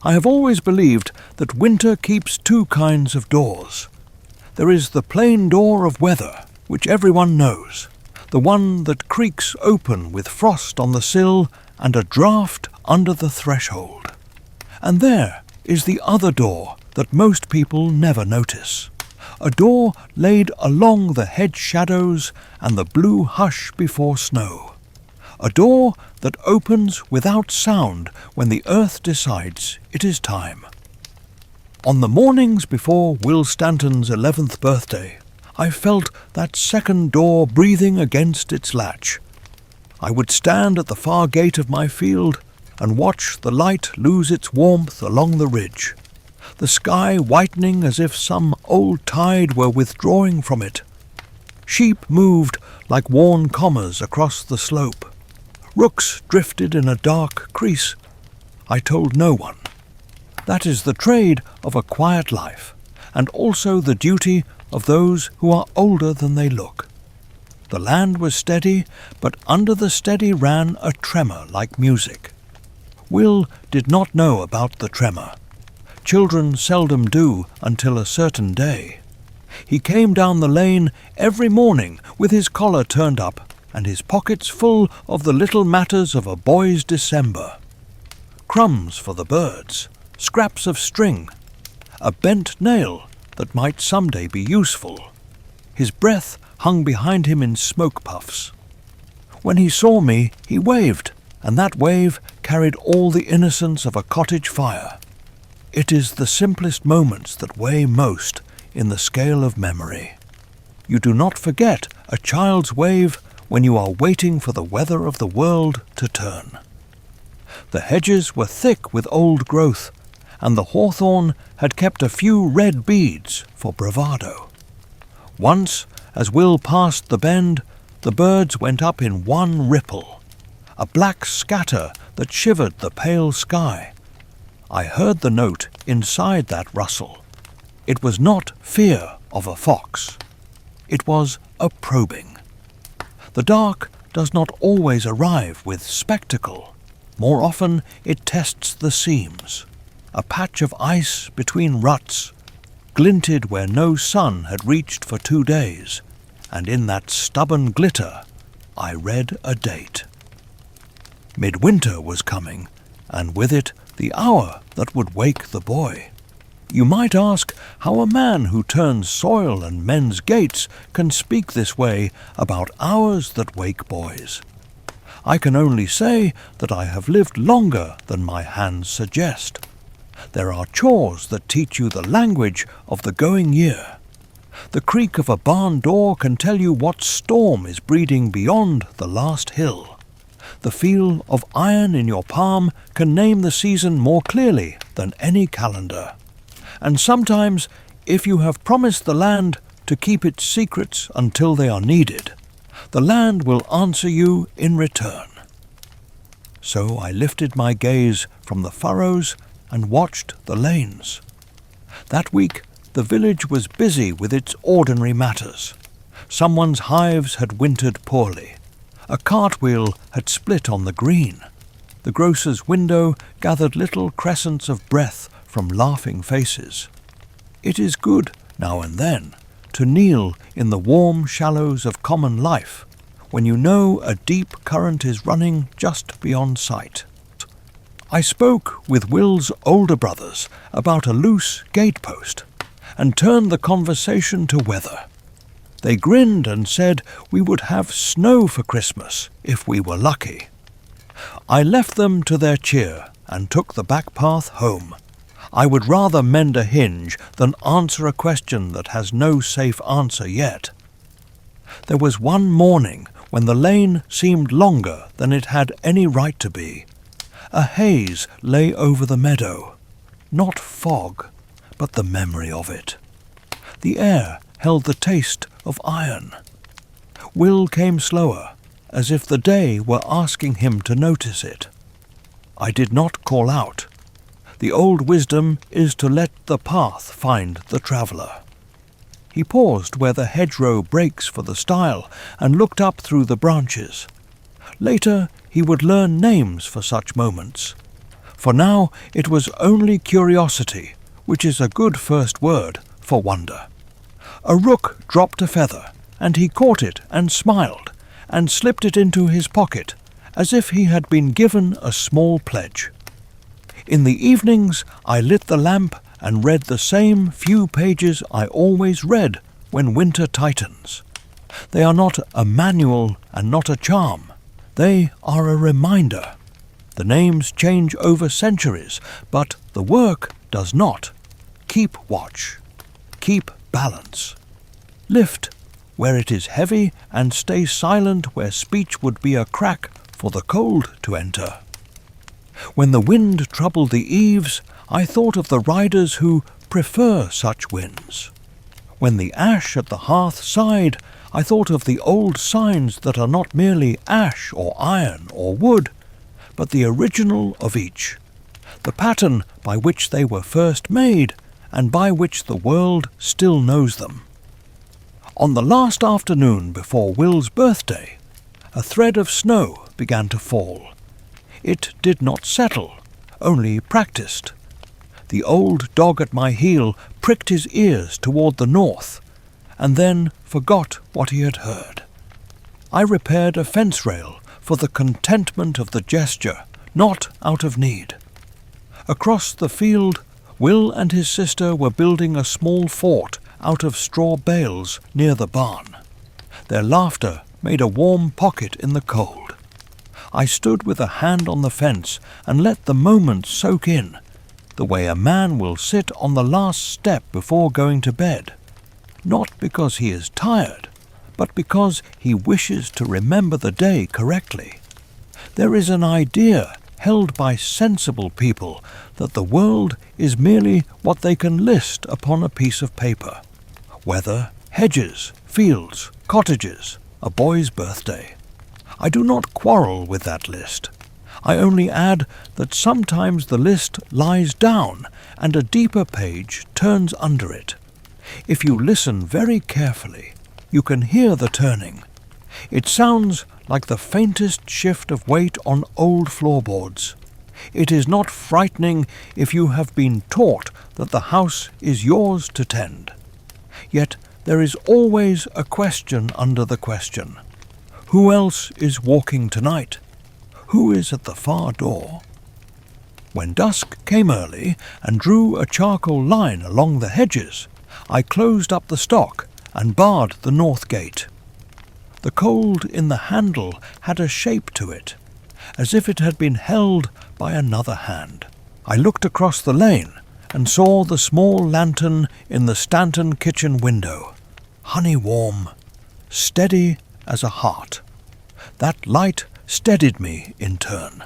I have always believed that winter keeps two kinds of doors. There is the plain door of weather, which everyone knows, the one that creaks open with frost on the sill and a draught under the threshold. And there is the other door that most people never notice, a door laid along the hedge shadows and the blue hush before snow, a door that opens without sound when the earth decides it is time. On the mornings before Will Stanton's 11th birthday, I felt that second door breathing against its latch. I would stand at the far gate of my field and watch the light lose its warmth along the ridge, the sky whitening as if some old tide were withdrawing from it. Sheep moved like worn commas across the slope. Rooks drifted in a dark crease. I told no one. That is the trade of a quiet life, and also the duty of those who are older than they look. The land was steady, but under the steady ran a tremor like music. Will did not know about the tremor. Children seldom do until a certain day. He came down the lane every morning with his collar turned up and his pockets full of the little matters of a boy's December. Crumbs for the birds, scraps of string, a bent nail that might someday be useful. His breath hung behind him in smoke puffs. When he saw me, he waved, and that wave carried all the innocence of a cottage fire. It is the simplest moments that weigh most in the scale of memory. You do not forget a child's wave when you are waiting for the weather of the world to turn. The hedges were thick with old growth, and the hawthorn had kept a few red beads for bravado. Once, as Will passed the bend, the birds went up in one ripple, a black scatter that shivered the pale sky. I heard the note inside that rustle. It was not fear of a fox. It was a probing. The dark does not always arrive with spectacle. More often it tests the seams. A patch of ice between ruts, glinted where no sun had reached for 2 days, and in that stubborn glitter I read a date. Midwinter was coming, and with it the hour that would wake the boy. You might ask how a man who turns soil and mends gates can speak this way about hours that wake boys. I can only say that I have lived longer than my hands suggest. There are chores that teach you the language of the going year. The creak of a barn door can tell you what storm is breeding beyond the last hill. The feel of iron in your palm can name the season more clearly than any calendar. And sometimes, if you have promised the land to keep its secrets until they are needed, the land will answer you in return. So I lifted my gaze from the furrows and watched the lanes. That week the village was busy with its ordinary matters. Someone's hives had wintered poorly. A cartwheel had split on the green. The grocer's window gathered little crescents of breath from laughing faces. It is good, now and then, to kneel in the warm shallows of common life when you know a deep current is running just beyond sight. I spoke with Will's older brothers about a loose gatepost and turned the conversation to weather. They grinned and said we would have snow for Christmas if we were lucky. I left them to their cheer and took the back path home. I would rather mend a hinge than answer a question that has no safe answer yet. There was one morning when the lane seemed longer than it had any right to be. A haze lay over the meadow, not fog, but the memory of it. The air held the taste of iron. Will came slower, as if the day were asking him to notice it. I did not call out. The old wisdom is to let the path find the traveller. He paused where the hedgerow breaks for the stile and looked up through the branches. Later he would learn names for such moments. for now it was only curiosity, which is a good first word for wonder. A rook dropped a feather, and he caught it and smiled, and slipped it into his pocket, as if he had been given a small pledge. In the evenings I lit the lamp and read the same few pages I always read when winter tightens. They are not a manual and not a charm. They are a reminder. The names change over centuries, but the work does not. Keep watch. Keep balance. Lift where it is heavy and stay silent where speech would be a crack for the cold to enter. When the wind troubled the eaves, I thought of the riders who prefer such winds. When the ash at the hearth sighed, I thought of the old signs that are not merely ash or iron or wood, but the original of each, the pattern by which they were first made and by which the world still knows them. On the last afternoon before Will's birthday, a thread of snow began to fall. It did not settle, only practised. The old dog at my heel pricked his ears toward the north, and then forgot what he had heard. I repaired a fence rail for the contentment of the gesture, not out of need. Across the field, Will and his sister were building a small fort out of straw bales near the barn. Their laughter made a warm pocket in the cold. I stood with a hand on the fence and let the moment soak in, the way a man will sit on the last step before going to bed, not because he is tired, but because he wishes to remember the day correctly. There is an idea held by sensible people that the world is merely what they can list upon a piece of paper: weather, hedges, fields, cottages, a boy's birthday. I do not quarrel with that list. I only add that sometimes the list lies down and a deeper page turns under it. If you listen very carefully, you can hear the turning. It sounds like the faintest shift of weight on old floorboards. It is not frightening if you have been taught that the house is yours to tend. Yet there is always a question under the question. Who else is walking tonight? Who is at the far door? When dusk came early and drew a charcoal line along the hedges, I closed up the stock and barred the north gate. The cold in the handle had a shape to it, as if it had been held by another hand. I looked across the lane and saw the small lantern in the Stanton kitchen window, honey warm, steady as a heart. That light steadied me in turn.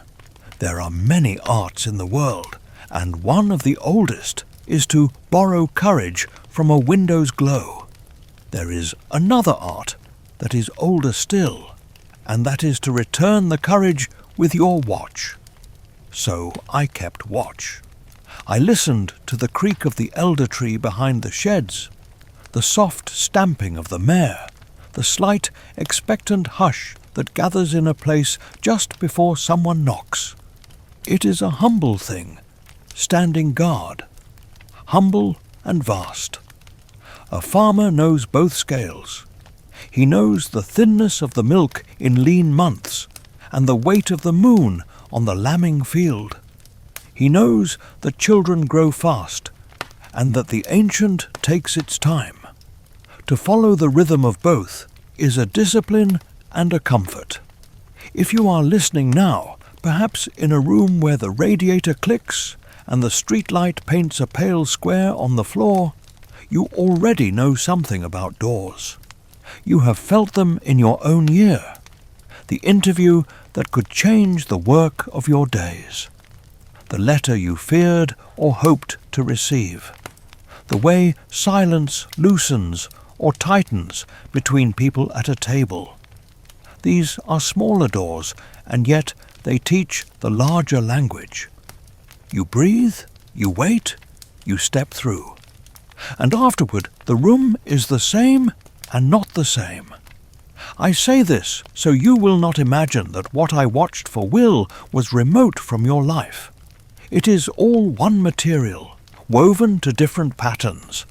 There are many arts in the world, and one of the oldest is to borrow courage from a window's glow. There is another art that is older still, and that is to return the courage with your watch. So I kept watch. I listened to the creak of the elder tree behind the sheds, the soft stamping of the mare, the slight, expectant hush that gathers in a place just before someone knocks. It is a humble thing, standing guard, humble and vast. A farmer knows both scales. He knows the thinness of the milk in lean months and the weight of the moon on the lambing field. He knows that children grow fast and that the ancient takes its time. To follow the rhythm of both is a discipline and a comfort. If you are listening now, perhaps in a room where the radiator clicks and the streetlight paints a pale square on the floor, you already know something about doors. You have felt them in your own year, the interview that could change the work of your days, the letter you feared or hoped to receive, the way silence loosens or tightens between people at a table. These are smaller doors, and yet they teach the larger language. You breathe, you wait, you step through. And afterward the room is the same and not the same. I say this so you will not imagine that what I watched for Will was remote from your life. It is all one material, woven to different patterns.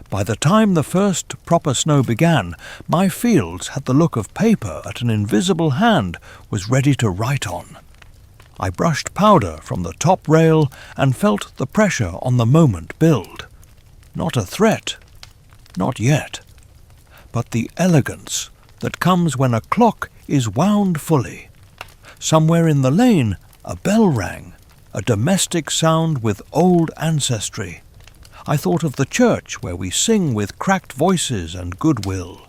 By the time the first proper snow began, my fields had the look of paper that an invisible hand was ready to write on. I brushed powder from the top rail and felt the pressure on the moment build. Not a threat, not yet, but the elegance that comes when a clock is wound fully. Somewhere in the lane a bell rang, a domestic sound with old ancestry. I thought of the church where we sing with cracked voices and goodwill.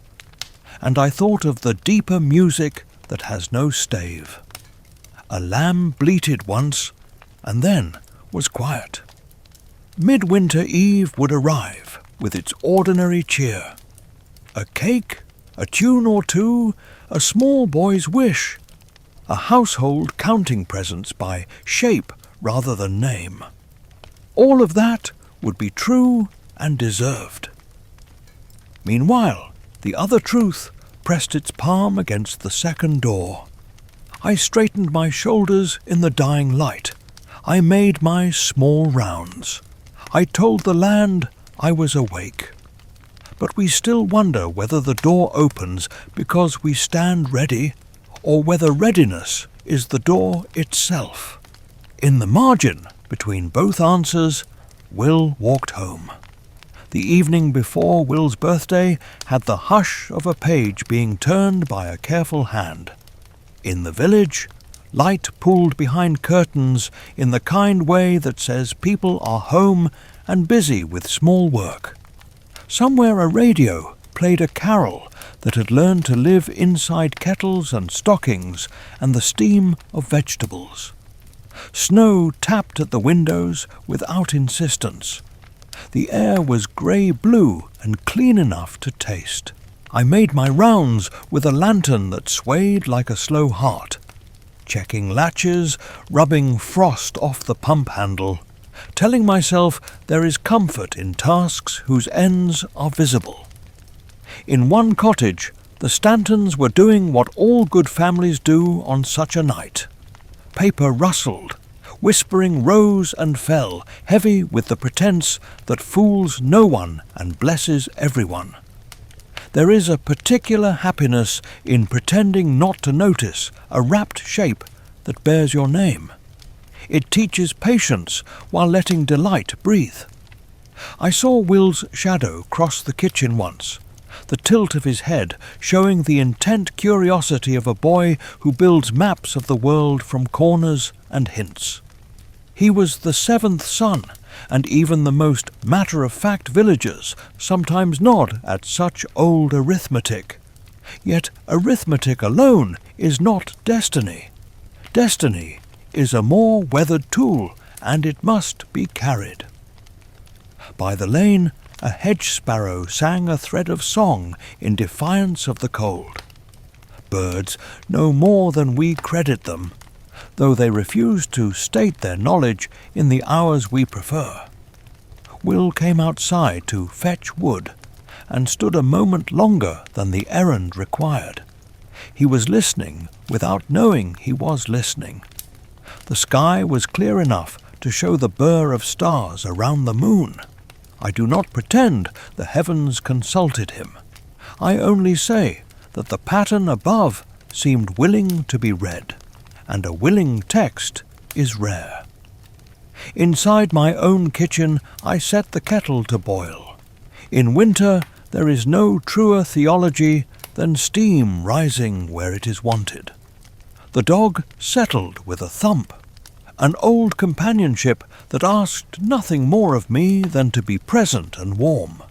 And I thought of the deeper music that has no stave. A lamb bleated once, and then was quiet. Midwinter Eve would arrive with its ordinary cheer. A cake, a tune or two, a small boy's wish, a household counting presents by shape rather than name. All of that would be true and deserved. Meanwhile, the other truth pressed its palm against the second door. I straightened my shoulders in the dying light. I made my small rounds. I told the land I was awake. But we still wonder whether the door opens because we stand ready, or whether readiness is the door itself. In the margin between both answers, Will walked home. The evening before Will's birthday had the hush of a page being turned by a careful hand. In the village, light pulled behind curtains in the kind way that says people are home and busy with small work. Somewhere a radio played a carol that had learned to live inside kettles and stockings and the steam of vegetables. Snow tapped at the windows without insistence. The air was grey-blue and clean enough to taste. I made my rounds with a lantern that swayed like a slow heart, checking latches, rubbing frost off the pump handle, telling myself there is comfort in tasks whose ends are visible. In one cottage, the Stantons were doing what all good families do on such a night. Paper rustled, whispering rose and fell, heavy with the pretense that fools no one and blesses everyone. There is a particular happiness in pretending not to notice a wrapped shape that bears your name. It teaches patience while letting delight breathe. I saw Will's shadow cross the kitchen once, the tilt of his head showing the intent curiosity of a boy who builds maps of the world from corners and hints. He was the seventh son, and even the most matter-of-fact villagers sometimes nod at such old arithmetic. Yet arithmetic alone is not destiny. Destiny is a more weathered tool, and it must be carried. By the lane, a hedge sparrow sang a thread of song in defiance of the cold. Birds know more than we credit them, though they refuse to state their knowledge in the hours we prefer. Will came outside to fetch wood, and stood a moment longer than the errand required. He was listening without knowing he was listening. The sky was clear enough to show the burr of stars around the moon. I do not pretend the heavens consulted him. I only say that the pattern above seemed willing to be read, and a willing text is rare. Inside my own kitchen I set the kettle to boil. In winter there is no truer theology than steam rising where it is wanted. The dog settled with a thump, an old companionship that asked nothing more of me than to be present and warm.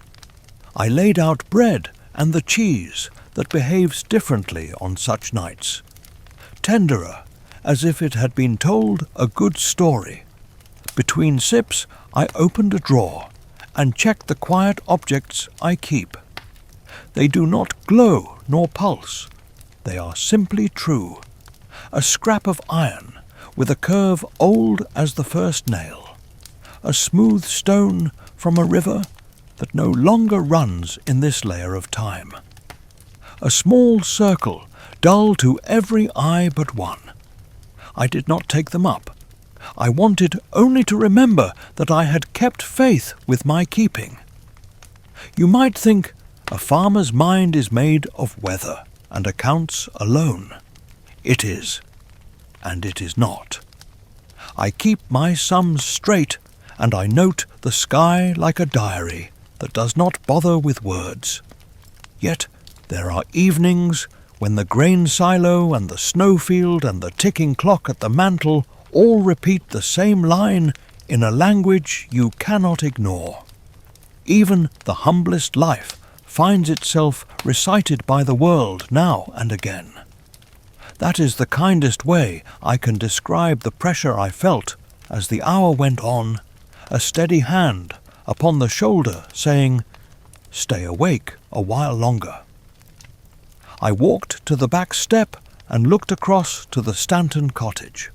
I laid out bread and the cheese that behaves differently on such nights, tenderer, as if it had been told a good story. Between sips I opened a drawer and checked the quiet objects I keep. They do not glow nor pulse. They are simply true. A scrap of iron with a curve old as the first nail. A smooth stone from a river that no longer runs in this layer of time. A small circle, dull to every eye but one. I did not take them up. I wanted only to remember that I had kept faith with my keeping. You might think a farmer's mind is made of weather and accounts alone. It is, and it is not. I keep my sums straight, and I note the sky like a diary that does not bother with words. Yet there are evenings when the grain silo and the snowfield and the ticking clock at the mantel all repeat the same line in a language you cannot ignore. Even the humblest life finds itself recited by the world now and again. That is the kindest way I can describe the pressure I felt as the hour went on, a steady hand upon the shoulder saying, "Stay awake a while longer." I walked to the back step and looked across to the Stanton cottage.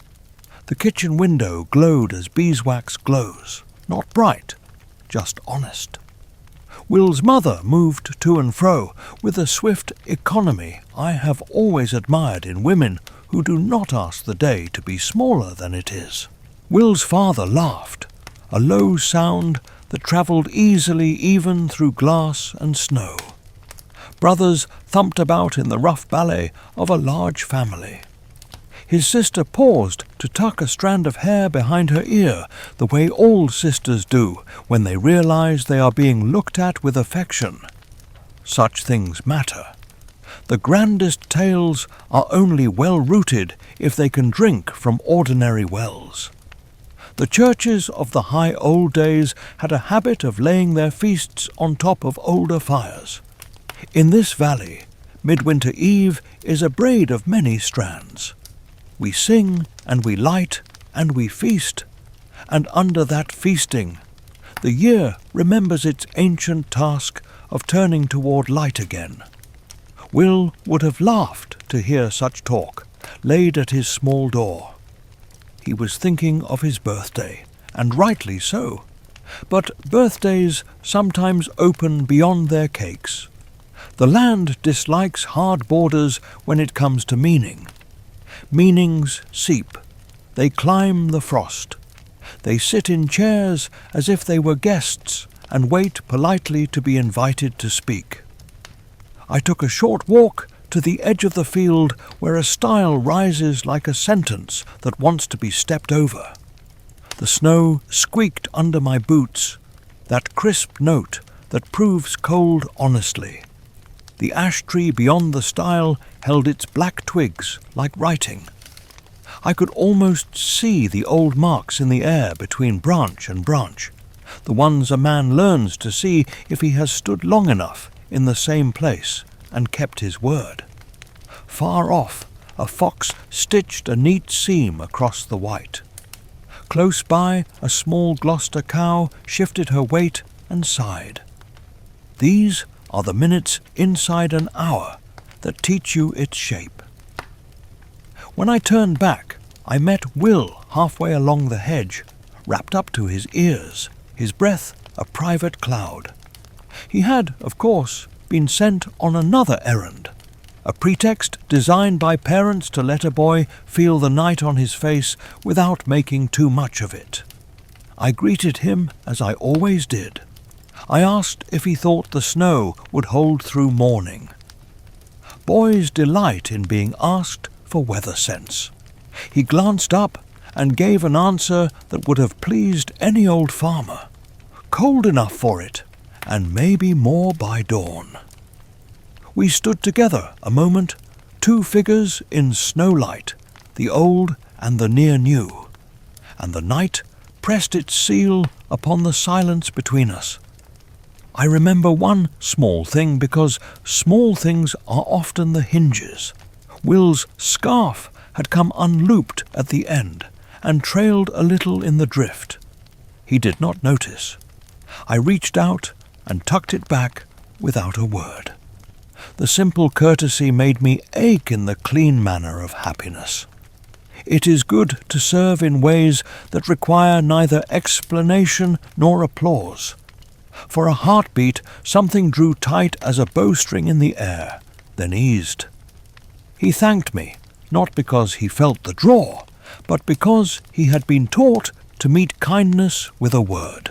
The kitchen window glowed as beeswax glows, not bright, just honest. Will's mother moved to and fro with a swift economy I have always admired in women who do not ask the day to be smaller than it is. Will's father laughed, a low sound that travelled easily even through glass and snow. Brothers thumped about in the rough ballet of a large family. His sister paused to tuck a strand of hair behind her ear, the way all sisters do when they realize they are being looked at with affection. Such things matter. The grandest tales are only well-rooted if they can drink from ordinary wells. The churches of the high old days had a habit of laying their feasts on top of older fires. In this valley, Midwinter Eve is a braid of many strands. We sing, and we light, and we feast, and under that feasting, the year remembers its ancient task of turning toward light again. Will would have laughed to hear such talk laid at his small door. He was thinking of his birthday, and rightly so. But birthdays sometimes open beyond their cakes. The land dislikes hard borders when it comes to meaning. Meanings seep. They climb the frost. They sit in chairs as if they were guests and wait politely to be invited to speak. I took a short walk to the edge of the field where a stile rises like a sentence that wants to be stepped over. The snow squeaked under my boots, that crisp note that proves cold honestly. The ash tree beyond the stile held its black twigs like writing. I could almost see the old marks in the air between branch and branch, the ones a man learns to see if he has stood long enough in the same place and kept his word. Far off, a fox stitched a neat seam across the white. Close by, a small Gloucester cow shifted her weight and sighed. These are the minutes inside an hour that teach you its shape. When I turned back, I met Will halfway along the hedge, wrapped up to his ears, his breath a private cloud. He had, of course, been sent on another errand, a pretext designed by parents to let a boy feel the night on his face without making too much of it. I greeted him as I always did. I asked if he thought the snow would hold through morning. Boys delight in being asked for weather sense. He glanced up and gave an answer that would have pleased any old farmer. Cold enough for it, and maybe more by dawn. We stood together a moment, two figures in snowlight, the old and the near new, and the night pressed its seal upon the silence between us. I remember one small thing because small things are often the hinges. Will's scarf had come unlooped at the end and trailed a little in the drift. He did not notice. I reached out and tucked it back without a word. The simple courtesy made me ache in the clean manner of happiness. It is good to serve in ways that require neither explanation nor applause. For a heartbeat, something drew tight as a bowstring in the air, then eased. He thanked me, not because he felt the draw, but because he had been taught to meet kindness with a word.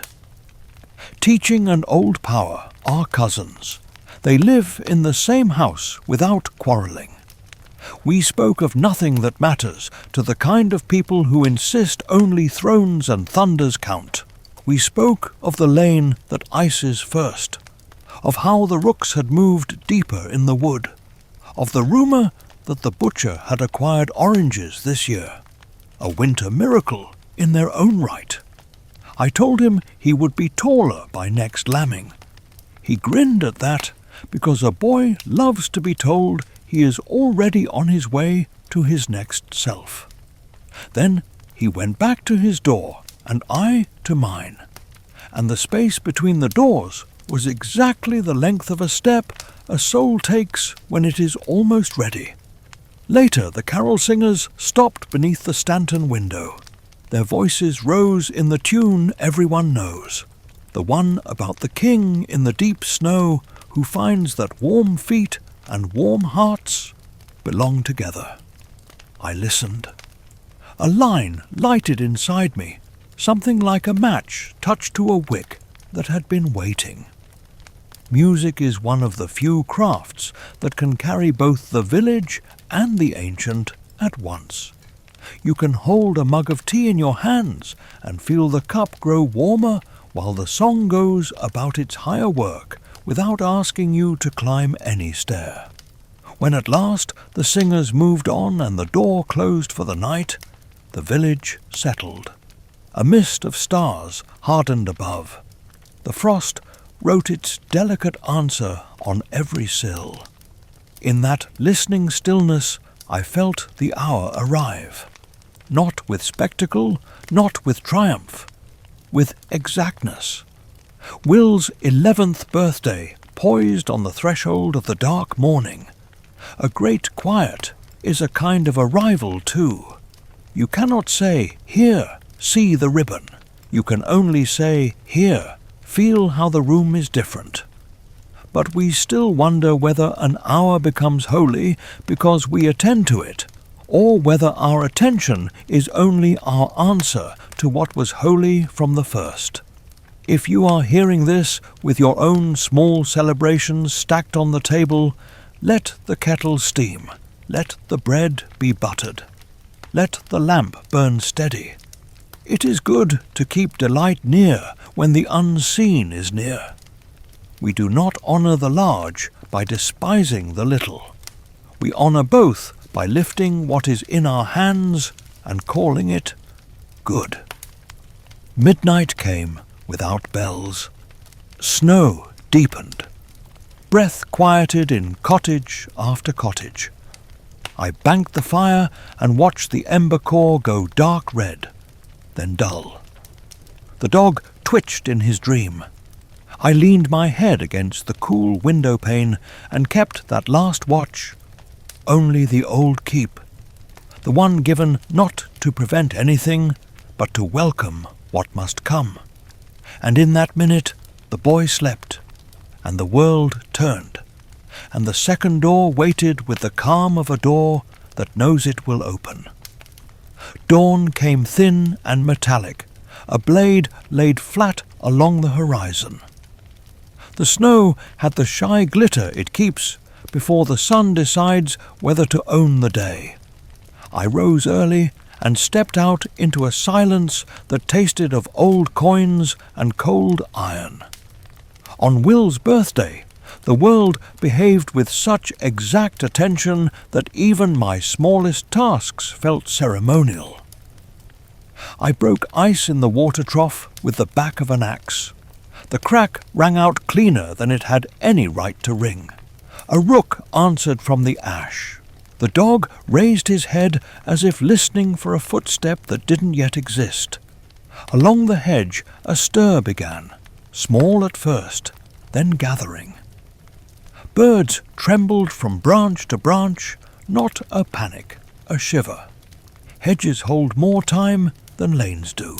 Teaching and old power are cousins. They live in the same house without quarrelling. We spoke of nothing that matters to the kind of people who insist only thrones and thunders count. We spoke of the lane that ices first, of how the rooks had moved deeper in the wood, of the rumour that the butcher had acquired oranges this year, a winter miracle in their own right. I told him he would be taller by next lambing. He grinned at that, because a boy loves to be told he is already on his way to his next self. Then he went back to his door, and I to mine, and the space between the doors was exactly the length of a step a soul takes when it is almost ready. Later the carol singers stopped beneath the Stanton window. Their voices rose in the tune everyone knows, the one about the king in the deep snow who finds that warm feet and warm hearts belong together. I listened. A line lighted inside me, something like a match touched to a wick that had been waiting. Music is one of the few crafts that can carry both the village and the ancient at once. You can hold a mug of tea in your hands and feel the cup grow warmer while the song goes about its higher work without asking you to climb any stair. When at last the singers moved on and the door closed for the night, the village settled. A mist of stars hardened above. The frost wrote its delicate answer on every sill. In that listening stillness I felt the hour arrive, not with spectacle, not with triumph, with exactness. Will's 11th birthday poised on the threshold of the dark morning. A great quiet is a kind of arrival too. You cannot say, "Here, see the ribbon." You can only say, "Here, feel how the room is different." But we still wonder whether an hour becomes holy because we attend to it, or whether our attention is only our answer to what was holy from the first. If you are hearing this with your own small celebrations stacked on the table, let the kettle steam, let the bread be buttered, let the lamp burn steady. It is good to keep delight near when the unseen is near. We do not honour the large by despising the little. We honour both by lifting what is in our hands and calling it good. Midnight came without bells. Snow deepened. Breath quieted in cottage after cottage. I banked the fire and watched the ember core go dark red, then dull. The dog twitched in his dream. I leaned my head against the cool window pane and kept that last watch. Only the old keep, the one given not to prevent anything, but to welcome what must come. And in that minute the boy slept, and the world turned, and the second door waited with the calm of a door that knows it will open. Dawn came thin and metallic, a blade laid flat along the horizon. The snow had the shy glitter it keeps before the sun decides whether to own the day. I rose early and stepped out into a silence that tasted of old coins and cold iron. On Will's birthday, the world behaved with such exact attention that even my smallest tasks felt ceremonial. I broke ice in the water trough with the back of an axe. The crack rang out cleaner than it had any right to ring. A rook answered from the ash. The dog raised his head as if listening for a footstep that didn't yet exist. Along the hedge a stir began, small at first, then gathering. Birds trembled from branch to branch, not a panic, a shiver. Hedges hold more time than lanes do.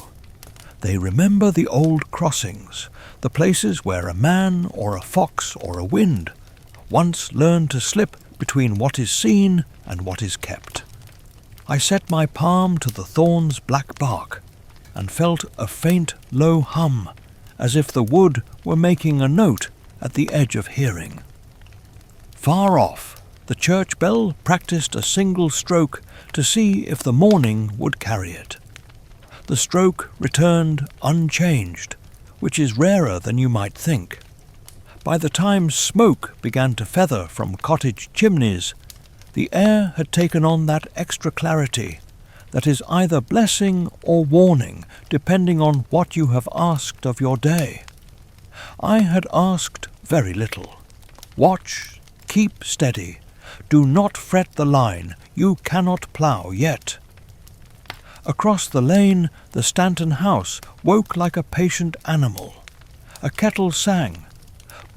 They remember the old crossings, the places where a man or a fox or a wind once learned to slip between what is seen and what is kept. I set my palm to the thorn's black bark, and felt a faint, low hum, as if the wood were making a note at the edge of hearing. Far off, the church bell practised a single stroke to see if the morning would carry it. The stroke returned unchanged, which is rarer than you might think. By the time smoke began to feather from cottage chimneys, the air had taken on that extra clarity that is either blessing or warning, depending on what you have asked of your day. I had asked very little. Watch, keep steady, do not fret the line, you cannot plough yet. Across the lane, the Stanton house woke like a patient animal. A kettle sang.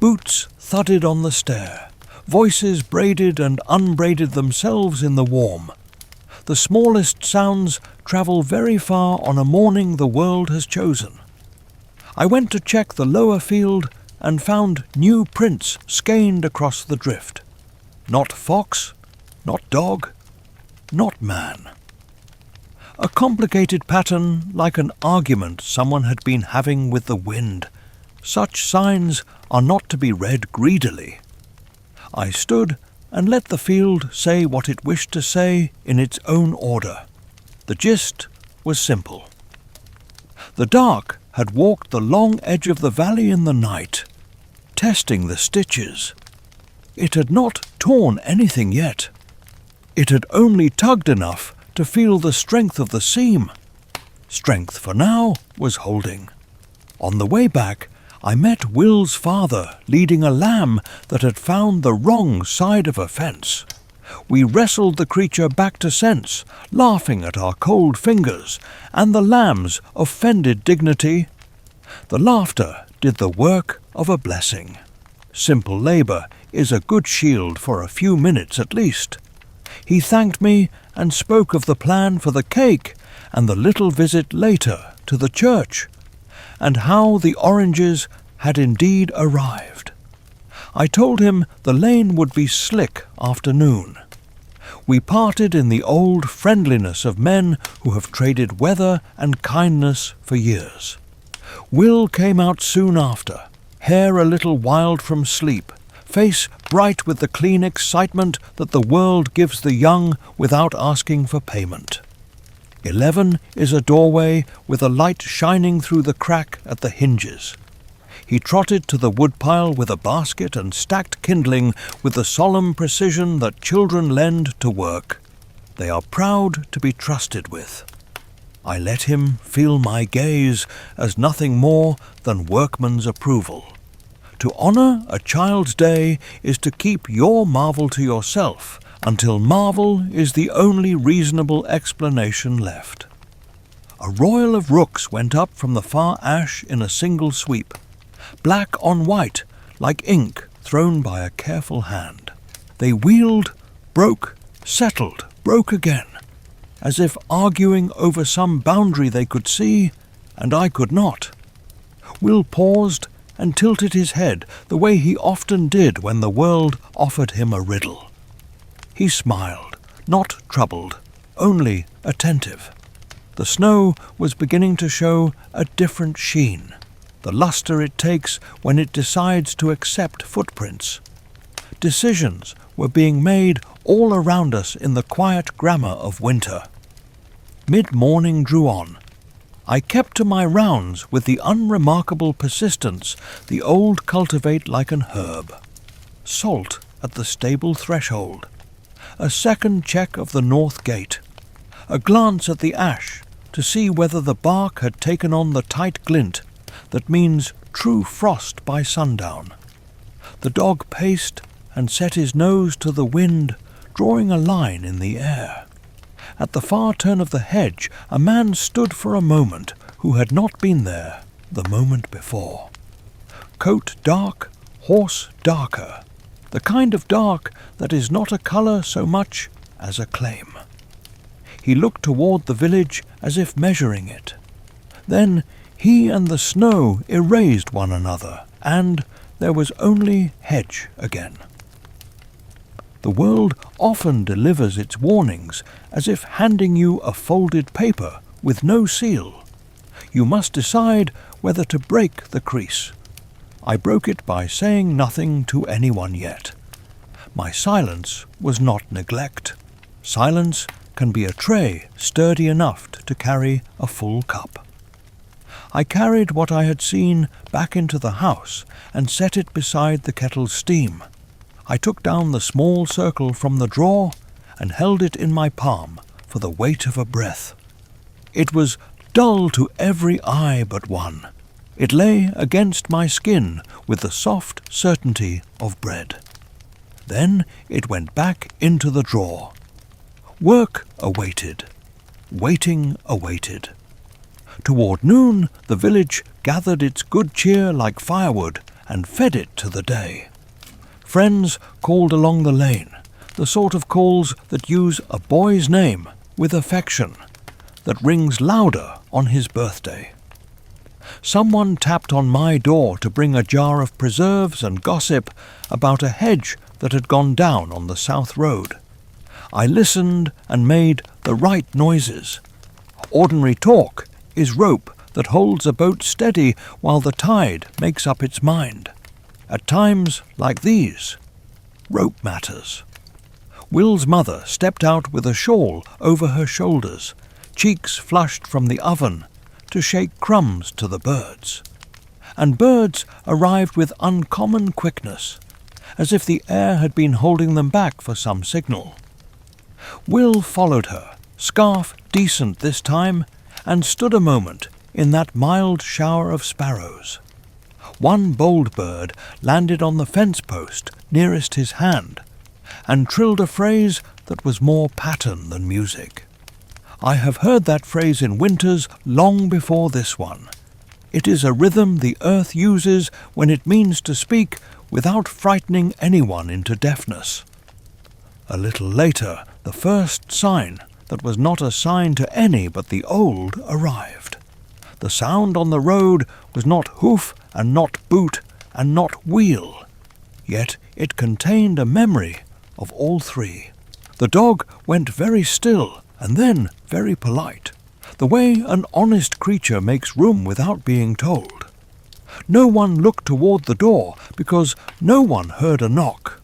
Boots thudded on the stair. Voices braided and unbraided themselves in the warm. The smallest sounds travel very far on a morning the world has chosen. I went to check the lower field and found new prints skeined across the drift. Not fox, not dog, not man. A complicated pattern like an argument someone had been having with the wind. Such signs are not to be read greedily. I stood and let the field say what it wished to say in its own order. The gist was simple. The dark had walked the long edge of the valley in the night, testing the stitches. It had not torn anything yet. It had only tugged enough to feel the strength of the seam. Strength for now was holding. On the way back, I met Will's father leading a lamb that had found the wrong side of a fence. We wrestled the creature back to sense, laughing at our cold fingers and the lamb's offended dignity. The laughter did the work of a blessing. Simple labour is a good shield for a few minutes at least. He thanked me and spoke of the plan for the cake and the little visit later to the church, and how the oranges had indeed arrived. I told him the lane would be slick after noon. We parted in the old friendliness of men who have traded weather and kindness for years. Will came out soon after, hair a little wild from sleep, face bright with the clean excitement that the world gives the young without asking for payment. 11 is a doorway with a light shining through the crack at the hinges. He trotted to the woodpile with a basket and stacked kindling with the solemn precision that children lend to work. They are proud to be trusted with. I let him feel my gaze as nothing more than workman's approval. To honour a child's day is to keep your marvel to yourself until marvel is the only reasonable explanation left. A royal of rooks went up from the far ash in a single sweep, black on white, like ink thrown by a careful hand. They wheeled, broke, settled, broke again, as if arguing over some boundary they could see, and I could not. Will paused and tilted his head the way he often did when the world offered him a riddle. He smiled, not troubled, only attentive. The snow was beginning to show a different sheen, the lustre it takes when it decides to accept footprints. Decisions were being made all around us in the quiet grammar of winter. Mid-morning drew on. I kept to my rounds with the unremarkable persistence the old cultivate like an herb. Salt at the stable threshold. A second check of the north gate. A glance at the ash to see whether the bark had taken on the tight glint that means true frost by sundown. The dog paced and set his nose to the wind, drawing a line in the air. At the far turn of the hedge, a man stood for a moment who had not been there the moment before. Coat dark, horse darker, the kind of dark that is not a colour so much as a claim. He looked toward the village as if measuring it. Then he and the snow erased one another, and there was only hedge again. The world often delivers its warnings as if handing you a folded paper with no seal. You must decide whether to break the crease. I broke it by saying nothing to anyone yet. My silence was not neglect. Silence can be a tray sturdy enough to carry a full cup. I carried what I had seen back into the house and set it beside the kettle's steam. I took down the small circle from the drawer and held it in my palm for the weight of a breath. It was dull to every eye but one. It lay against my skin with the soft certainty of bread. Then it went back into the drawer. Work awaited. Waiting awaited. Toward noon, the village gathered its good cheer like firewood and fed it to the day. Friends called along the lane, the sort of calls that use a boy's name with affection, that rings louder on his birthday. Someone tapped on my door to bring a jar of preserves and gossip about a hedge that had gone down on the south road. I listened and made the right noises. Ordinary talk is rope that holds a boat steady while the tide makes up its mind. At times like these, rope matters. Will's mother stepped out with a shawl over her shoulders, cheeks flushed from the oven, to shake crumbs to the birds. And birds arrived with uncommon quickness, as if the air had been holding them back for some signal. Will followed her, scarf decent this time, and stood a moment in that mild shower of sparrows. One bold bird landed on the fence post nearest his hand, and trilled a phrase that was more pattern than music. I have heard that phrase in winters long before this one. It is a rhythm the earth uses when it means to speak without frightening anyone into deafness. A little later, the first sign that was not a sign to any but the old arrived. The sound on the road was not hoof and not boot and not wheel, yet it contained a memory of all three. The dog went very still and then very polite, the way an honest creature makes room without being told. No one looked toward the door because no one heard a knock.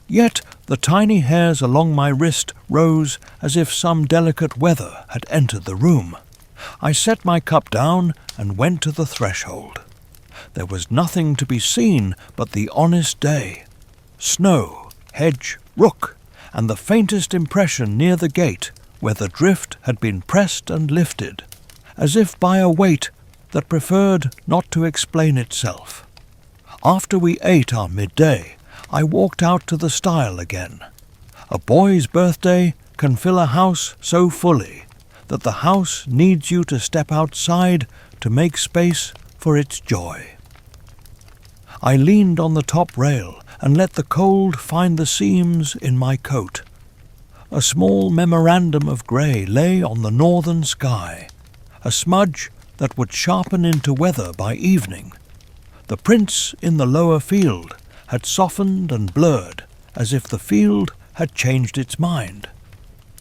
Yet the tiny hairs along my wrist rose as if some delicate weather had entered the room. I set my cup down and went to the threshold. There was nothing to be seen but the honest day, snow, hedge, rook, and the faintest impression near the gate where the drift had been pressed and lifted, as if by a weight that preferred not to explain itself. After we ate our midday, I walked out to the stile again. A boy's birthday can fill a house so fully that the house needs you to step outside to make space for its joy. I leaned on the top rail and let the cold find the seams in my coat. A small memorandum of grey lay on the northern sky, a smudge that would sharpen into weather by evening. The prints in the lower field had softened and blurred as if the field had changed its mind.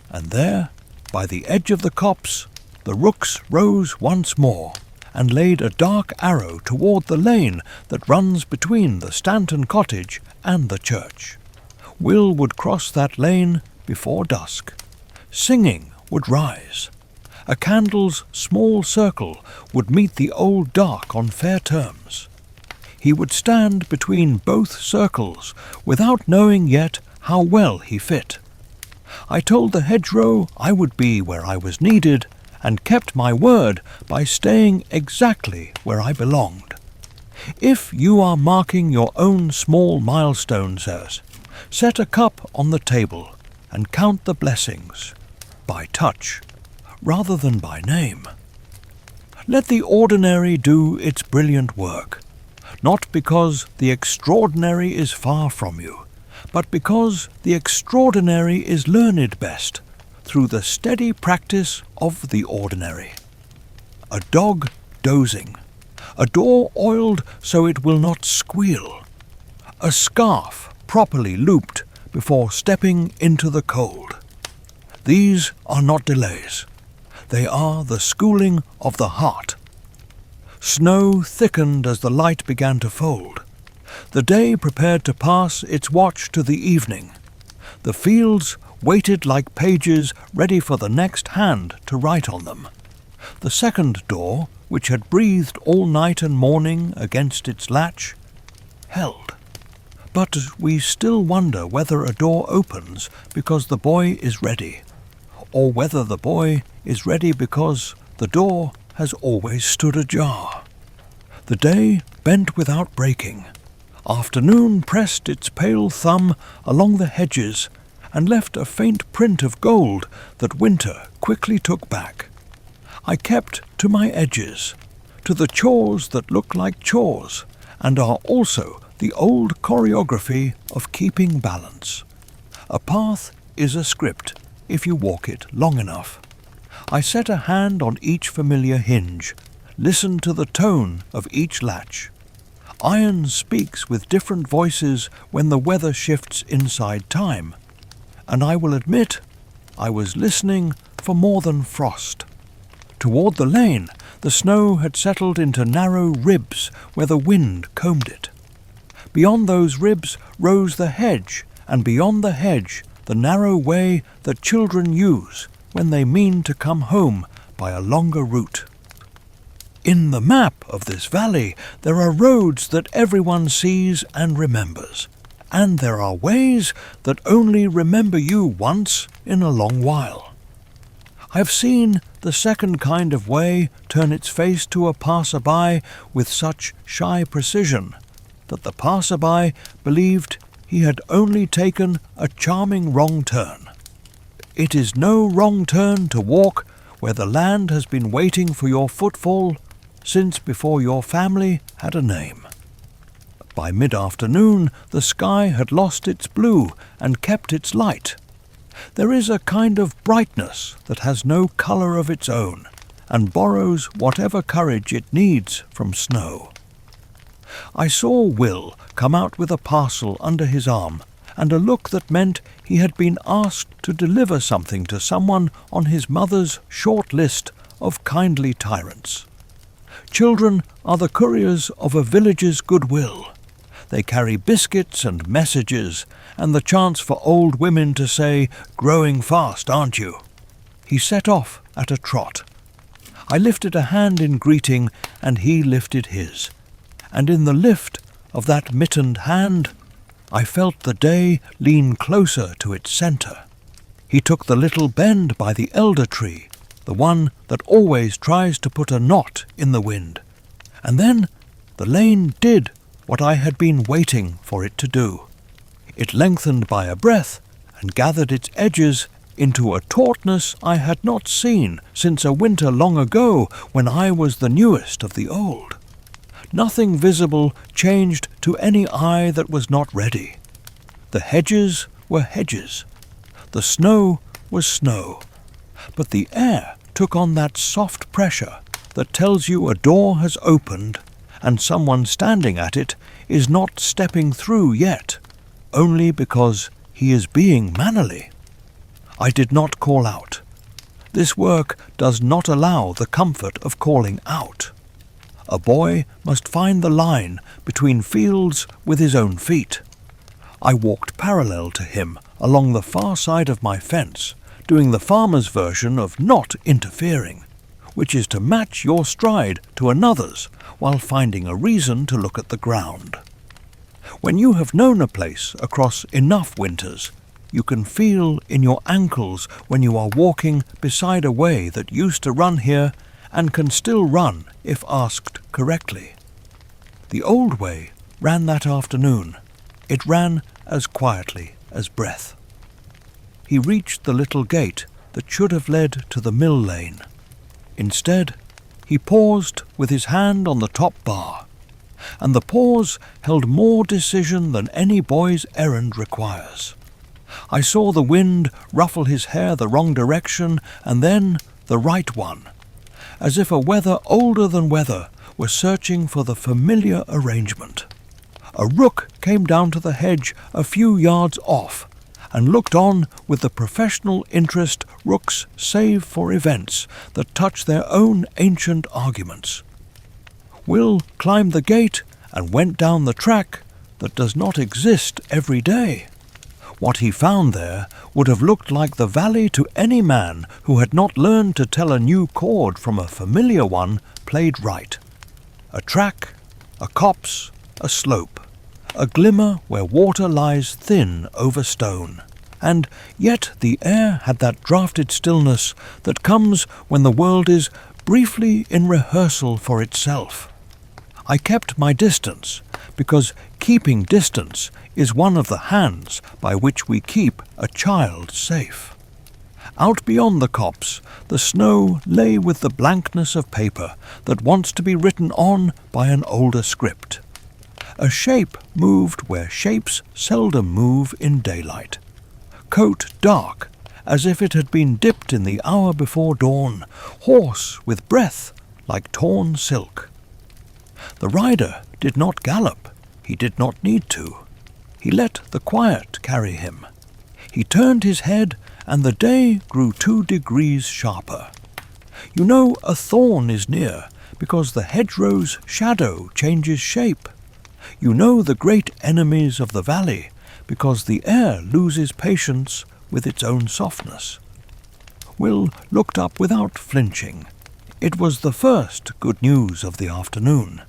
And there, by the edge of the copse, the rooks rose once more and laid a dark arrow toward the lane that runs between the Stanton cottage and the church. Will would cross that lane before dusk. Singing would rise. A candle's small circle would meet the old dark on fair terms. He would stand between both circles without knowing yet how well he fit. I told the hedgerow I would be where I was needed, and kept my word by staying exactly where I belonged. If you are marking your own small milestone, sirs, set a cup on the table and count the blessings by touch rather than by name. Let the ordinary do its brilliant work, not because the extraordinary is far from you, but because the extraordinary is learned best through the steady practice of the ordinary. A dog dozing, a door oiled so it will not squeal, a scarf properly looped before stepping into the cold. These are not delays. They are the schooling of the heart. Snow thickened as the light began to fold. The day prepared to pass its watch to the evening. The fields waited like pages ready for the next hand to write on them. The second door, which had breathed all night and morning against its latch, held. But we still wonder whether a door opens because the boy is ready, or whether the boy is ready because the door has always stood ajar. The day bent without breaking. Afternoon pressed its pale thumb along the hedges and left a faint print of gold that winter quickly took back. I kept to my edges, to the chores that look like chores and are also the old choreography of keeping balance. A path is a script if you walk it long enough. I set a hand on each familiar hinge, listened to the tone of each latch. Iron speaks with different voices when the weather shifts inside time, and I will admit I was listening for more than frost. Toward the lane, the snow had settled into narrow ribs where the wind combed it. Beyond those ribs rose the hedge, and beyond the hedge the narrow way that children use when they mean to come home by a longer route. In the map of this valley there are roads that everyone sees and remembers, and there are ways that only remember you once in a long while. I've seen the second kind of way turn its face to a passer-by with such shy precision that the passer-by believed he had only taken a charming wrong turn. It is no wrong turn to walk where the land has been waiting for your footfall since before your family had a name. By mid-afternoon the sky had lost its blue and kept its light. There is a kind of brightness that has no colour of its own, and borrows whatever courage it needs from snow. I saw Will come out with a parcel under his arm, and a look that meant he had been asked to deliver something to someone on his mother's short list of kindly tyrants. Children are the couriers of a village's goodwill. They carry biscuits and messages, and the chance for old women to say, "Growing fast, aren't you?" He set off at a trot. I lifted a hand in greeting, and he lifted his. And in the lift of that mittened hand, I felt the day lean closer to its centre. He took the little bend by the elder tree, the one that always tries to put a knot in the wind. And then the lane did what I had been waiting for it to do. It lengthened by a breath and gathered its edges into a tautness I had not seen since a winter long ago when I was the newest of the old. Nothing visible changed to any eye that was not ready. The hedges were hedges. The snow was snow. But the air took on that soft pressure that tells you a door has opened and someone standing at it is not stepping through yet, only because he is being mannerly. I did not call out. This work does not allow the comfort of calling out. A boy must find the line between fields with his own feet. I walked parallel to him along the far side of my fence, doing the farmer's version of not interfering, which is to match your stride to another's while finding a reason to look at the ground. When you have known a place across enough winters, you can feel in your ankles when you are walking beside a way that used to run here and can still run if asked correctly. The old way ran that afternoon. It ran as quietly as breath. He reached the little gate that should have led to the mill lane. Instead, he paused with his hand on the top bar, and the pause held more decision than any boy's errand requires. I saw the wind ruffle his hair the wrong direction and then the right one, as if a weather older than weather were searching for the familiar arrangement. A rook came down to the hedge a few yards off, and looked on with the professional interest rooks save for events that touch their own ancient arguments. Will climbed the gate and went down the track that does not exist every day. What he found there would have looked like the valley to any man who had not learned to tell a new chord from a familiar one played right. A track, a copse, a slope, a glimmer where water lies thin over stone, and yet the air had that drafted stillness that comes when the world is briefly in rehearsal for itself. I kept my distance, because keeping distance is one of the hands by which we keep a child safe. Out beyond the copse, the snow lay with the blankness of paper that wants to be written on by an older script. A shape moved where shapes seldom move in daylight. Coat dark, as if it had been dipped in the hour before dawn, hoarse with breath like torn silk. The rider did not gallop. He did not need to. He let the quiet carry him. He turned his head, and the day grew 2 degrees sharper. You know a thorn is near, because the hedgerow's shadow changes shape. You know the great enemies of the valley, because the air loses patience with its own softness. Will looked up without flinching. It was the first good news of the afternoon.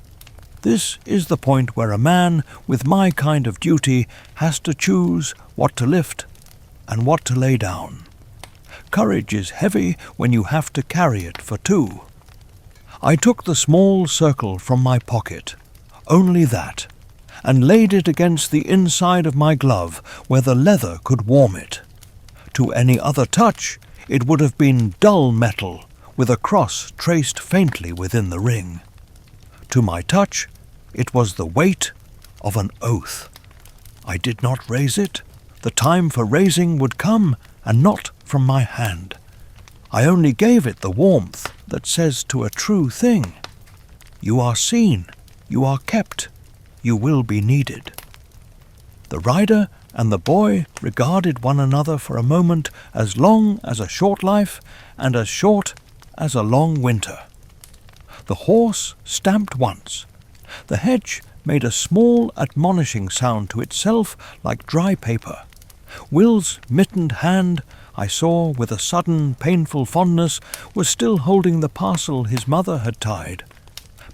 This is the point where a man with my kind of duty has to choose what to lift and what to lay down. Courage is heavy when you have to carry it for 2. I took the small circle from my pocket, only that, and laid it against the inside of my glove where the leather could warm it. To any other touch, it would have been dull metal with a cross traced faintly within the ring. To my touch, it was the weight of an oath. I did not raise it. The time for raising would come, and not from my hand. I only gave it the warmth that says to a true thing, "You are seen, you are kept, you will be needed." The rider and the boy regarded one another for a moment as long as a short life and as short as a long winter. The horse stamped once. The hedge made a small admonishing sound to itself like dry paper. Will's mittened hand, I saw with a sudden painful fondness, was still holding the parcel his mother had tied.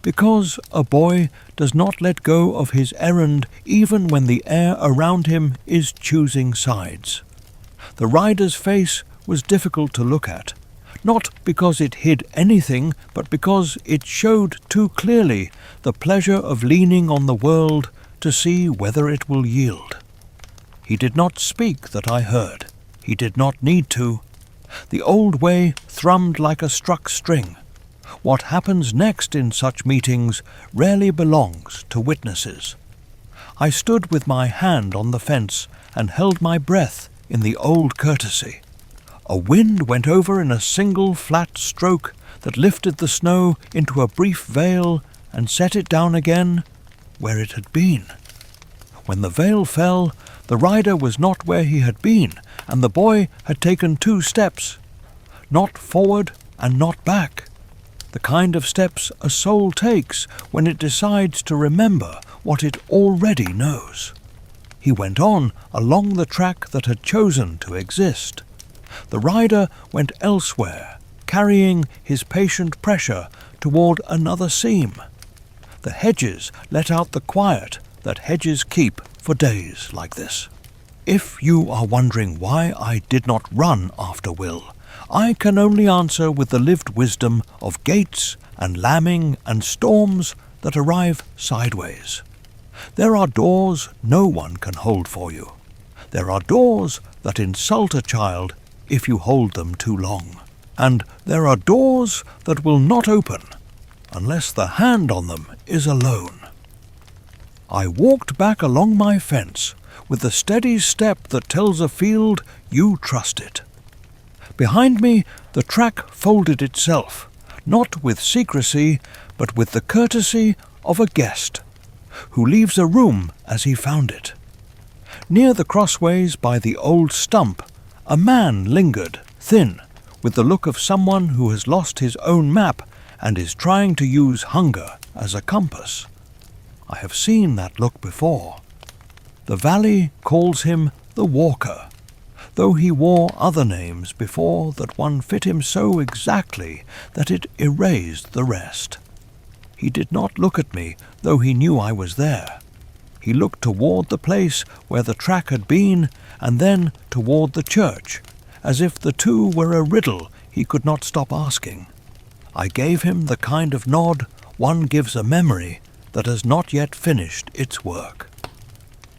Because a boy does not let go of his errand even when the air around him is choosing sides. The rider's face was difficult to look at, not because it hid anything, but because it showed too clearly the pleasure of leaning on the world to see whether it will yield. He did not speak that I heard. He did not need to. The old way thrummed like a struck string. What happens next in such meetings rarely belongs to witnesses. I stood with my hand on the fence and held my breath in the old courtesy. A wind went over in a single flat stroke that lifted the snow into a brief veil and set it down again where it had been. When the veil fell, the rider was not where he had been, and the boy had taken 2 steps, not forward and not back, the kind of steps a soul takes when it decides to remember what it already knows. He went on along the track that had chosen to exist. The rider went elsewhere, carrying his patient pressure toward another seam. The hedges let out the quiet that hedges keep for days like this. If you are wondering why I did not run after Will, I can only answer with the lived wisdom of gates and lambing and storms that arrive sideways. There are doors no one can hold for you. There are doors that insult a child if you hold them too long. And there are doors that will not open unless the hand on them is alone. I walked back along my fence with the steady step that tells a field you trust it. Behind me the track folded itself, not with secrecy, but with the courtesy of a guest who leaves a room as he found it. Near the crossways by the old stump, a man lingered, thin, with the look of someone who has lost his own map and is trying to use hunger as a compass. I have seen that look before. The valley calls him the Walker, though he wore other names before that one fit him so exactly that it erased the rest. He did not look at me, though he knew I was there. He looked toward the place where the track had been, and then toward the church, as if the two were a riddle he could not stop asking. I gave him the kind of nod one gives a memory that has not yet finished its work.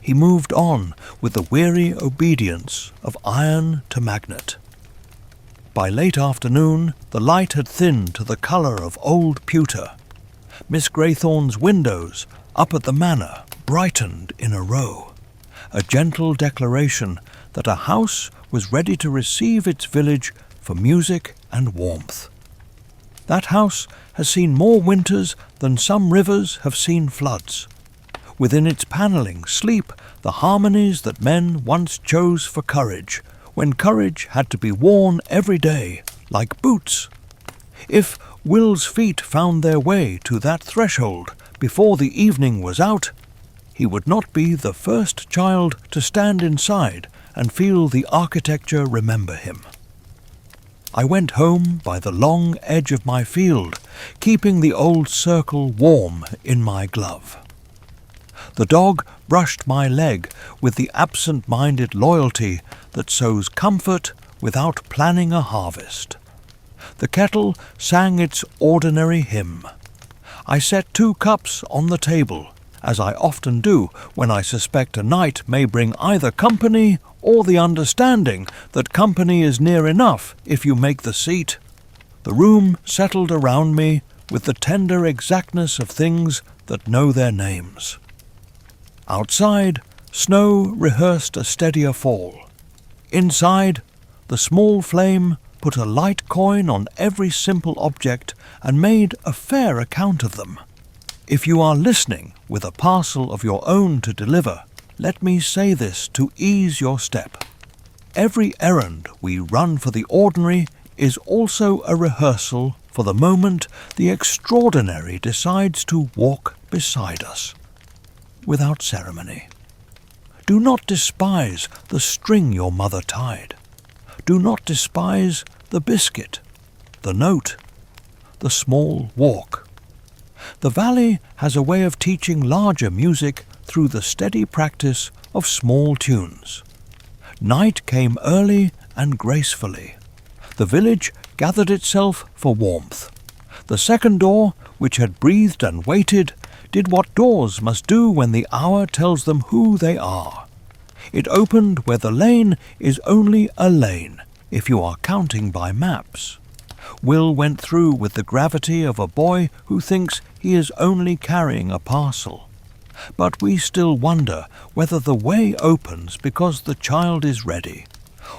He moved on with the weary obedience of iron to magnet. By late afternoon, the light had thinned to the colour of old pewter. Miss Greythorn's windows up at the manor brightened in a row, a gentle declaration that a house was ready to receive its village for music and warmth. That house has seen more winters than some rivers have seen floods. Within its panelling sleep the harmonies that men once chose for courage, when courage had to be worn every day, like boots. If Will's feet found their way to that threshold before the evening was out, he would not be the first child to stand inside and feel the architecture remember him. I went home by the long edge of my field, keeping the old circle warm in my glove. The dog brushed my leg with the absent-minded loyalty that sows comfort without planning a harvest. The kettle sang its ordinary hymn. I set 2 cups on the table, as I often do when I suspect a night may bring either company or the understanding that company is near enough if you make the seat. The room settled around me with the tender exactness of things that know their names. Outside, snow rehearsed a steadier fall. Inside, the small flame put a light coin on every simple object and made a fair account of them. If you are listening with a parcel of your own to deliver, let me say this to ease your step. Every errand we run for the ordinary is also a rehearsal for the moment the extraordinary decides to walk beside us, without ceremony. Do not despise the string your mother tied. Do not despise the biscuit, the note, the small walk. The valley has a way of teaching larger music through the steady practice of small tunes. Night came early and gracefully. The village gathered itself for warmth. The second door, which had breathed and waited, did what doors must do when the hour tells them who they are. It opened where the lane is only a lane, if you are counting by maps. Will went through with the gravity of a boy who thinks he is only carrying a parcel. But we still wonder whether the way opens because the child is ready,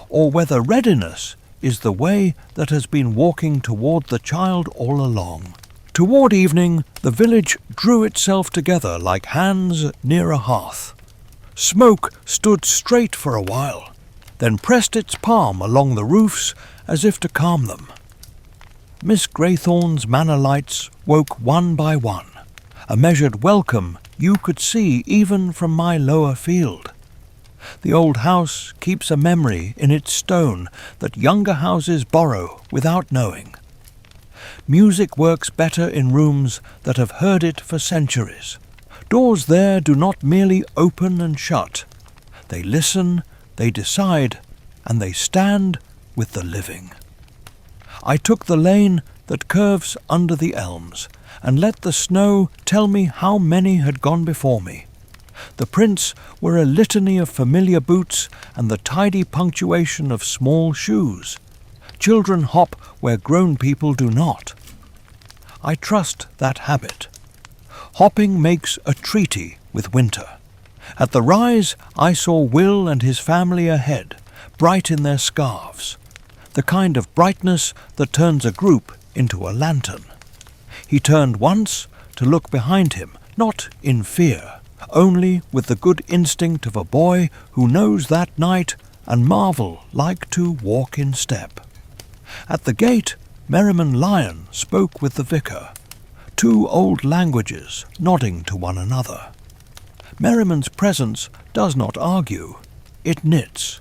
or whether readiness is the way that has been walking toward the child all along. Toward evening, the village drew itself together like hands near a hearth. Smoke stood straight for a while, then pressed its palm along the roofs as if to calm them. Miss Greythorn's manor lights woke one by one, a measured welcome you could see even from my lower field. The old house keeps a memory in its stone that younger houses borrow without knowing. Music works better in rooms that have heard it for centuries. Doors there do not merely open and shut. They listen, they decide, and they stand with the living. I took the lane that curves under the elms, and let the snow tell me how many had gone before me. The prints were a litany of familiar boots and the tidy punctuation of small shoes. Children hop where grown people do not. I trust that habit. Hopping makes a treaty with winter. At the rise, I saw Will and his family ahead, bright in their scarves, the kind of brightness that turns a group into a lantern. He turned once to look behind him, not in fear, only with the good instinct of a boy who knows that night and marvel like to walk in step. At the gate, Merriman Lion spoke with the vicar, two old languages nodding to one another. Merriman's presence does not argue, it knits.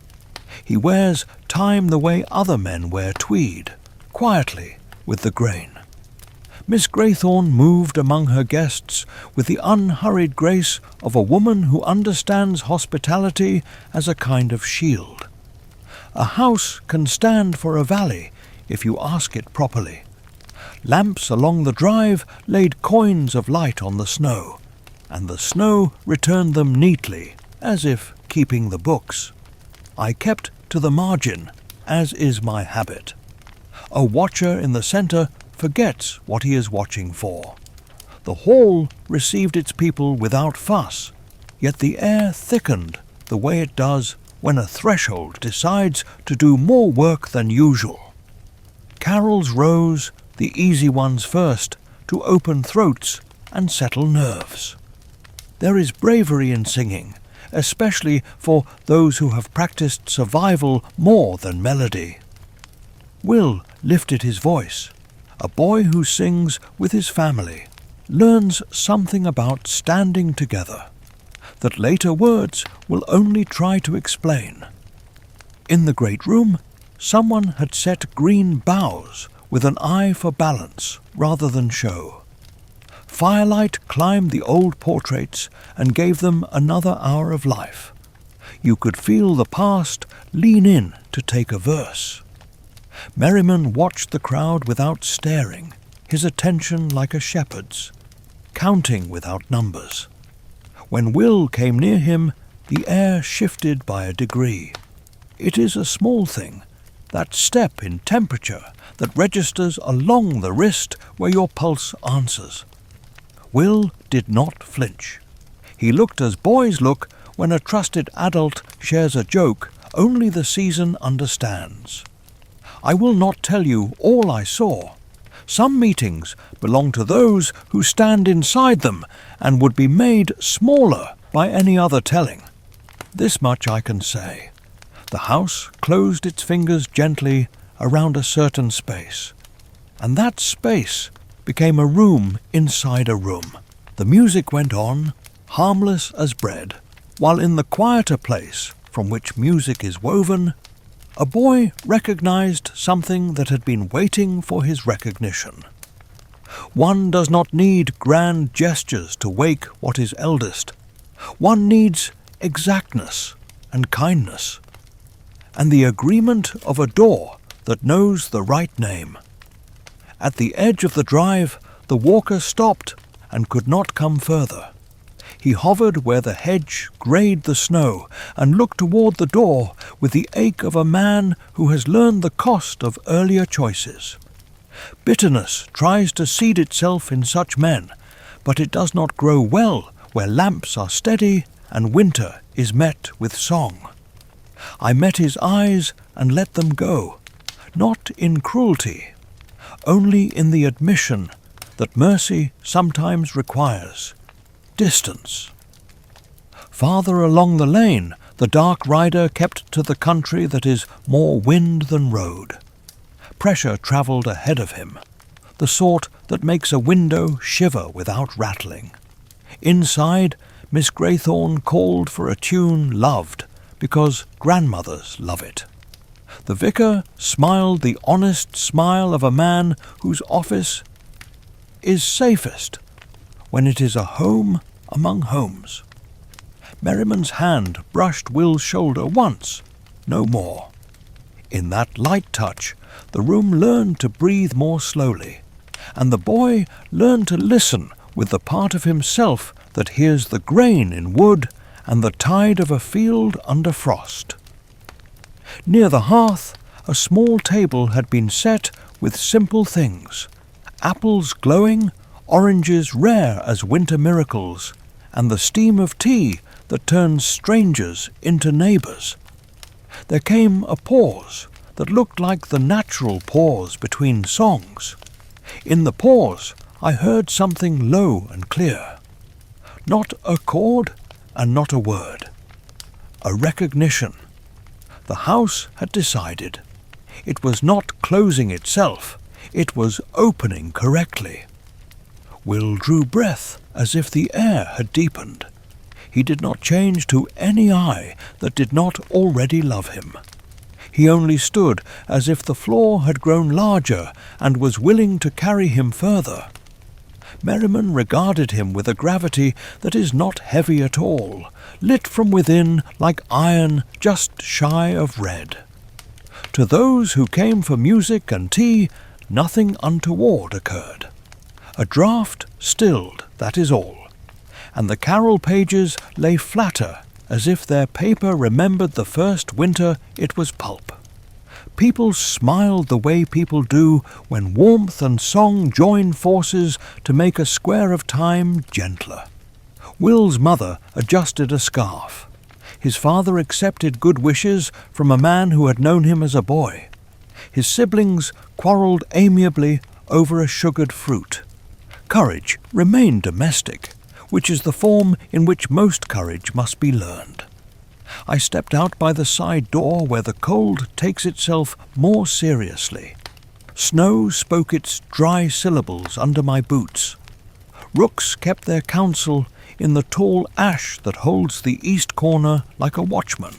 He wears time the way other men wear tweed, quietly with the grain. Miss Graythorne moved among her guests with the unhurried grace of a woman who understands hospitality as a kind of shield. A house can stand for a valley if you ask it properly. Lamps along the drive laid coins of light on the snow, and the snow returned them neatly, as if keeping the books. I kept to the margin, as is my habit. A watcher in the centre forgets what he is watching for. The hall received its people without fuss, yet the air thickened the way it does when a threshold decides to do more work than usual. Carols rose, the easy ones first, to open throats and settle nerves. There is bravery in singing, especially for those who have practiced survival more than melody. Will lifted his voice. A boy who sings with his family learns something about standing together that later words will only try to explain. In the great room, someone had set green boughs with an eye for balance rather than show. Firelight climbed the old portraits and gave them another hour of life. You could feel the past lean in to take a verse. Merriman watched the crowd without staring, his attention like a shepherd's, counting without numbers. When Will came near him, the air shifted by a degree. It is a small thing, that step in temperature that registers along the wrist where your pulse answers. Will did not flinch. He looked as boys look when a trusted adult shares a joke only the season understands. I will not tell you all I saw. Some meetings belong to those who stand inside them and would be made smaller by any other telling. This much I can say. The house closed its fingers gently around a certain space, and that space became a room inside a room. The music went on, harmless as bread, while in the quieter place from which music is woven, a boy recognized something that had been waiting for his recognition. One does not need grand gestures to wake what is eldest. One needs exactness and kindness, and the agreement of a door that knows the right name. At the edge of the drive, the walker stopped and could not come further. He hovered where the hedge greyed the snow and looked toward the door with the ache of a man who has learned the cost of earlier choices. Bitterness tries to seed itself in such men, but it does not grow well where lamps are steady and winter is met with song. I met his eyes and let them go, not in cruelty, only in the admission that mercy sometimes requires distance. Farther along the lane, the dark rider kept to the country that is more wind than road. Pressure travelled ahead of him, the sort that makes a window shiver without rattling. Inside, Miss Graythorne called for a tune loved, because grandmothers love it. The vicar smiled the honest smile of a man whose office is safest when it is a home among homes. Merriman's hand brushed Will's shoulder once, no more. In that light touch, the room learned to breathe more slowly, and the boy learned to listen with the part of himself that hears the grain in wood and the tide of a field under frost. Near the hearth, a small table had been set with simple things, apples glowing, oranges rare as winter miracles, and the steam of tea that turns strangers into neighbours. There came a pause that looked like the natural pause between songs. In the pause, I heard something low and clear. Not a chord, and not a word. A recognition. The house had decided. It was not closing itself, it was opening correctly. Will drew breath as if the air had deepened. He did not change to any eye that did not already love him. He only stood as if the floor had grown larger and was willing to carry him further. Merriman regarded him with a gravity that is not heavy at all, lit from within like iron just shy of red. To those who came for music and tea, nothing untoward occurred. A draught stilled, that is all, and the carol pages lay flatter as if their paper remembered the first winter it was pulp. People smiled the way people do when warmth and song join forces to make a square of time gentler. Will's mother adjusted a scarf. His father accepted good wishes from a man who had known him as a boy. His siblings quarrelled amiably over a sugared fruit. Courage remained domestic, which is the form in which most courage must be learned. I stepped out by the side door where the cold takes itself more seriously. Snow spoke its dry syllables under my boots. Rooks kept their counsel in the tall ash that holds the east corner like a watchman.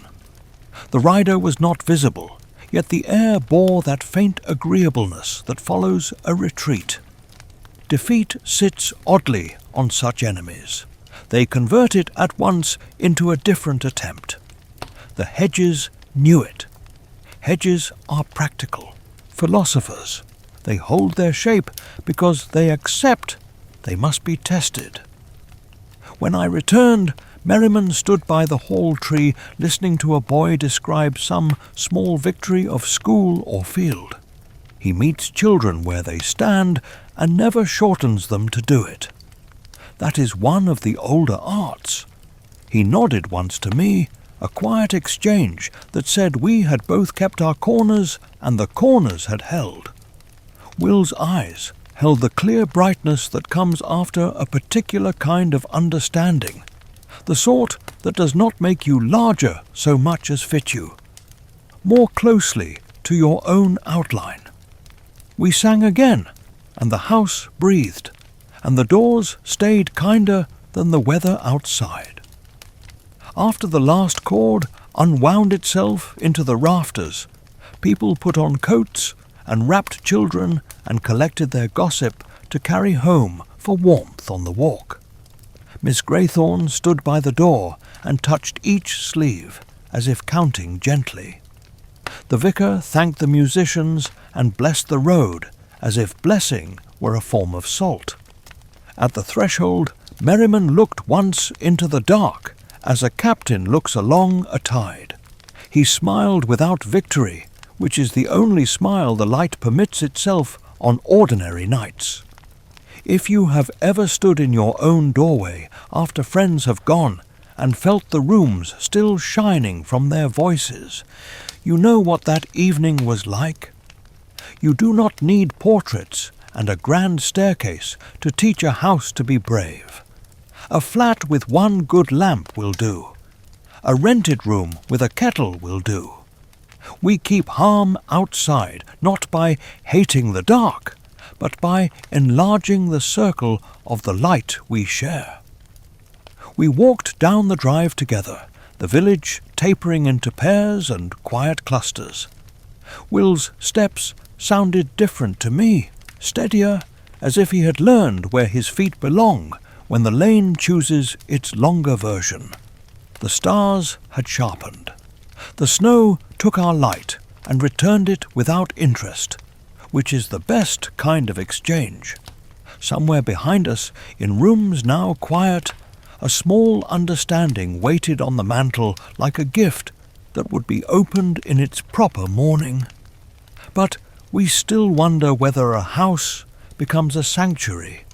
The rider was not visible, yet the air bore that faint agreeableness that follows a retreat. Defeat sits oddly on such enemies. They convert it at once into a different attempt. The hedges knew it. Hedges are practical, philosophers. They hold their shape because they accept they must be tested. When I returned, Merriman stood by the hall tree listening to a boy describe some small victory of school or field. He meets children where they stand and never shortens them to do it. That is one of the older arts. He nodded once to me, a quiet exchange that said we had both kept our corners and the corners had held. Will's eyes held the clear brightness that comes after a particular kind of understanding, the sort that does not make you larger so much as fit you, more closely to your own outline. We sang again, and the house breathed, and the doors stayed kinder than the weather outside. After the last chord unwound itself into the rafters, people put on coats and wrapped children and collected their gossip to carry home for warmth on the walk. Miss Graythorne stood by the door and touched each sleeve, as if counting gently. The vicar thanked the musicians and blessed the road, as if blessing were a form of salt. At the threshold, Merriman looked once into the dark, as a captain looks along a tide. He smiled without victory, which is the only smile the light permits itself on ordinary nights. If you have ever stood in your own doorway after friends have gone and felt the rooms still shining from their voices, you know what that evening was like. You do not need portraits and a grand staircase to teach a house to be brave. A flat with one good lamp will do. A rented room with a kettle will do. We keep harm outside, not by hating the dark, but by enlarging the circle of the light we share. We walked down the drive together, the village tapering into pairs and quiet clusters. Will's steps sounded different to me, steadier, as if he had learned where his feet belong when the lane chooses its longer version. The stars had sharpened. The snow took our light and returned it without interest, which is the best kind of exchange. Somewhere behind us, in rooms now quiet, a small understanding waited on the mantel like a gift that would be opened in its proper morning. But we still wonder whether a house becomes a sanctuary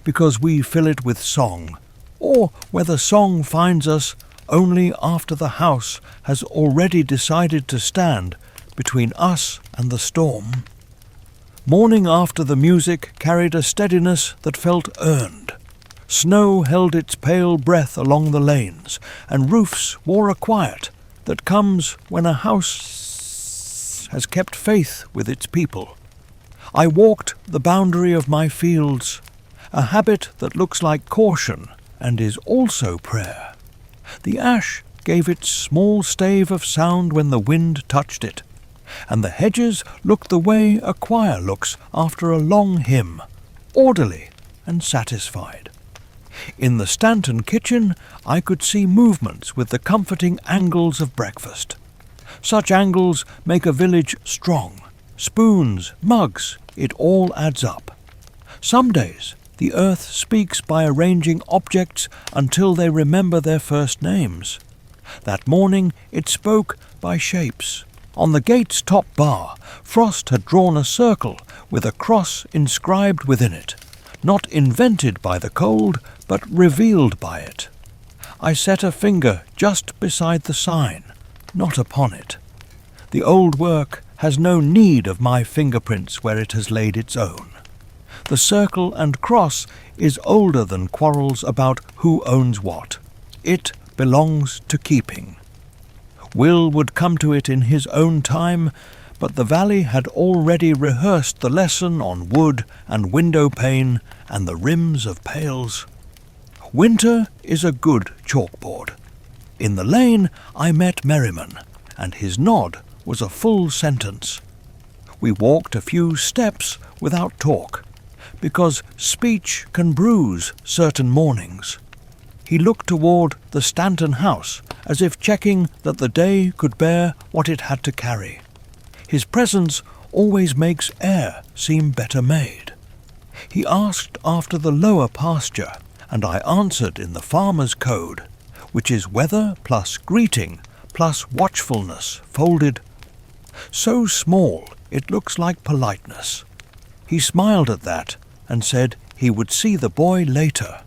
because we fill it with song, or whether song finds us only after the house has already decided to stand between us and the storm. Morning after the music carried a steadiness that felt earned. Snow held its pale breath along the lanes, and roofs wore a quiet that comes when a house has kept faith with its people. I walked the boundary of my fields, a habit that looks like caution and is also prayer. The ash gave its small stave of sound when the wind touched it, and the hedges looked the way a choir looks after a long hymn, orderly and satisfied. In the Stanton kitchen I could see movements with the comforting angles of breakfast. Such angles make a village strong. Spoons, mugs, it all adds up. Some days the earth speaks by arranging objects until they remember their first names. That morning it spoke by shapes. On the gate's top bar, Frost had drawn a circle with a cross inscribed within it, not invented by the cold, but revealed by it. I set a finger just beside the sign, not upon it. The old work has no need of my fingerprints where it has laid its own. The circle and cross is older than quarrels about who owns what. It belongs to keeping. Will would come to it in his own time, but the valley had already rehearsed the lesson on wood and window pane and the rims of pails. Winter is a good chalkboard. In the lane I met Merriman, and his nod was a full sentence. We walked a few steps without talk, because speech can bruise certain mornings. He looked toward the Stanton house, as if checking that the day could bear what it had to carry. His presence always makes air seem better made. He asked after the lower pasture, and I answered in the farmer's code, which is weather plus greeting plus watchfulness folded. So small it looks like politeness. He smiled at that and said he would see the boy later.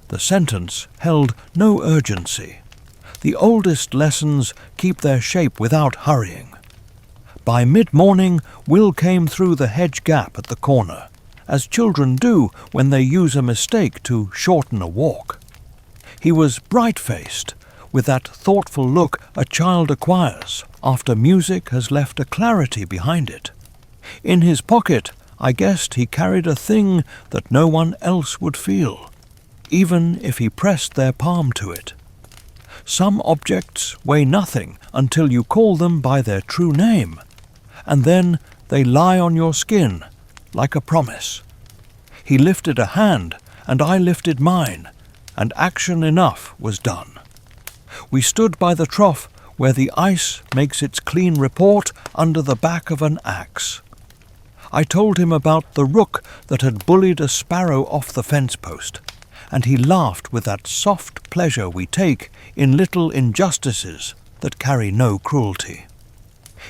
The sentence held no urgency. The oldest lessons keep their shape without hurrying. By mid-morning, Will came through the hedge gap at the corner, as children do when they use a mistake to shorten a walk. He was bright-faced, with that thoughtful look a child acquires after music has left a clarity behind it. In his pocket, I guessed he carried a thing that no one else would feel, even if he pressed their palm to it. Some objects weigh nothing until you call them by their true name, and then they lie on your skin like a promise. He lifted a hand, and I lifted mine, and action enough was done. We stood by the trough where the ice makes its clean report under the back of an axe. I told him about the rook that had bullied a sparrow off the fence post, and he laughed with that soft pleasure we take in little injustices that carry no cruelty.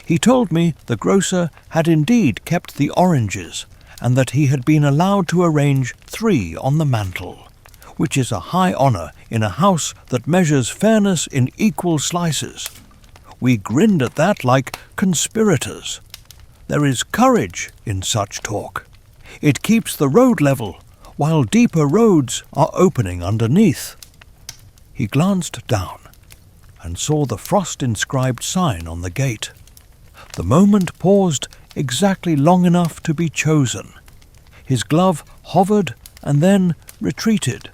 He told me the grocer had indeed kept the oranges, and that he had been allowed to arrange 3 on the mantel, which is a high honour in a house that measures fairness in equal slices. We grinned at that like conspirators. There is courage in such talk. It keeps the road level, while deeper roads are opening underneath. He glanced down and saw the frost-inscribed sign on the gate. The moment paused exactly long enough to be chosen. His glove hovered and then retreated,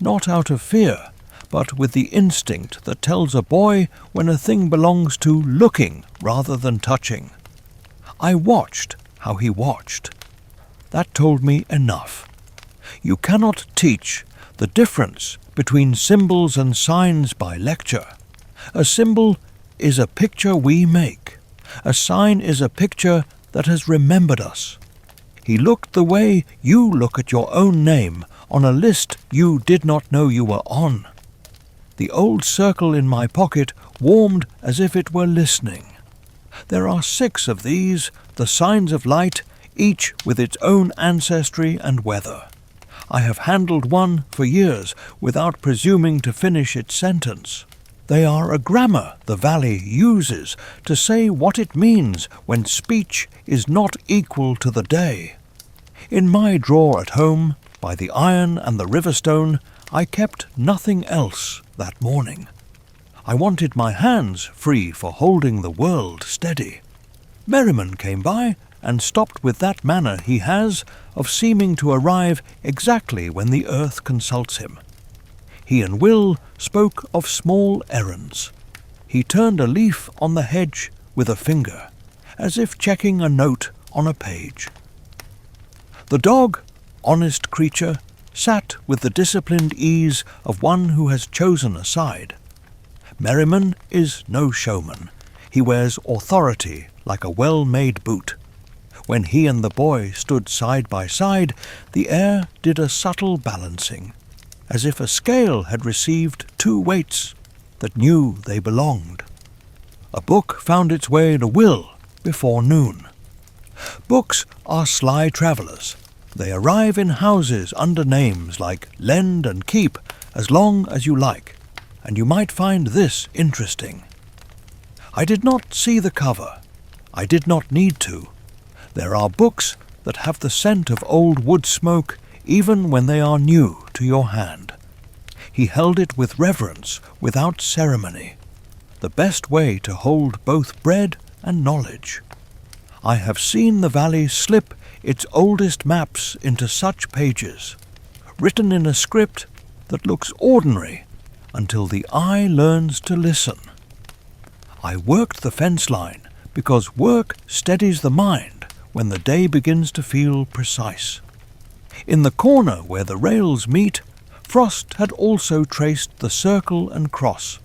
not out of fear, but with the instinct that tells a boy when a thing belongs to looking rather than touching. I watched how he watched. That told me enough. You cannot teach the difference between symbols and signs by lecture. A symbol is a picture we make. A sign is a picture that has remembered us. He looked the way you look at your own name on a list you did not know you were on. The old circle in my pocket warmed as if it were listening. There are 6 of these, the signs of light, each with its own ancestry and weather. I have handled one for years without presuming to finish its sentence. They are a grammar the valley uses to say what it means when speech is not equal to the day. In my drawer at home By the iron and the river stone, I kept nothing else that morning. I wanted my hands free for holding the world steady. Merriman came by and stopped with that manner he has of seeming to arrive exactly when the earth consults him. He and Will spoke of small errands. He turned a leaf on the hedge with a finger, as if checking a note on a page. The dog, honest creature, sat with the disciplined ease of one who has chosen a side. Merriman is no showman. He wears authority like a well-made boot. When he and the boy stood side by side, the air did a subtle balancing, as if a scale had received two weights that knew they belonged. A book found its way to Will before noon. Books are sly travellers. They arrive in houses under names like Lend and Keep as long as you like, and you might find this interesting. I did not see the cover. I did not need to. There are books that have the scent of old wood smoke even when they are new to your hand. He held it with reverence, without ceremony, the best way to hold both bread and knowledge. I have seen the valley slip its oldest maps into such pages, written in a script that looks ordinary until the eye learns to listen. I worked the fence line because work steadies the mind when the day begins to feel precise. In the corner where the rails meet, Frost had also traced the circle and cross.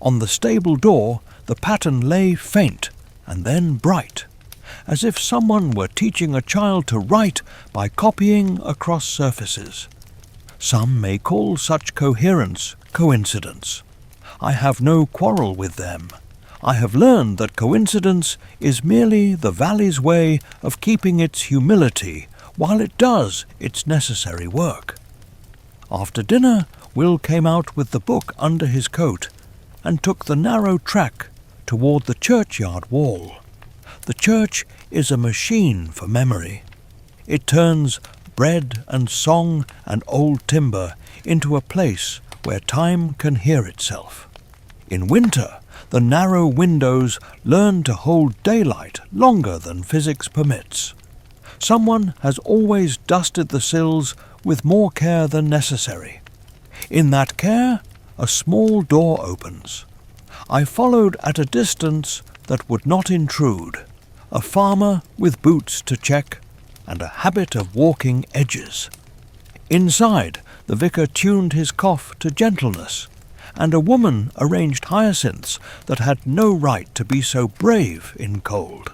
On the stable door, the pattern lay faint and then bright, as if someone were teaching a child to write by copying across surfaces. Some may call such coherence coincidence. I have no quarrel with them. I have learned that coincidence is merely the valley's way of keeping its humility while it does its necessary work. After dinner, Will came out with the book under his coat and took the narrow track toward the churchyard wall. The church is a machine for memory. It turns bread and song and old timber into a place where time can hear itself. In winter, the narrow windows learn to hold daylight longer than physics permits. Someone has always dusted the sills with more care than necessary. In that care, a small door opens. I followed at a distance that would not intrude, a farmer with boots to check and a habit of walking edges. Inside, the vicar tuned his cough to gentleness, and a woman arranged hyacinths that had no right to be so brave in cold.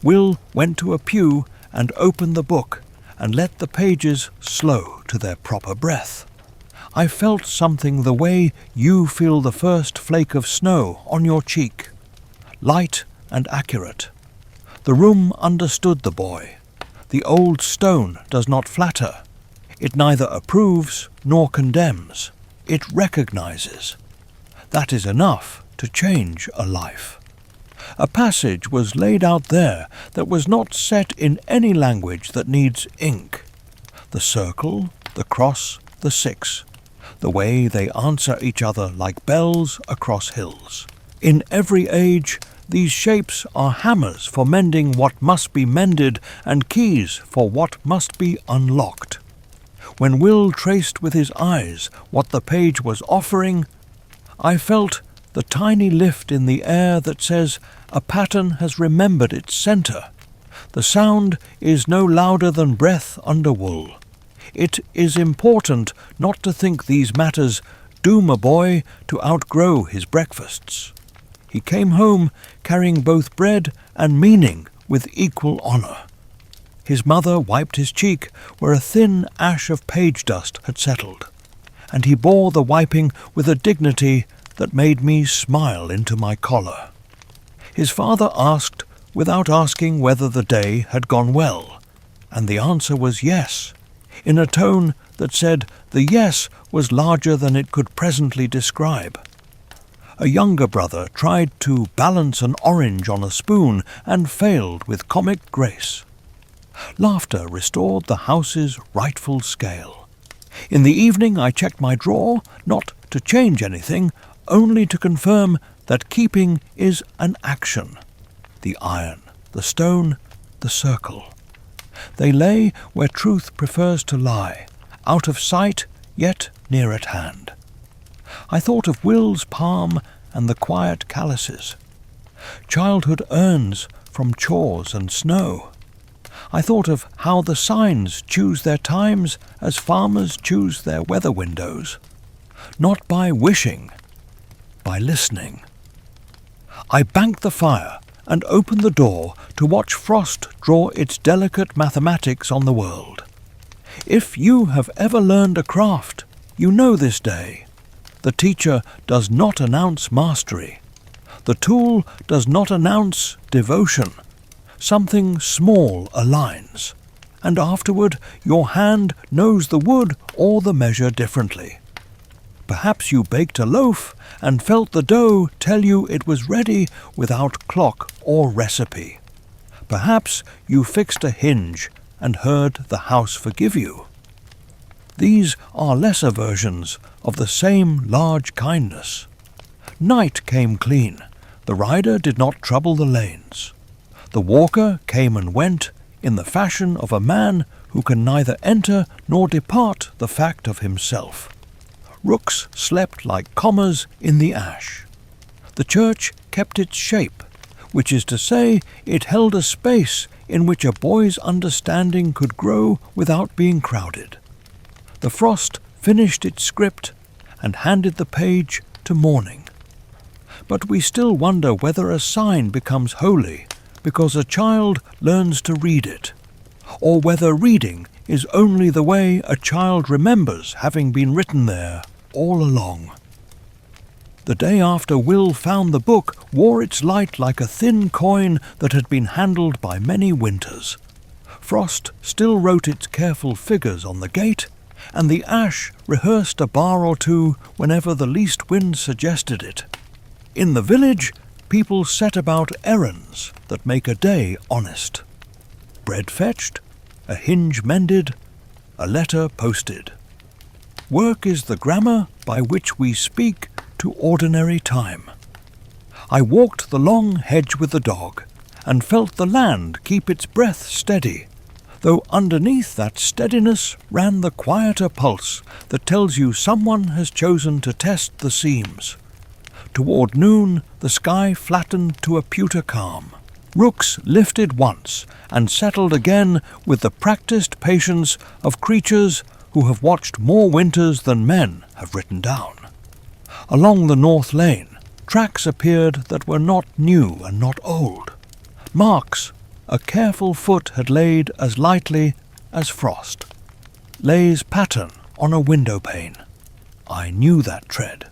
Will went to a pew and opened the book and let the pages slow to their proper breath. I felt something the way you feel the first flake of snow on your cheek, light and accurate. The room understood the boy. The old stone does not flatter. It neither approves nor condemns. It recognizes. That is enough to change a life. A passage was laid out there that was not set in any language that needs ink. The circle, the cross, the six, the way they answer each other like bells across hills. In every age, these shapes are hammers for mending what must be mended and keys for what must be unlocked. When Will traced with his eyes what the page was offering, I felt the tiny lift in the air that says a pattern has remembered its center. The sound is no louder than breath under wool. It is important not to think these matters doom a boy to outgrow his breakfasts. He came home carrying both bread and meaning with equal honor. His mother wiped his cheek where a thin ash of page dust had settled, and he bore the wiping with a dignity that made me smile into my collar. His father asked without asking whether the day had gone well, and the answer was yes, in a tone that said the yes was larger than it could presently describe. A younger brother tried to balance an orange on a spoon and failed with comic grace. Laughter restored the house's rightful scale. In the evening I checked my drawer, not to change anything, only to confirm that keeping is an action. The iron, the stone, the circle. They lay where truth prefers to lie, out of sight, yet near at hand. I thought of Will's palm and the quiet calluses. Childhood earns from chores and snow. I thought of how the signs choose their times as farmers choose their weather windows, not by wishing, by listening. I banked the fire and opened the door to watch frost draw its delicate mathematics on the world. If you have ever learned a craft, you know this day. The teacher does not announce mastery. The tool does not announce devotion. Something small aligns, and afterward your hand knows the wood or the measure differently. Perhaps you baked a loaf and felt the dough tell you it was ready without clock or recipe. Perhaps you fixed a hinge and heard the house forgive you. These are lesser versions of the same large kindness. Night came clean. The rider did not trouble the lanes. The walker came and went in the fashion of a man who can neither enter nor depart the fact of himself. Rooks slept like commas in the ash. The church kept its shape, which is to say, it held a space in which a boy's understanding could grow without being crowded. The frost finished its script and handed the page to morning. But we still wonder whether a sign becomes holy because a child learns to read it, or whether reading is only the way a child remembers having been written there all along. The day after Will found the book wore its light like a thin coin that had been handled by many winters. Frost still wrote its careful figures on the gate, and the ash rehearsed a bar or two whenever the least wind suggested it. In the village, people set about errands that make a day honest. Bread fetched, a hinge mended, a letter posted. Work is the grammar by which we speak to ordinary time. I walked the long hedge with the dog, and felt the land keep its breath steady, though underneath that steadiness ran the quieter pulse that tells you someone has chosen to test the seams. Toward noon, the sky flattened to a pewter calm. Rooks lifted once and settled again with the practiced patience of creatures who have watched more winters than men have written down. Along the north lane, tracks appeared that were not new and not old. Marks a careful foot had laid as lightly as frost. Lays pattern on a window pane. I knew that tread.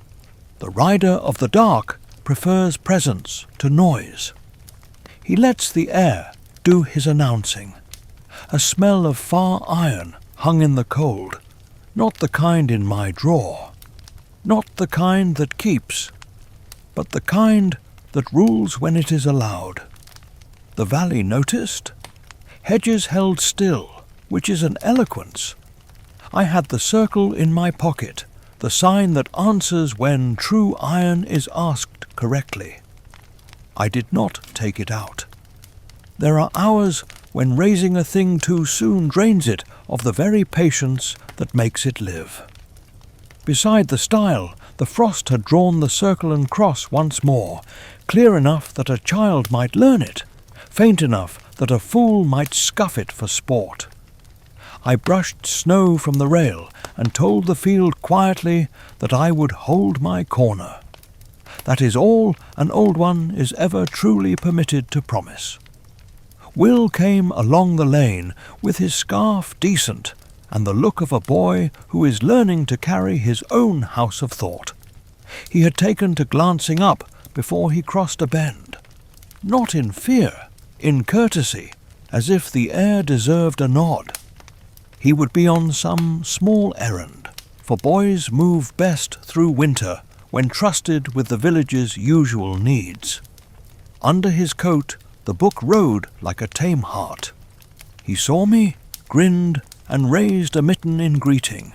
The rider of the dark prefers presence to noise. He lets the air do his announcing. A smell of far iron hung in the cold, not the kind in my drawer, not the kind that keeps, but the kind that rules when it is allowed. The valley noticed. Hedges held still, which is an eloquence. I had the circle in my pocket, the sign that answers when true iron is asked correctly. I did not take it out. There are hours when raising a thing too soon drains it of the very patience that makes it live. Beside the stile, the frost had drawn the circle and cross once more, clear enough that a child might learn it, faint enough that a fool might scuff it for sport. I brushed snow from the rail and told the field quietly that I would hold my corner. That is all an old one is ever truly permitted to promise. Will came along the lane with his scarf decent and the look of a boy who is learning to carry his own house of thought. He had taken to glancing up before he crossed a bend, not in fear, in courtesy, as if the air deserved a nod. He would be on some small errand, for boys move best through winter when trusted with the village's usual needs. Under his coat the book rode like a tame hart. He saw me, grinned, and raised a mitten in greeting.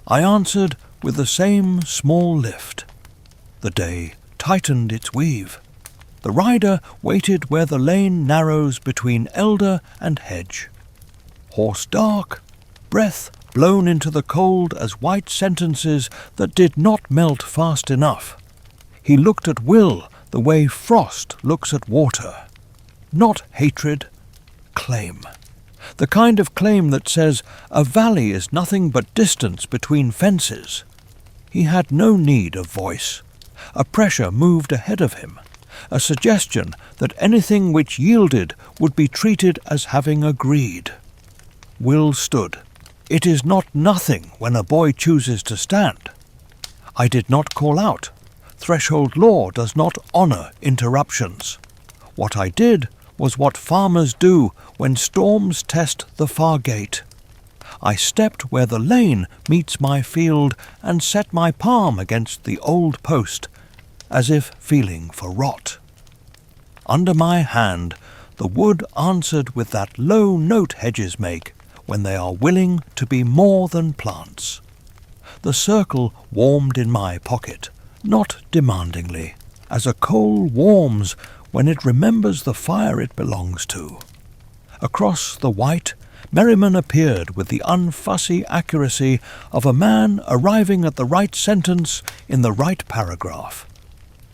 I answered with the same small lift. The day tightened its weave. The rider waited where the lane narrows between elder and hedge. Horse dark, breath blown into the cold as white sentences that did not melt fast enough. He looked at Will the way frost looks at water. Not hatred, claim. The kind of claim that says a valley is nothing but distance between fences. He had no need of voice. A pressure moved ahead of him, a suggestion that anything which yielded would be treated as having agreed. Will stood. It is not nothing when a boy chooses to stand. I did not call out. Threshold law does not honour interruptions. What I did was what farmers do when storms test the far gate. I stepped where the lane meets my field and set my palm against the old post, as if feeling for rot. Under my hand, the wood answered with that low note hedges make when they are willing to be more than plants. The circle warmed in my pocket, not demandingly, as a coal warms when it remembers the fire it belongs to. Across the white, Merriman appeared with the unfussy accuracy of a man arriving at the right sentence in the right paragraph.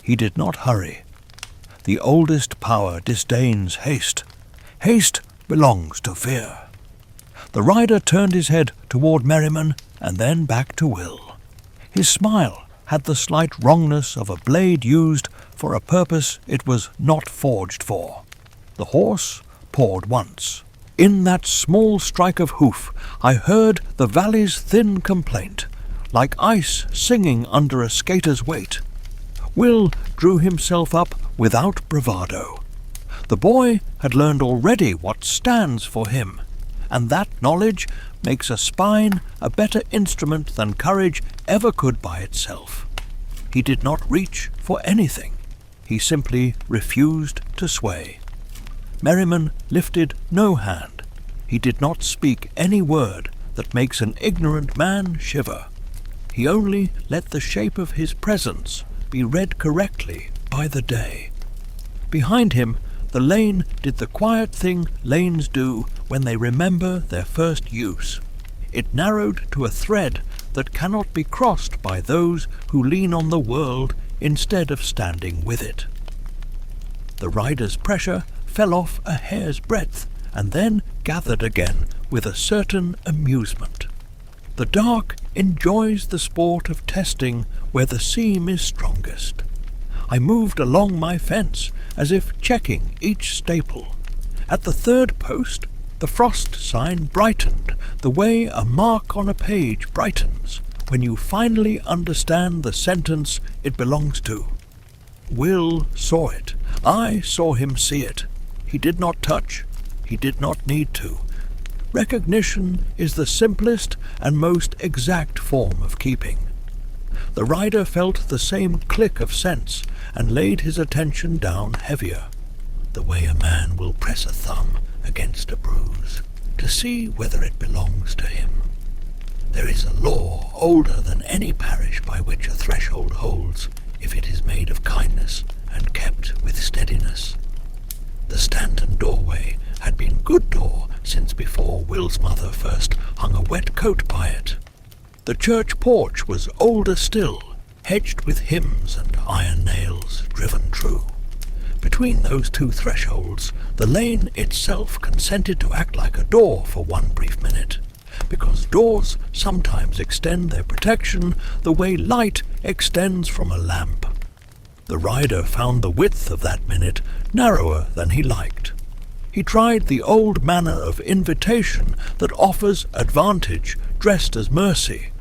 He did not hurry. The oldest power disdains haste. Haste belongs to fear. The rider turned his head toward Merriman and then back to Will. His smile had the slight wrongness of a blade used for a purpose it was not forged for. The horse pawed once. In that small strike of hoof I heard the valley's thin complaint, like ice singing under a skater's weight. Will drew himself up without bravado. The boy had learned already what stands for him, and that knowledge makes a spine a better instrument than courage ever could by itself. He did not reach for anything. He simply refused to sway. Merriman lifted no hand. He did not speak any word that makes an ignorant man shiver. He only let the shape of his presence be read correctly by the day. Behind him, the lane did the quiet thing lanes do when they remember their first use. It narrowed to a thread that cannot be crossed by those who lean on the world instead of standing with it. The rider's pressure fell off a hair's breadth and then gathered again with a certain amusement. The dark enjoys the sport of testing where the seam is strongest. I moved along my fence as if checking each staple. At the third post, the frost sign brightened the way a mark on a page brightens when you finally understand the sentence it belongs to. Will saw it. I saw him see it. He did not touch. He did not need to. Recognition is the simplest and most exact form of keeping. The rider felt the same click of sense and laid his attention down heavier, the way a man will press a thumb against a bruise to see whether it belongs to him. There is a law older than any parish by which a threshold holds if it is made of kindness and kept with steadiness. The Stanton doorway had been good door since before Will's mother first hung a wet coat by it. The church porch was older still, hedged with hymns and iron nails driven true. Between those two thresholds, the lane itself consented to act like a door for one brief minute, because doors sometimes extend their protection the way light extends from a lamp. The rider found the width of that minute narrower than he liked. He tried the old manner of invitation that offers advantage dressed as mercy.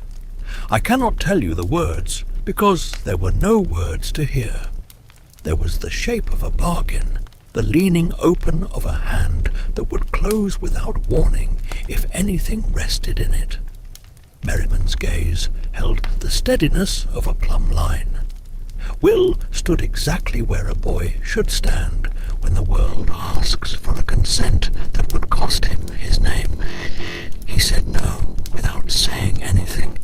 I cannot tell you the words, because there were no words to hear. There was the shape of a bargain, the leaning open of a hand that would close without warning if anything rested in it. Merriman's gaze held the steadiness of a plumb line. Will stood exactly where a boy should stand when the world asks for a consent that would cost him his name. He said no without saying anything.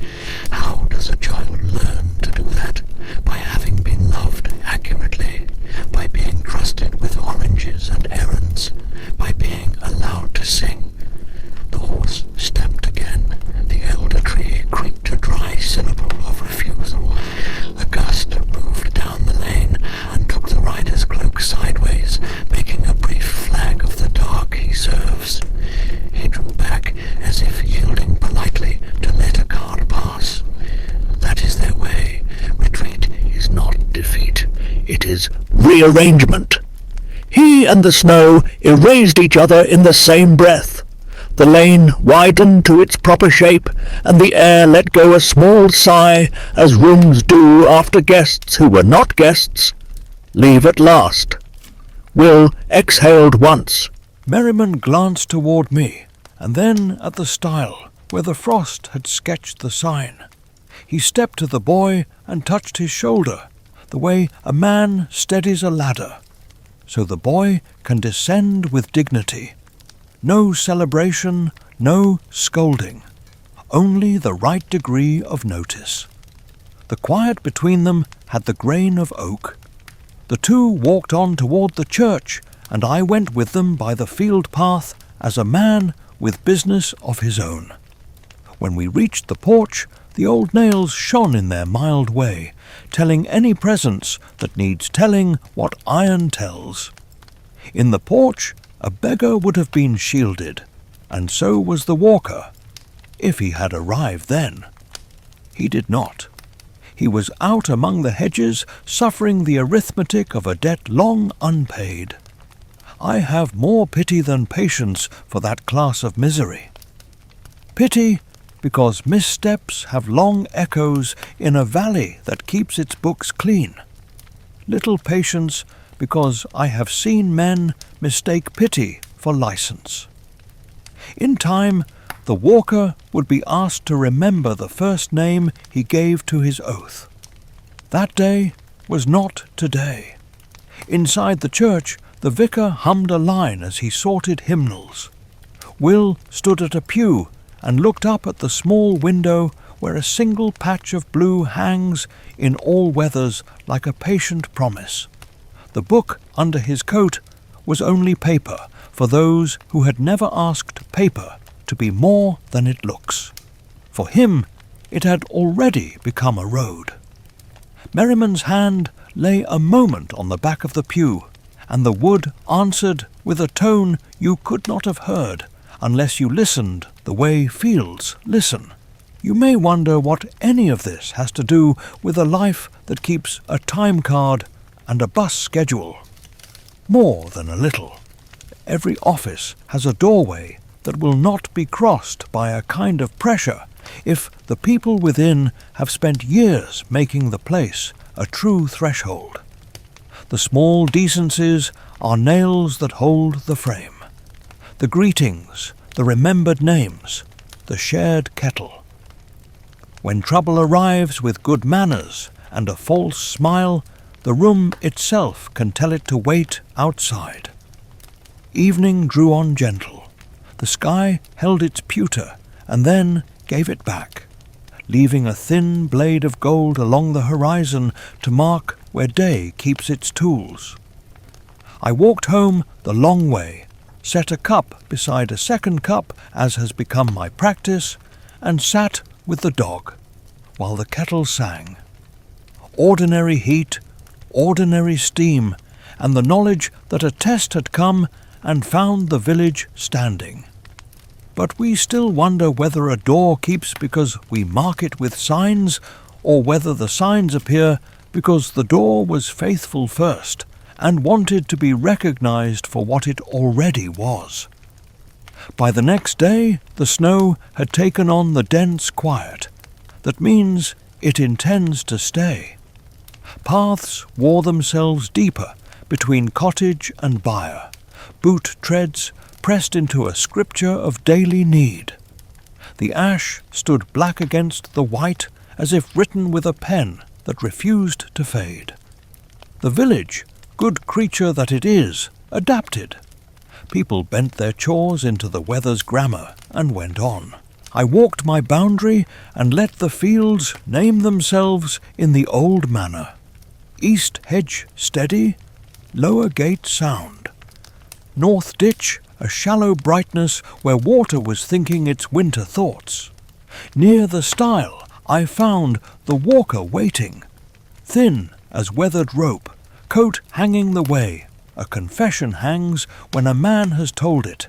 How does a child learn to do that? By having been loved accurately, by being trusted with oranges and errands, by being allowed to sing. The horse stepped again. The elder tree creaked a dry syllable of refusal. A gust moved down the lane and took the rider's cloak sideways, making a brief flag of the dark he serves. He drew back as if yielding politely to let a cart pass. That is their way. Retreat is not defeat. It is rearrangement. He and the snow erased each other in the same breath. The lane widened to its proper shape, and the air let go a small sigh, as rooms do after guests who were not guests leave at last. Will exhaled once. Merriman glanced toward me, and then at the stile, where the frost had sketched the sign. He stepped to the boy and touched his shoulder, the way a man steadies a ladder, so the boy can descend with dignity. No celebration, no scolding, only the right degree of notice. The quiet between them had the grain of oak. The two walked on toward the church, and I went with them by the field path as a man with business of his own. When we reached the porch, the old nails shone in their mild way, telling any presence that needs telling what iron tells. In the porch, a beggar would have been shielded, and so was the walker, if he had arrived then. He did not. He was out among the hedges, suffering the arithmetic of a debt long unpaid. I have more pity than patience for that class of misery. Pity, because missteps have long echoes in a valley that keeps its books clean. Little patience, because I have seen men mistake pity for license. In time, the walker would be asked to remember the first name he gave to his oath. That day was not today. Inside the church, the vicar hummed a line as he sorted hymnals. Will stood at a pew and looked up at the small window where a single patch of blue hangs in all weathers like a patient promise. The book under his coat was only paper for those who had never asked paper to be more than it looks. For him, it had already become a road. Merriman's hand lay a moment on the back of the pew, and the wood answered with a tone you could not have heard unless you listened the way fields listen. You may wonder what any of this has to do with a life that keeps a time card and a bus schedule. More than a little. Every office has a doorway that will not be crossed by a kind of pressure if the people within have spent years making the place a true threshold. The small decencies are nails that hold the frame. The greetings, the remembered names, the shared kettle. When trouble arrives with good manners and a false smile, the room itself can tell it to wait outside. Evening drew on gentle. The sky held its pewter and then gave it back, leaving a thin blade of gold along the horizon to mark where day keeps its tools. I walked home the long way, set a cup beside a second cup as has become my practice, and sat with the dog while the kettle sang. Ordinary heat, ordinary steam, and the knowledge that a test had come and found the village standing. But we still wonder whether a door keeps because we mark it with signs, or whether the signs appear because the door was faithful first and wanted to be recognized for what it already was. By the next day, the snow had taken on the dense quiet. That means it intends to stay. Paths wore themselves deeper between cottage and byre, boot treads pressed into a scripture of daily need. The ash stood black against the white as if written with a pen that refused to fade. The village, good creature that it is, adapted. People bent their chores into the weather's grammar and went on. I walked my boundary and let the fields name themselves in the old manner. East hedge steady, lower gate sound. North ditch a shallow brightness where water was thinking its winter thoughts. Near the stile I found the walker waiting, thin as weathered rope, coat hanging the way. A confession hangs when a man has told it,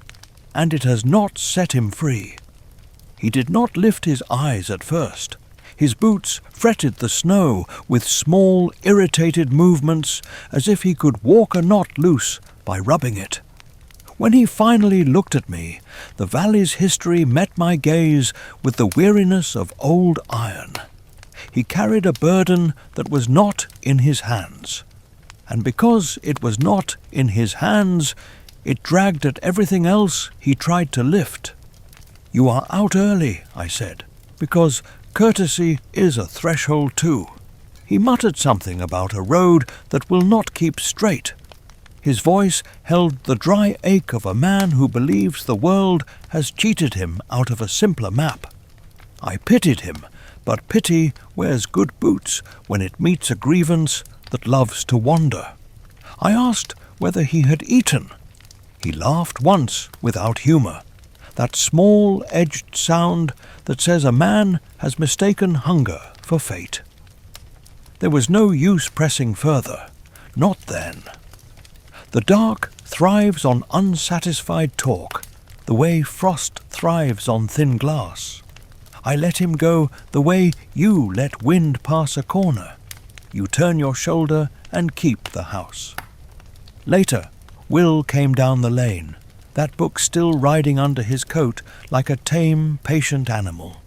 and it has not set him free. He did not lift his eyes at first. His boots fretted the snow with small, irritated movements, as if he could walk a knot loose by rubbing it. When he finally looked at me, the valley's history met my gaze with the weariness of old iron. He carried a burden that was not in his hands, and because it was not in his hands, it dragged at everything else he tried to lift. "You are out early," I said, "because courtesy is a threshold too." He muttered something about a road that will not keep straight. His voice held the dry ache of a man who believes the world has cheated him out of a simpler map. I pitied him, but pity wears good boots when it meets a grievance that loves to wander. I asked whether he had eaten. He laughed once without humour, that small-edged sound that says a man has mistaken hunger for fate. There was no use pressing further, not then. The dark thrives on unsatisfied talk, the way frost thrives on thin glass. I let him go the way you let wind pass a corner. You turn your shoulder and keep the house. Later, Will came down the lane, that book still riding under his coat like a tame, patient animal.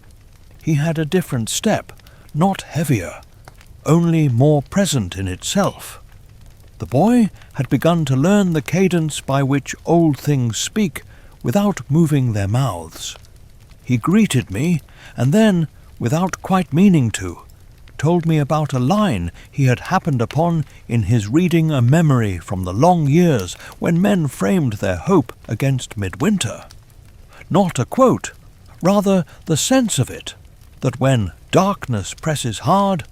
He had a different step, not heavier, only more present in itself. The boy had begun to learn the cadence by which old things speak without moving their mouths. He greeted me, and then, without quite meaning to, told me about a line he had happened upon in his reading a memory from the long years when men framed their hope against midwinter. Not a quote, rather the sense of it, that when darkness presses hard,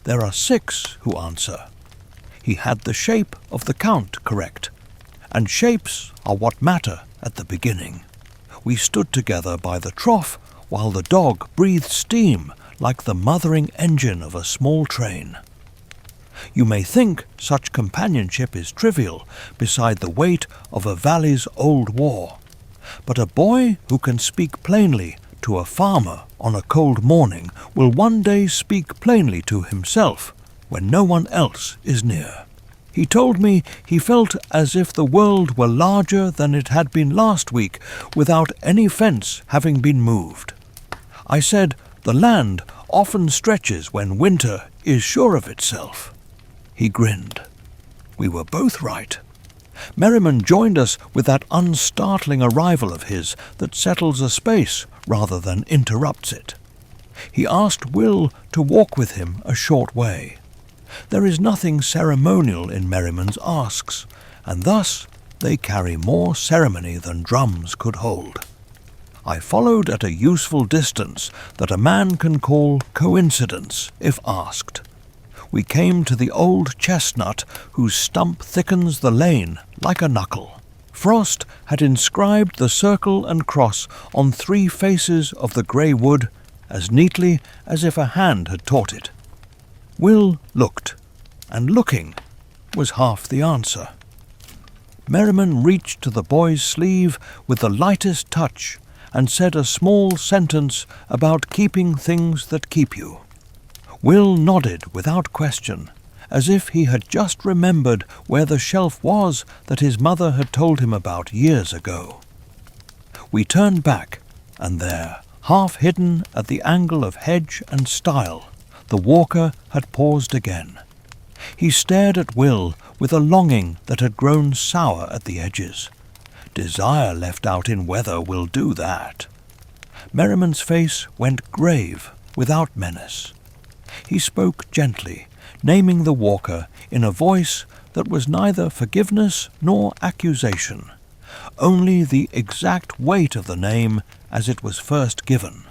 there are 6 who answer. He had the shape of the count correct, and shapes are what matter at the beginning. We stood together by the trough while the dog breathed steam like the mothering engine of a small train. You may think such companionship is trivial beside the weight of a valley's old war, but a boy who can speak plainly to a farmer on a cold morning will one day speak plainly to himself when no one else is near. He told me he felt as if the world were larger than it had been last week without any fence having been moved. I said the land often stretches when winter is sure of itself. He grinned. We were both right. Merriman joined us with that unstartling arrival of his that settles a space rather than interrupts it. He asked Will to walk with him a short way. There is nothing ceremonial in Merriman's asks, and thus they carry more ceremony than drums could hold. I followed at a useful distance that a man can call coincidence if asked. We came to the old chestnut whose stump thickens the lane like a knuckle. Frost had inscribed the circle and cross on 3 faces of the grey wood as neatly as if a hand had taught it. Will looked, and looking was half the answer. Merriman reached to the boy's sleeve with the lightest touch and said a small sentence about keeping things that keep you. Will nodded without question, as if he had just remembered where the shelf was that his mother had told him about years ago. We turned back, and there, half hidden at the angle of hedge and stile, the walker had paused again. He stared at Will with a longing that had grown sour at the edges. Desire left out in weather will do that. Merriman's face went grave without menace. He spoke gently, naming the walker in a voice that was neither forgiveness nor accusation, only the exact weight of the name as it was first given.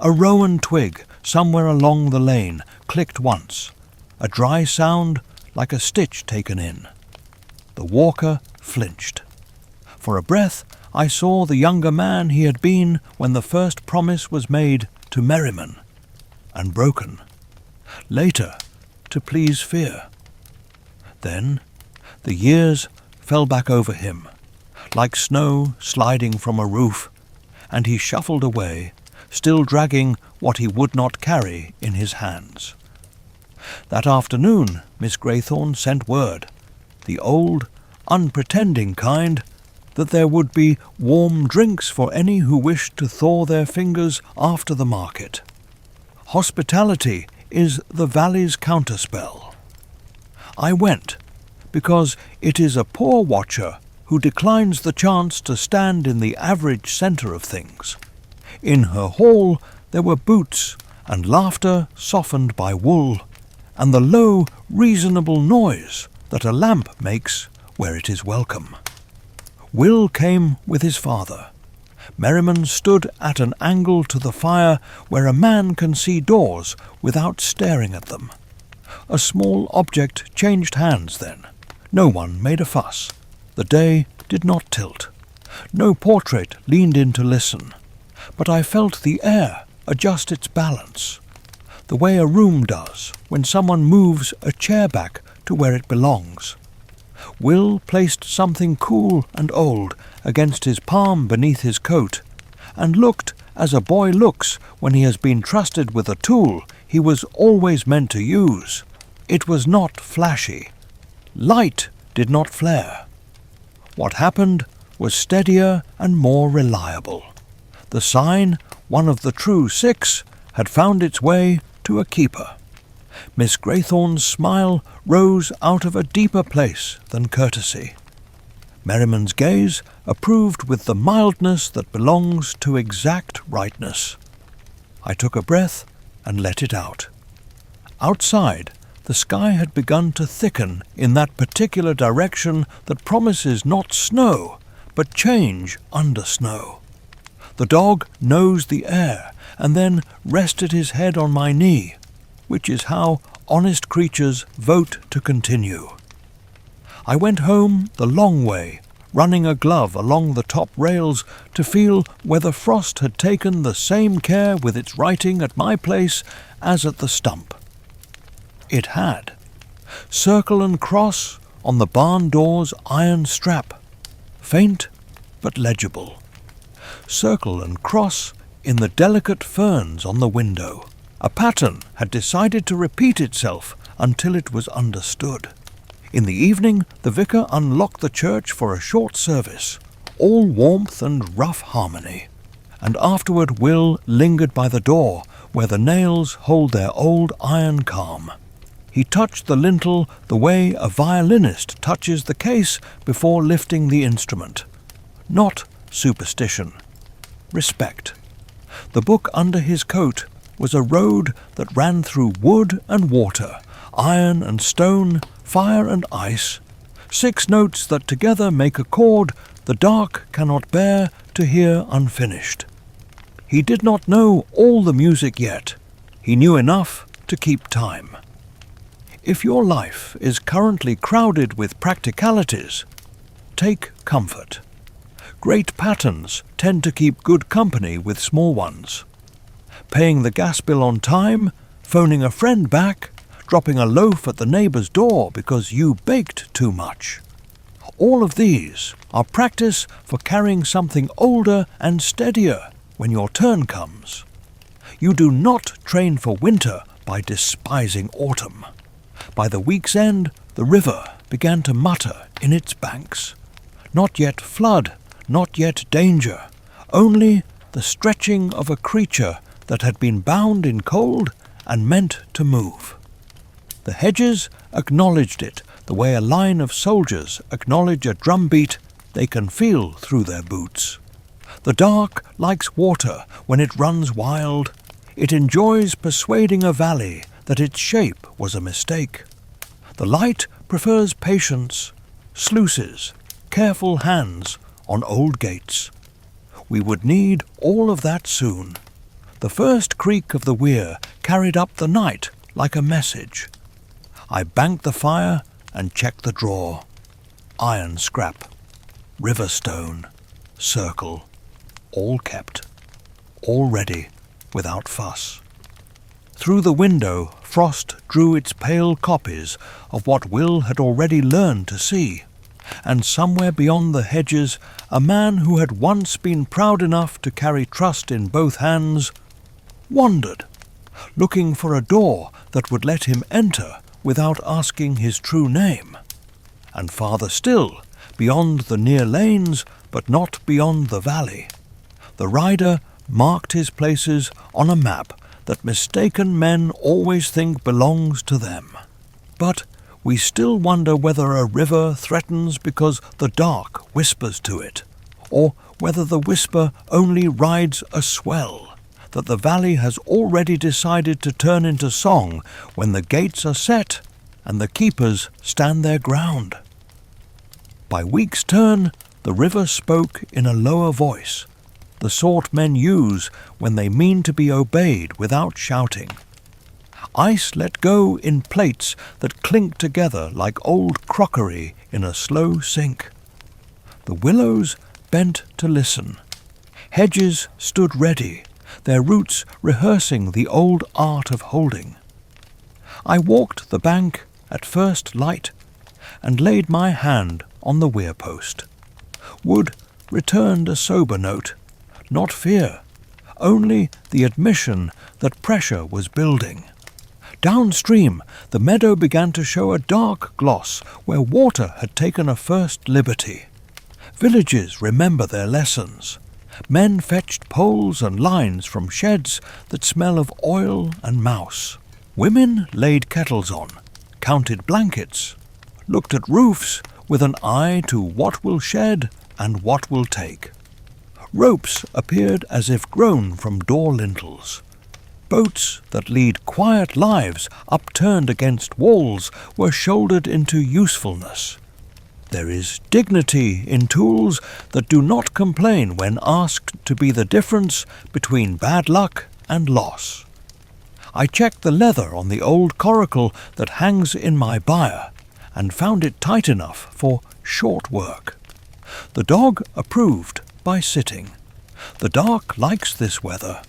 A rowan twig somewhere along the lane clicked once, a dry sound like a stitch taken in. The walker flinched. For a breath I saw the younger man he had been when the first promise was made to Merriman, and broken, later to please fear. Then the years fell back over him, like snow sliding from a roof, and he shuffled away, still dragging what he would not carry in his hands. That afternoon Miss Greythorne sent word, the old, unpretending kind, that there would be warm drinks for any who wished to thaw their fingers after the market. Hospitality is the valley's counterspell. I went, because it is a poor watcher who declines the chance to stand in the average centre of things. In her hall there were boots and laughter softened by wool, and the low, reasonable noise that a lamp makes where it is welcome. Will came with his father. Merriman stood at an angle to the fire where a man can see doors without staring at them. A small object changed hands then. No one made a fuss. The day did not tilt. No portrait leaned in to listen. But I felt the air adjust its balance, the way a room does when someone moves a chair back to where it belongs. Will placed something cool and old against his palm beneath his coat, and looked as a boy looks when he has been trusted with a tool he was always meant to use. It was not flashy. Light did not flare. What happened was steadier and more reliable. The sign, one of the true 6, had found its way to a keeper. Miss Greythorne's smile rose out of a deeper place than courtesy. Merriman's gaze approved with the mildness that belongs to exact rightness. I took a breath and let it out. Outside, the sky had begun to thicken in that particular direction that promises not snow, but change under snow. The dog nosed the air and then rested his head on my knee, which is how honest creatures vote to continue. I went home the long way, running a glove along the top rails to feel whether frost had taken the same care with its writing at my place as at the stump. It had. Circle and cross on the barn door's iron strap, faint but legible. Circle and cross in the delicate ferns on the window. A pattern had decided to repeat itself until it was understood. In the evening, the vicar unlocked the church for a short service, all warmth and rough harmony, and afterward Will lingered by the door where the nails hold their old iron calm. He touched the lintel the way a violinist touches the case before lifting the instrument. Not superstition. Respect. The book under his coat was a road that ran through wood and water, iron and stone, fire and ice, 6 notes that together make a chord the dark cannot bear to hear unfinished. He did not know all the music yet. He knew enough to keep time. If your life is currently crowded with practicalities, take comfort. Great patterns tend to keep good company with small ones. Paying the gas bill on time, phoning a friend back, dropping a loaf at the neighbour's door because you baked too much. All of these are practice for carrying something older and steadier when your turn comes. You do not train for winter by despising autumn. By the week's end, the river began to mutter in its banks. Not yet flood, not yet danger, only the stretching of a creature that had been bound in cold and meant to move. The hedges acknowledged it the way a line of soldiers acknowledge a drumbeat they can feel through their boots. The dark likes water when it runs wild. It enjoys persuading a valley that its shape was a mistake. The light prefers patience, sluices, careful hands on old gates. We would need all of that soon. The first creak of the weir carried up the night like a message. I banked the fire and checked the drawer. Iron scrap, river stone, circle, all kept, all ready, without fuss. Through the window, frost drew its pale copies of what Will had already learned to see, and somewhere beyond the hedges a man who had once been proud enough to carry trust in both hands wandered, looking for a door that would let him enter without asking his true name. And farther still, beyond the near lanes, but not beyond the valley, the rider marked his places on a map that mistaken men always think belongs to them. But we still wonder whether a river threatens because the dark whispers to it, or whether the whisper only rides a swell that the valley has already decided to turn into song when the gates are set and the keepers stand their ground. By week's turn, the river spoke in a lower voice, the sort men use when they mean to be obeyed without shouting. Ice let go in plates that clinked together like old crockery in a slow sink. The willows bent to listen. Hedges stood ready, their roots rehearsing the old art of holding. I walked the bank at first light and laid my hand on the weir post. Wood returned a sober note, not fear, only the admission that pressure was building. Downstream, the meadow began to show a dark gloss where water had taken a first liberty. Villages remember their lessons. Men fetched poles and lines from sheds that smell of oil and mouse. Women laid kettles on, counted blankets, looked at roofs with an eye to what will shed and what will take. Ropes appeared as if grown from door lintels. Boats that lead quiet lives upturned against walls were shouldered into usefulness. There is dignity in tools that do not complain when asked to be the difference between bad luck and loss. I checked the leather on the old coracle that hangs in my byre and found it tight enough for short work. The dog approved by sitting. The dark likes this weather.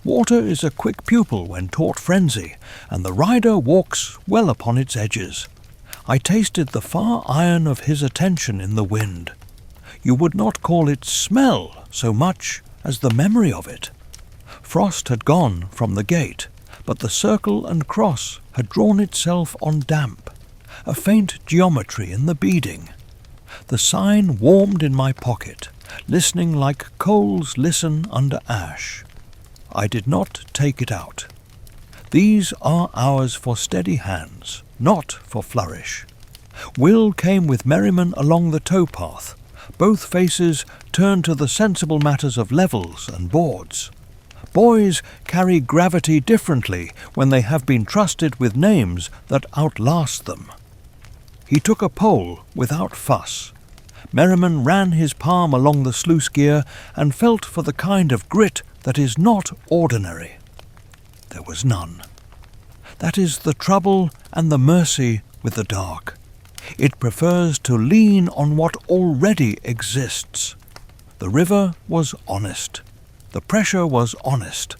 Water is a quick pupil when taught frenzy, and the rider walks well upon its edges. I tasted the far iron of his attention in the wind. You would not call it smell so much as the memory of it. Frost had gone from the gate, but the circle and cross had drawn itself on damp, a faint geometry in the beading. The sign warmed in my pocket, listening like coals listen under ash. I did not take it out. These are hours for steady hands, not for flourish. Will came with Merriman along the towpath, both faces turned to the sensible matters of levels and boards. Boys carry gravity differently when they have been trusted with names that outlast them. He took a pole without fuss. Merriman ran his palm along the sluice gear and felt for the kind of grit that is not ordinary. There was none. That is the trouble and the mercy with the dark. It prefers to lean on what already exists. The river was honest. The pressure was honest.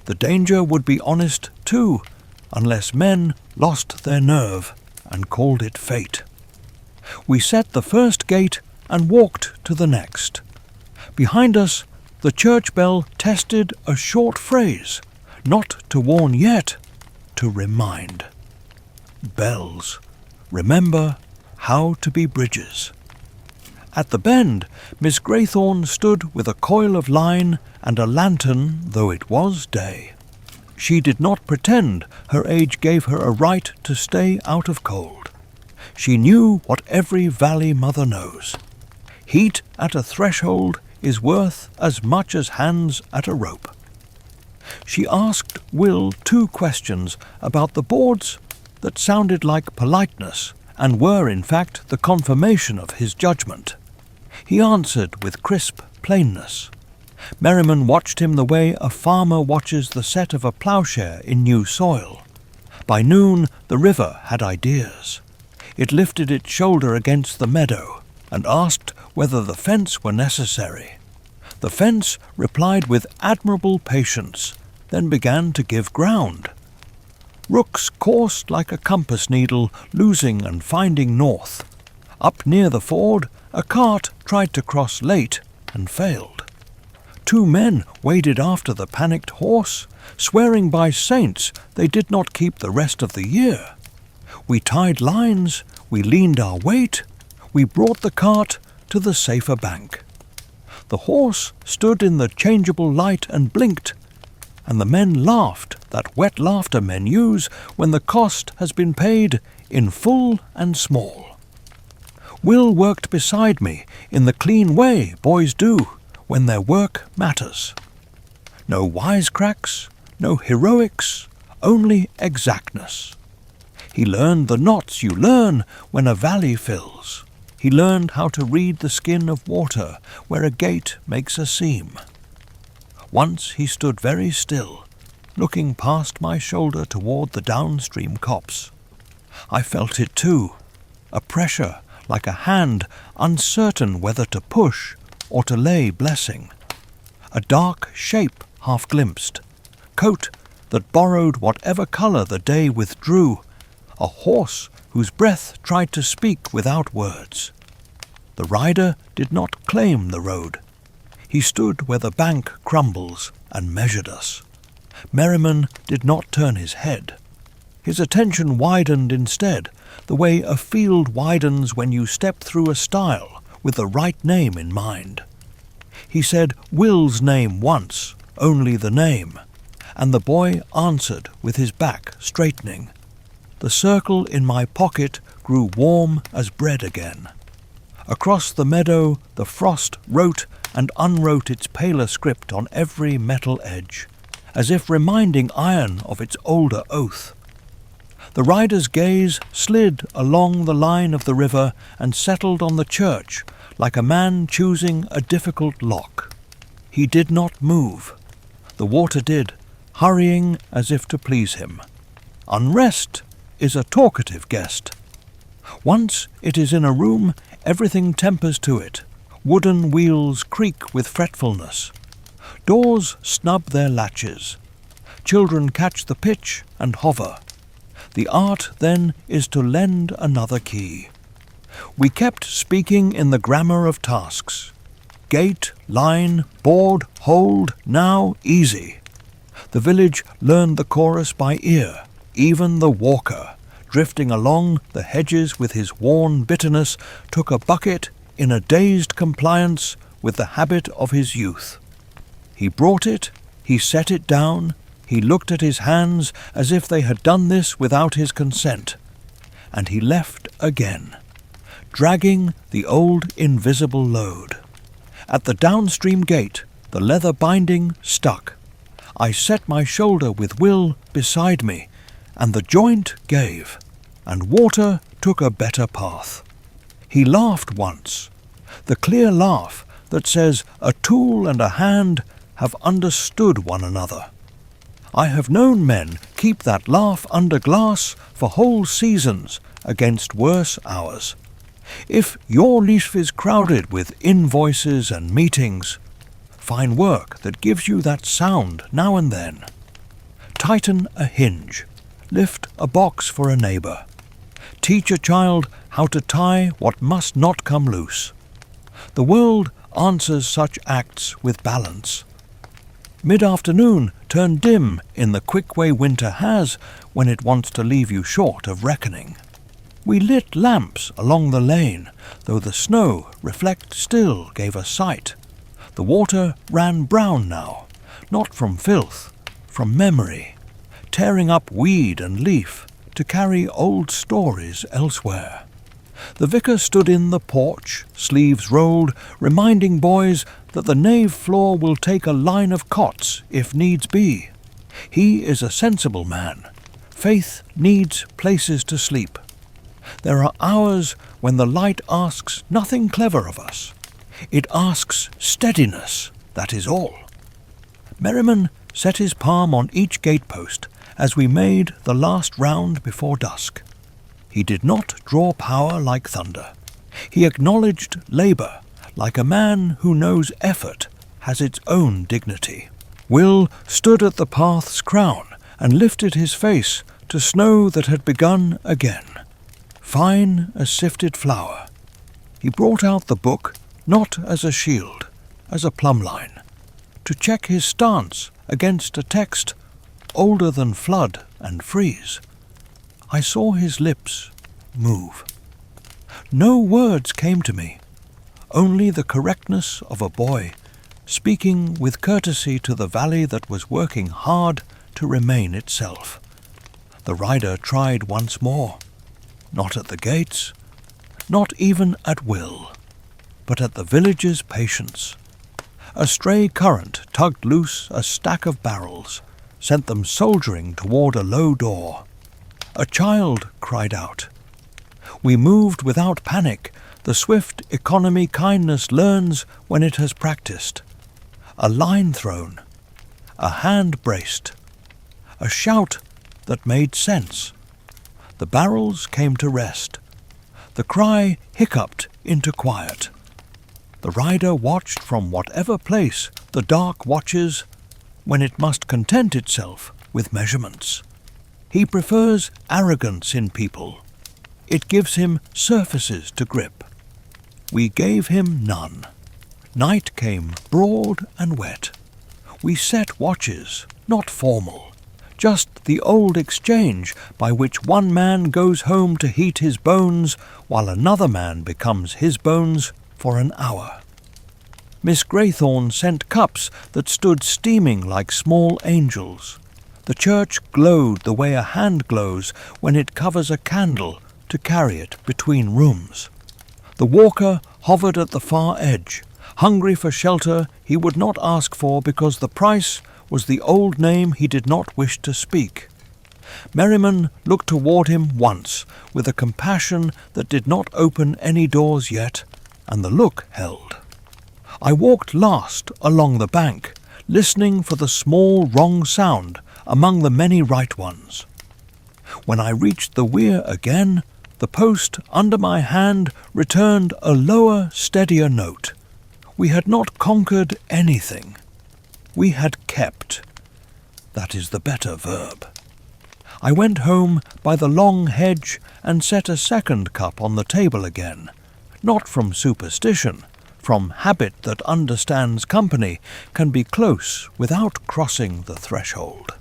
The danger would be honest too, unless men lost their nerve and called it fate. We set the first gate and walked to the next. Behind us, the church bell tested a short phrase, not to warn yet, to remind. Bells, remember how to be bridges. At the bend, Miss Graythorne stood with a coil of line and a lantern, though it was day. She did not pretend her age gave her a right to stay out of cold. She knew what every valley mother knows. Heat at a threshold is worth as much as hands at a rope. She asked Will 2 questions about the boards that sounded like politeness, and were in fact the confirmation of his judgment. He answered with crisp plainness. Merriman watched him the way a farmer watches the set of a ploughshare in new soil. By noon the river had ideas. It lifted its shoulder against the meadow and asked whether the fence were necessary. The fence replied with admirable patience, then began to give ground. Rooks coursed like a compass needle, losing and finding north. Up near the ford, a cart tried to cross late and failed. 2 men waded after the panicked horse, swearing by saints they did not keep the rest of the year. We tied lines, we leaned our weight, we brought the cart to the safer bank. The horse stood in the changeable light and blinked, and the men laughed that wet laughter men use when the cost has been paid in full and small. Will worked beside me in the clean way boys do when their work matters. No wisecracks, no heroics, only exactness. He learned the knots you learn when a valley fills. He learned how to read the skin of water where a gate makes a seam. Once he stood very still, looking past my shoulder toward the downstream copse. I felt it too, a pressure like a hand uncertain whether to push or to lay blessing. A dark shape half glimpsed, coat that borrowed whatever colour the day withdrew, a horse whose breath tried to speak without words. The rider did not claim the road. He stood where the bank crumbles and measured us. Merriman did not turn his head. His attention widened instead, the way a field widens when you step through a stile with the right name in mind. He said Will's name once, only the name, and the boy answered with his back straightening. The circle in my pocket grew warm as bread again. Across the meadow the frost wrote and unwrote its paler script on every metal edge, as if reminding iron of its older oath. The rider's gaze slid along the line of the river and settled on the church like a man choosing a difficult lock. He did not move. The water did, hurrying as if to please him. Unrest is a talkative guest. Once it is in a room, everything tempers to it. Wooden wheels creak with fretfulness. Doors snub their latches. Children catch the pitch and hover. The art, then, is to lend another key. We kept speaking in the grammar of tasks. Gate, line, board, hold, now easy. The village learned the chorus by ear. Even the walker, drifting along the hedges with his worn bitterness, took a bucket in a dazed compliance with the habit of his youth. He brought it, he set it down, he looked at his hands as if they had done this without his consent, and he left again, dragging the old invisible load. At the downstream gate, the leather binding stuck. I set my shoulder with Will beside me, and the joint gave, and water took a better path. He laughed once, the clear laugh that says a tool and a hand have understood one another. I have known men keep that laugh under glass for whole seasons against worse hours. If your leaf is crowded with invoices and meetings, find work that gives you that sound now and then. Tighten a hinge. Lift a box for a neighbour. Teach a child how to tie what must not come loose. The world answers such acts with balance. Mid-afternoon turn dim in the quick way winter has when it wants to leave you short of reckoning. We lit lamps along the lane, though the snow reflect still gave us sight. The water ran brown now, not from filth, from memory, tearing up weed and leaf to carry old stories elsewhere. The vicar stood in the porch, sleeves rolled, reminding boys that the nave floor will take a line of cots if needs be. He is a sensible man, faith needs places to sleep. There are hours when the light asks nothing clever of us. It asks steadiness, that is all. Merriman set his palm on each gatepost as we made the last round before dusk. He did not draw power like thunder. He acknowledged labour like a man who knows effort has its own dignity. Will stood at the path's crown and lifted his face to snow that had begun again, fine as sifted flour. He brought out the book not as a shield, as a plumb line, to check his stance against a text older than flood and freeze. I saw his lips move. No words came to me, only the correctness of a boy speaking with courtesy to the valley that was working hard to remain itself. The rider tried once more, not at the gates, not even at Will, but at the village's patience. A stray current tugged loose a stack of barrels, sent them soldiering toward a low door. A child cried out. We moved without panic, the swift economy kindness learns when it has practiced. A line thrown, a hand braced, a shout that made sense. The barrels came to rest. The cry hiccuped into quiet. The rider watched from whatever place the dark watches when it must content itself with measurements. He prefers arrogance in people. It gives him surfaces to grip. We gave him none. Night came broad and wet. We set watches, not formal, just the old exchange by which one man goes home to heat his bones while another man becomes his bones for an hour. Miss Graythorne sent cups that stood steaming like small angels. The church glowed the way a hand glows when it covers a candle to carry it between rooms. The walker hovered at the far edge, hungry for shelter he would not ask for because the price was the old name he did not wish to speak. Merriman looked toward him once with a compassion that did not open any doors yet, and the look held. I walked last along the bank, listening for the small wrong sound among the many right ones. When I reached the weir again, the post under my hand returned a lower, steadier note. We had not conquered anything. We had kept. That is the better verb. I went home by the long hedge and set a second cup on the table again, not from superstition, from habit that understands company, can be close without crossing the threshold.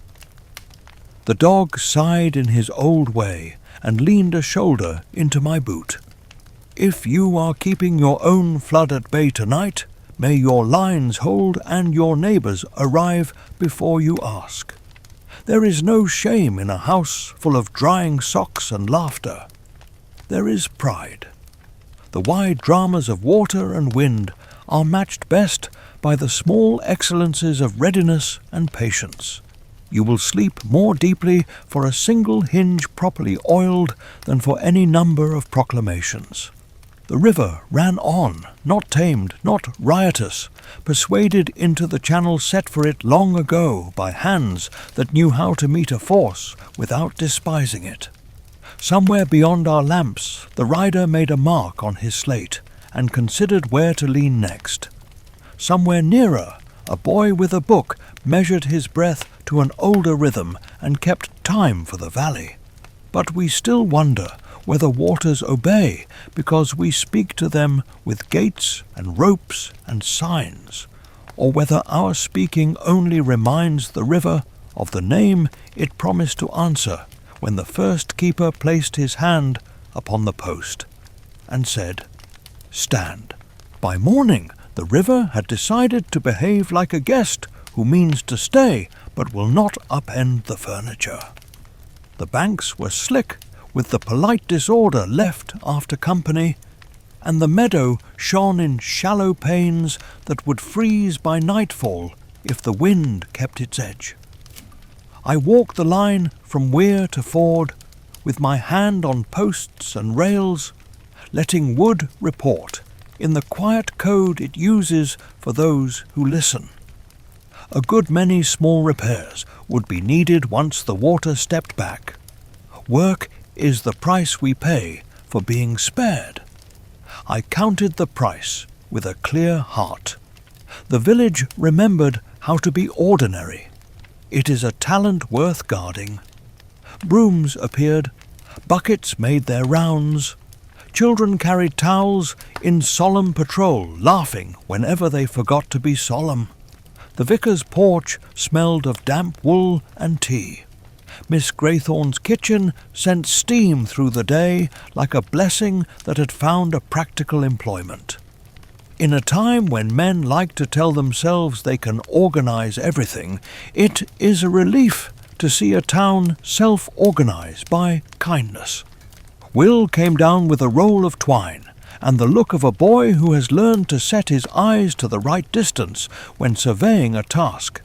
The dog sighed in his old way and leaned a shoulder into my boot. If you are keeping your own flood at bay tonight, may your lines hold and your neighbours arrive before you ask. There is no shame in a house full of drying socks and laughter. There is pride. The wide dramas of water and wind are matched best by the small excellences of readiness and patience. You will sleep more deeply for a single hinge properly oiled than for any number of proclamations. The river ran on, not tamed, not riotous, persuaded into the channel set for it long ago by hands that knew how to meet a force without despising it. Somewhere beyond our lamps, the rider made a mark on his slate and considered where to lean next. Somewhere nearer, a boy with a book measured his breath to an older rhythm and kept time for the valley. But we still wonder whether waters obey because we speak to them with gates and ropes and signs, or whether our speaking only reminds the river of the name it promised to answer when the first keeper placed his hand upon the post and said, "Stand." By morning, the river had decided to behave like a guest who means to stay but will not upend the furniture. The banks were slick with the polite disorder left after company, and the meadow shone in shallow panes that would freeze by nightfall if the wind kept its edge. I walk the line from weir to ford, with my hand on posts and rails, letting wood report in the quiet code it uses for those who listen. A good many small repairs would be needed once the water stepped back. Work is the price we pay for being spared. I counted the price with a clear heart. The village remembered how to be ordinary. It is a talent worth guarding. Brooms appeared, buckets made their rounds. Children carried towels in solemn patrol, laughing whenever they forgot to be solemn. The vicar's porch smelled of damp wool and tea. Miss Graythorne's kitchen sent steam through the day like a blessing that had found a practical employment. In a time when men like to tell themselves they can organize everything, it is a relief to see a town self-organize by kindness. Will came down with a roll of twine, and the look of a boy who has learned to set his eyes to the right distance when surveying a task.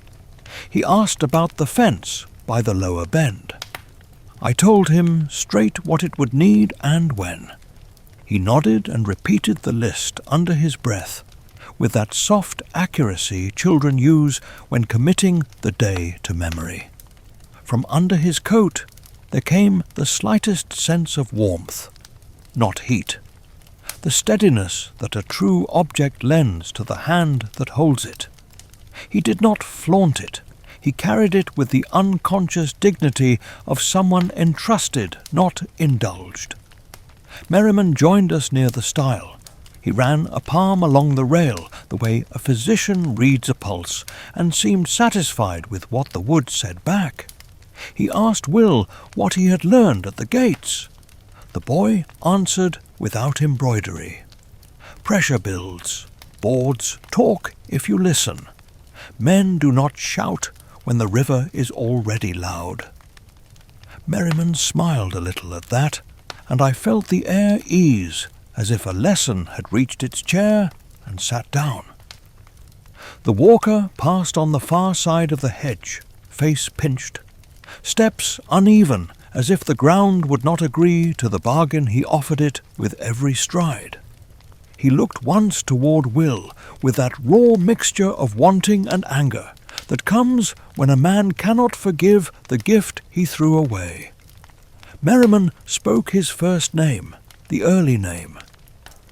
He asked about the fence by the lower bend. I told him straight what it would need and when. He nodded and repeated the list under his breath, with that soft accuracy children use when committing the day to memory. From under his coat there came the slightest sense of warmth, not heat, the steadiness that a true object lends to the hand that holds it. He did not flaunt it. He carried it with the unconscious dignity of someone entrusted, not indulged. Merriman joined us near the stile. He ran a palm along the rail, the way a physician reads a pulse, and seemed satisfied with what the wood said back. He asked Will what he had learned at the gates. The boy answered without embroidery. Pressure builds. Boards talk if you listen. Men do not shout when the river is already loud. Merriman smiled a little at that, and I felt the air ease as if a lesson had reached its chair and sat down. The walker passed on the far side of the hedge, face pinched, steps uneven as if the ground would not agree to the bargain he offered it with every stride. He looked once toward Will with that raw mixture of wanting and anger that comes when a man cannot forgive the gift he threw away. Merriman spoke his first name, the early name,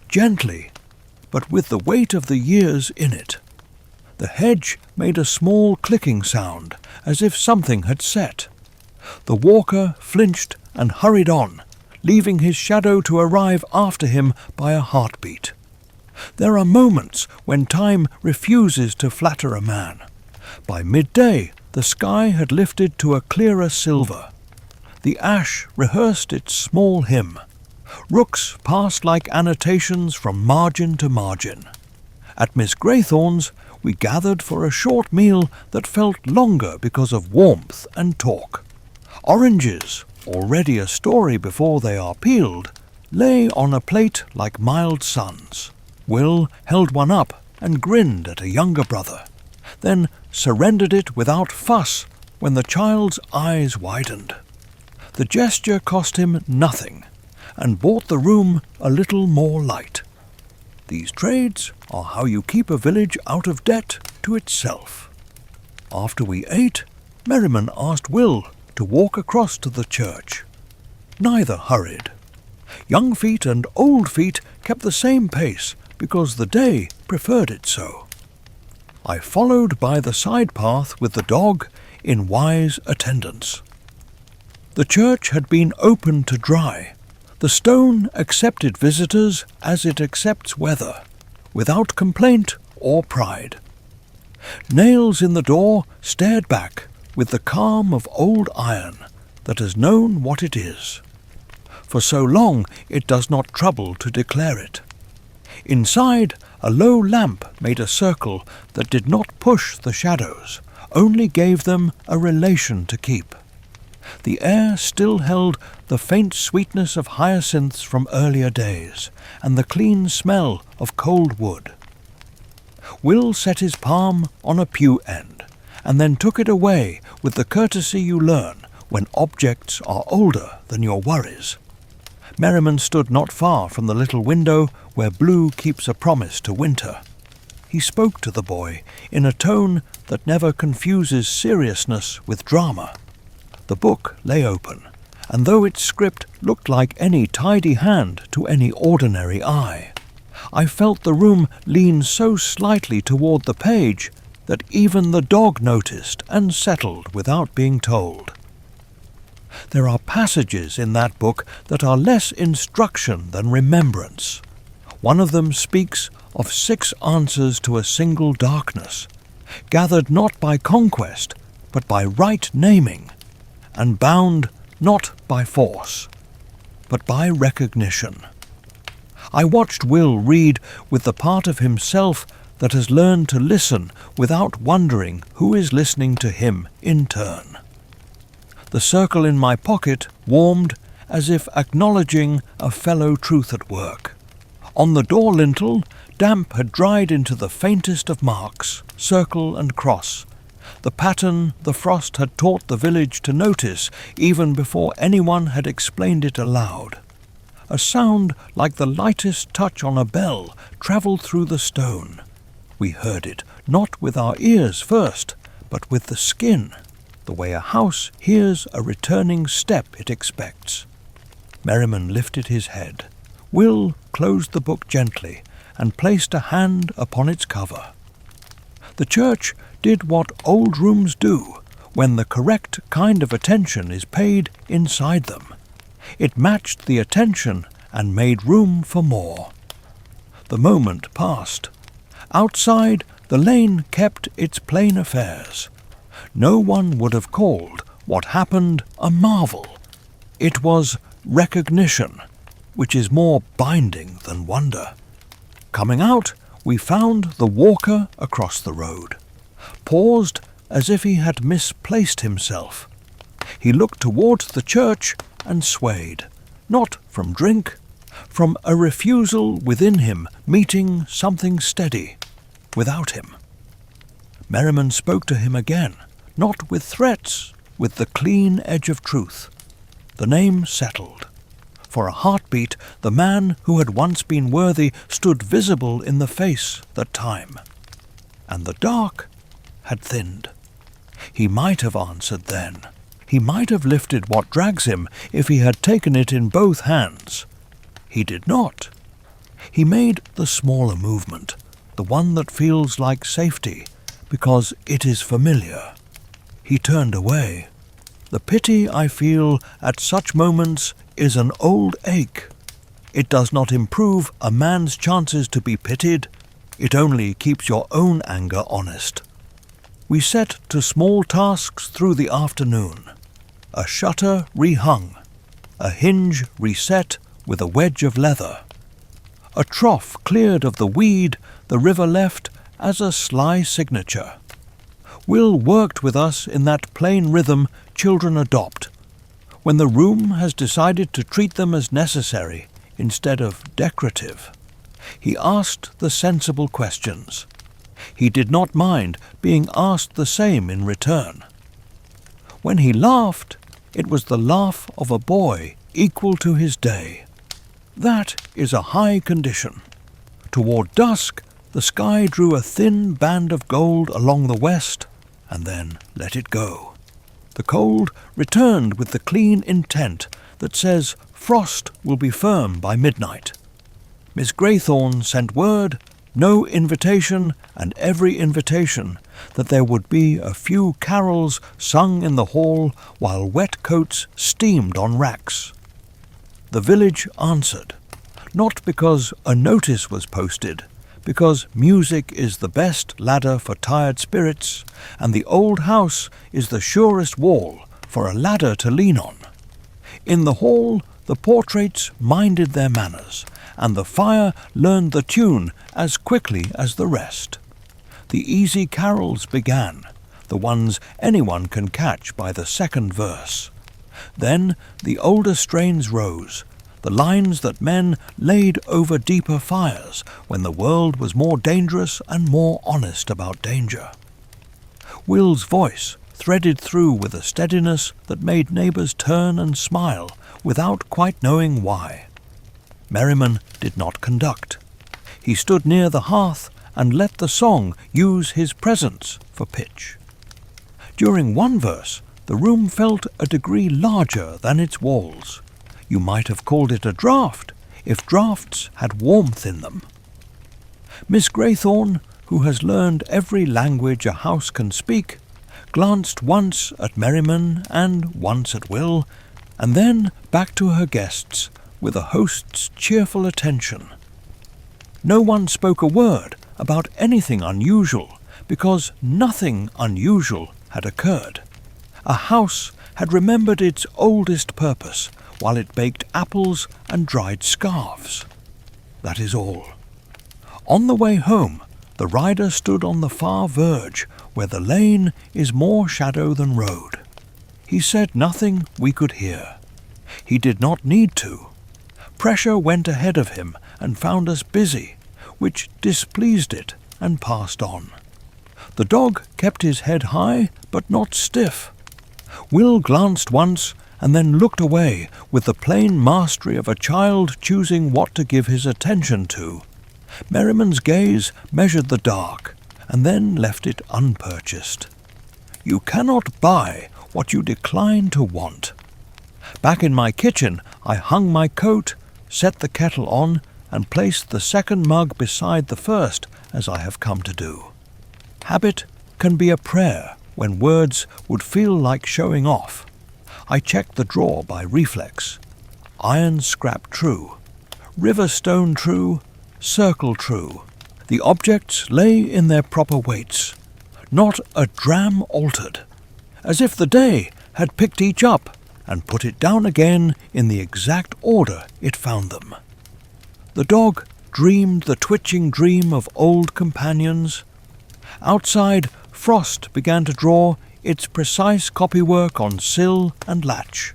gently, but with the weight of the years in it. The hedge made a small clicking sound, as if something had set. The walker flinched and hurried on, leaving his shadow to arrive after him by a heartbeat. There are moments when time refuses to flatter a man. By midday, the sky had lifted to a clearer silver. The ash rehearsed its small hymn. Rooks passed like annotations from margin to margin. At Miss Graythorne's, we gathered for a short meal that felt longer because of warmth and talk. Oranges, already a story before they are peeled, lay on a plate like mild suns. Will held one up and grinned at a younger brother, then surrendered it without fuss when the child's eyes widened. The gesture cost him nothing, and brought the room a little more light. These trades are how you keep a village out of debt to itself. After we ate, Merriman asked Will to walk across to the church. Neither hurried. Young feet and old feet kept the same pace because the day preferred it so. I followed by the side path with the dog in wise attendance. The church had been open to dry. The stone accepted visitors as it accepts weather, without complaint or pride. Nails in the door stared back with the calm of old iron that has known what it is. For so long it does not trouble to declare it. Inside, a low lamp made a circle that did not push the shadows, only gave them a relation to keep. The air still held the faint sweetness of hyacinths from earlier days, and the clean smell of cold wood. Will set his palm on a pew end, and then took it away with the courtesy you learn when objects are older than your worries. Merriman stood not far from the little window where Blue keeps a promise to Winter. He spoke to the boy in a tone that never confuses seriousness with drama. The book lay open, and though its script looked like any tidy hand to any ordinary eye, I felt the room lean so slightly toward the page that even the dog noticed and settled without being told. There are passages in that book that are less instruction than remembrance. One of them speaks of 6 answers to a single darkness, gathered not by conquest, but by right naming, and bound not by force, but by recognition. I watched Will read with the part of himself that has learned to listen without wondering who is listening to him in turn. The circle in my pocket warmed as if acknowledging a fellow truth at work. On the door lintel, damp had dried into the faintest of marks, circle and cross, the pattern the frost had taught the village to notice even before anyone had explained it aloud. A sound like the lightest touch on a bell travelled through the stone. We heard it, not with our ears first, but with the skin, the way a house hears a returning step it expects. Merriman lifted his head. Will closed the book gently and placed a hand upon its cover. The church did what old rooms do when the correct kind of attention is paid inside them. It matched the attention and made room for more. The moment passed. Outside, the lane kept its plain affairs. No one would have called what happened a marvel. It was recognition, which is more binding than wonder. Coming out, we found the walker across the road. Paused as if he had misplaced himself. He looked towards the church and swayed, not from drink, from a refusal within him meeting something steady without him. Merriman spoke to him again, not with threats, with the clean edge of truth. The name settled. For a heartbeat, the man who had once been worthy stood visible in the face that time. And the dark had thinned. He might have answered then. He might have lifted what drags him if he had taken it in both hands. He did not. He made the smaller movement, the one that feels like safety, because it is familiar. He turned away. The pity I feel at such moments is an old ache. It does not improve a man's chances to be pitied. It only keeps your own anger honest. We set to small tasks through the afternoon. A shutter rehung, a hinge reset with a wedge of leather. A trough cleared of the weed the river left as a sly signature. Will worked with us in that plain rhythm children adopt, when the room has decided to treat them as necessary instead of decorative. He asked the sensible questions. He did not mind being asked the same in return. When he laughed, it was the laugh of a boy equal to his day. That is a high condition. Toward dusk, the sky drew a thin band of gold along the west, and then let it go. The cold returned with the clean intent that says frost will be firm by midnight. Miss Graythorne sent word, no invitation, and every invitation, that there would be a few carols sung in the hall while wet coats steamed on racks. The village answered, not because a notice was posted, because music is the best ladder for tired spirits, and the old house is the surest wall for a ladder to lean on. In the hall, the portraits minded their manners, and the fire learned the tune as quickly as the rest. The easy carols began, the ones anyone can catch by the second verse. Then the older strains rose, the lines that men laid over deeper fires when the world was more dangerous and more honest about danger. Will's voice threaded through with a steadiness that made neighbours turn and smile without quite knowing why. Merriman did not conduct. He stood near the hearth and let the song use his presence for pitch. During one verse, the room felt a degree larger than its walls. You might have called it a draught, if draughts had warmth in them. Miss Graythorne, who has learned every language a house can speak, glanced once at Merriman and once at Will, and then back to her guests with a host's cheerful attention. No one spoke a word about anything unusual, because nothing unusual had occurred. A house had remembered its oldest purpose while it baked apples and dried scarves. That is all. On the way home, the rider stood on the far verge where the lane is more shadow than road. He said nothing we could hear. He did not need to. Pressure went ahead of him and found us busy, which displeased it and passed on. The dog kept his head high, but not stiff. Will glanced once and then looked away with the plain mastery of a child choosing what to give his attention to. Merriman's gaze measured the dark and then left it unpurchased. You cannot buy what you decline to want. Back in my kitchen, I hung my coat, set the kettle on, and placed the second mug beside the first, as I have come to do. Habit can be a prayer when words would feel like showing off. I checked the drawer by reflex. Iron scrap true, river stone true, circle true. The objects lay in their proper weights, not a dram altered, as if the day had picked each up and put it down again in the exact order it found them. The dog dreamed the twitching dream of old companions. Outside, frost began to draw its precise copywork on sill and latch.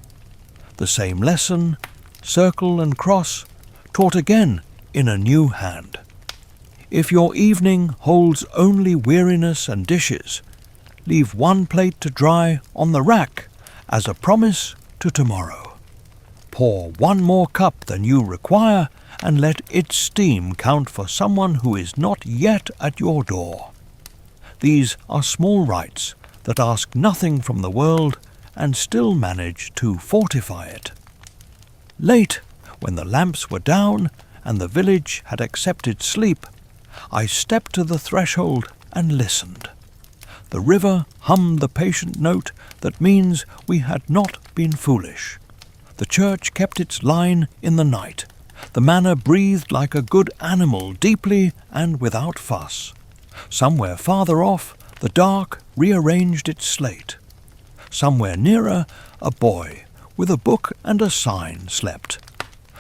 The same lesson, circle and cross, taught again in a new hand. If your evening holds only weariness and dishes, leave one plate to dry on the rack as a promise to tomorrow. Pour one more cup than you require and let its steam count for someone who is not yet at your door. These are small rites that ask nothing from the world and still manage to fortify it. Late, when the lamps were down and the village had accepted sleep, I stepped to the threshold and listened. The river hummed the patient note that means we had not been foolish. The church kept its line in the night. The manor breathed like a good animal, deeply and without fuss. Somewhere farther off, the dark rearranged its slate. Somewhere nearer, a boy with a book and a sign slept.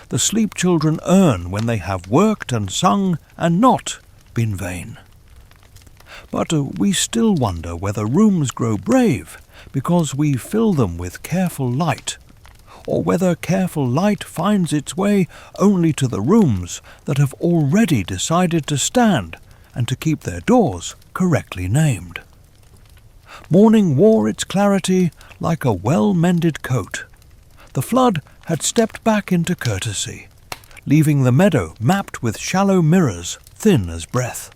The sleep children earn when they have worked and sung and not been vain. But we still wonder whether rooms grow brave because we fill them with careful light, or whether careful light finds its way only to the rooms that have already decided to stand and to keep their doors correctly named. Morning wore its clarity like a well-mended coat. The flood had stepped back into courtesy, leaving the meadow mapped with shallow mirrors thin as breath.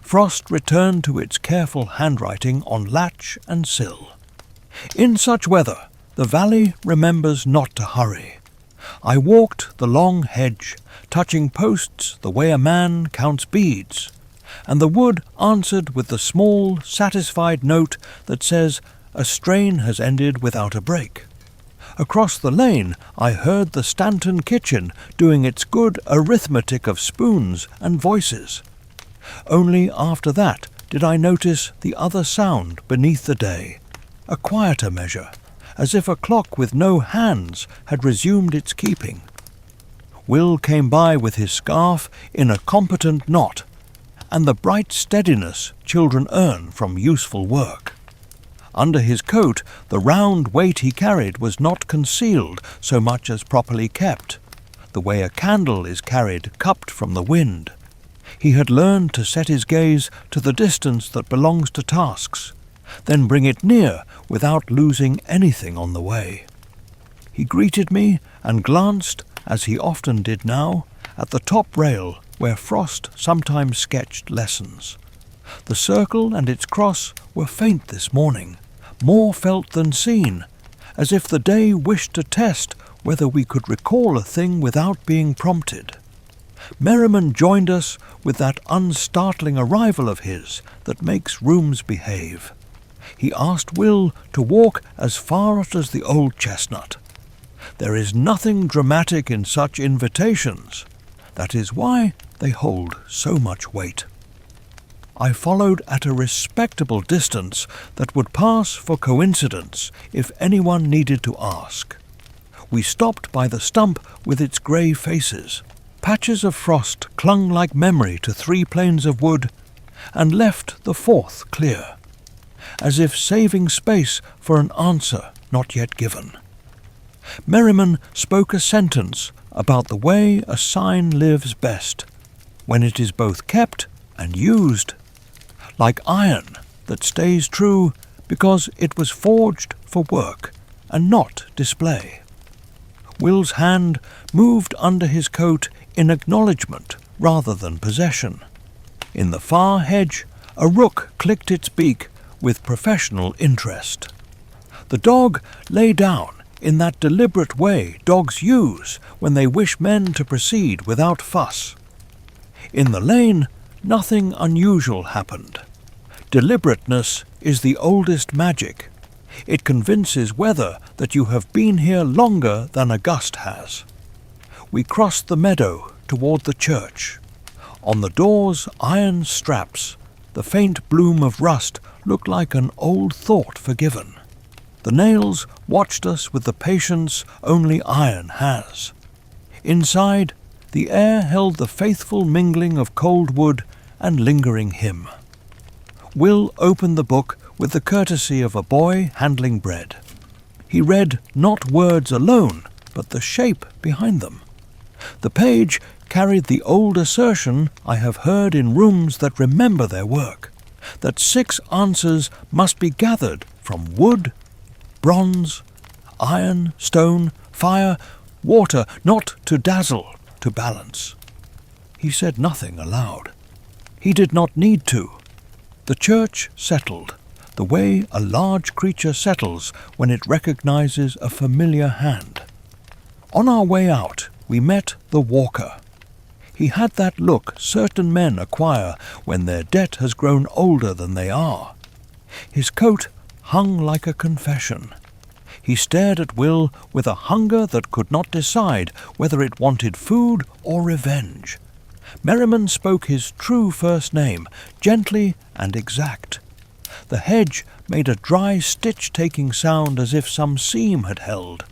Frost returned to its careful handwriting on latch and sill. In such weather, the valley remembers not to hurry. I walked the long hedge, touching posts the way a man counts beads, and the wood answered with the small, satisfied note that says a strain has ended without a break. Across the lane I heard the Stanton kitchen doing its good arithmetic of spoons and voices. Only after that did I notice the other sound beneath the day, a quieter measure, as if a clock with no hands had resumed its keeping. Will came by with his scarf in a competent knot, and the bright steadiness children earn from useful work. Under his coat, the round weight he carried was not concealed so much as properly kept, the way a candle is carried cupped from the wind. He had learned to set his gaze to the distance that belongs to tasks, then bring it near without losing anything on the way. He greeted me and glanced, as he often did now, at the top rail where Frost sometimes sketched lessons. The circle and its cross were faint this morning, more felt than seen, as if the day wished to test whether we could recall a thing without being prompted. Merriman joined us with that unstartling arrival of his that makes rooms behave. He asked Will to walk as far as the old chestnut. There is nothing dramatic in such invitations. That is why they hold so much weight. I followed at a respectable distance that would pass for coincidence if anyone needed to ask. We stopped by the stump with its grey faces. Patches of frost clung like memory to 3 planes of wood, and left the 4th clear, as if saving space for an answer not yet given. Merriman spoke a sentence about the way a sign lives best, when it is both kept and used, like iron that stays true because it was forged for work and not display. Will's hand moved under his coat in acknowledgement rather than possession. In the far hedge, a rook clicked its beak with professional interest. The dog lay down in that deliberate way dogs use when they wish men to proceed without fuss. In the lane, nothing unusual happened. Deliberateness is the oldest magic. It convinces weather that you have been here longer than a gust has. We crossed the meadow toward the church. On the door's iron straps, the faint bloom of rust looked like an old thought forgiven. The nails watched us with the patience only iron has. Inside, the air held the faithful mingling of cold wood and lingering hymn. Will opened the book with the courtesy of a boy handling bread. He read not words alone, but the shape behind them. The page carried the old assertion I have heard in rooms that remember their work, that 6 answers must be gathered from wood, bronze, iron, stone, fire, water, not to dazzle, to balance. He said nothing aloud. He did not need to. The church settled, the way a large creature settles when it recognizes a familiar hand. On our way out, we met the walker. He had that look certain men acquire when their debt has grown older than they are. His coat hung like a confession. He stared at Will with a hunger that could not decide whether it wanted food or revenge. Merriman spoke his true first name, gently and exact. The hedge made a dry stitch-taking sound as if some seam had held.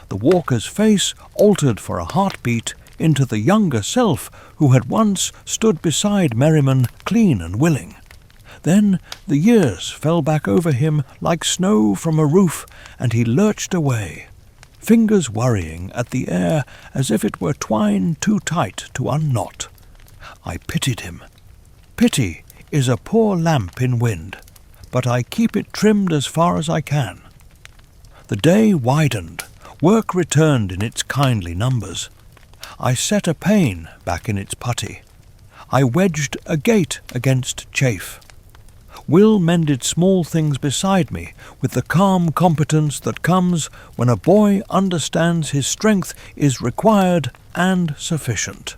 The walker's face altered for a heartbeat into the younger self who had once stood beside Merriman clean and willing. Then the years fell back over him like snow from a roof, and he lurched away, fingers worrying at the air as if it were twine too tight to unknot. I pitied him. Pity is a poor lamp in wind, but I keep it trimmed as far as I can. The day widened. Work returned in its kindly numbers. I set a pane back in its putty. I wedged a gate against chafe. Will mended small things beside me with the calm competence that comes when a boy understands his strength is required and sufficient.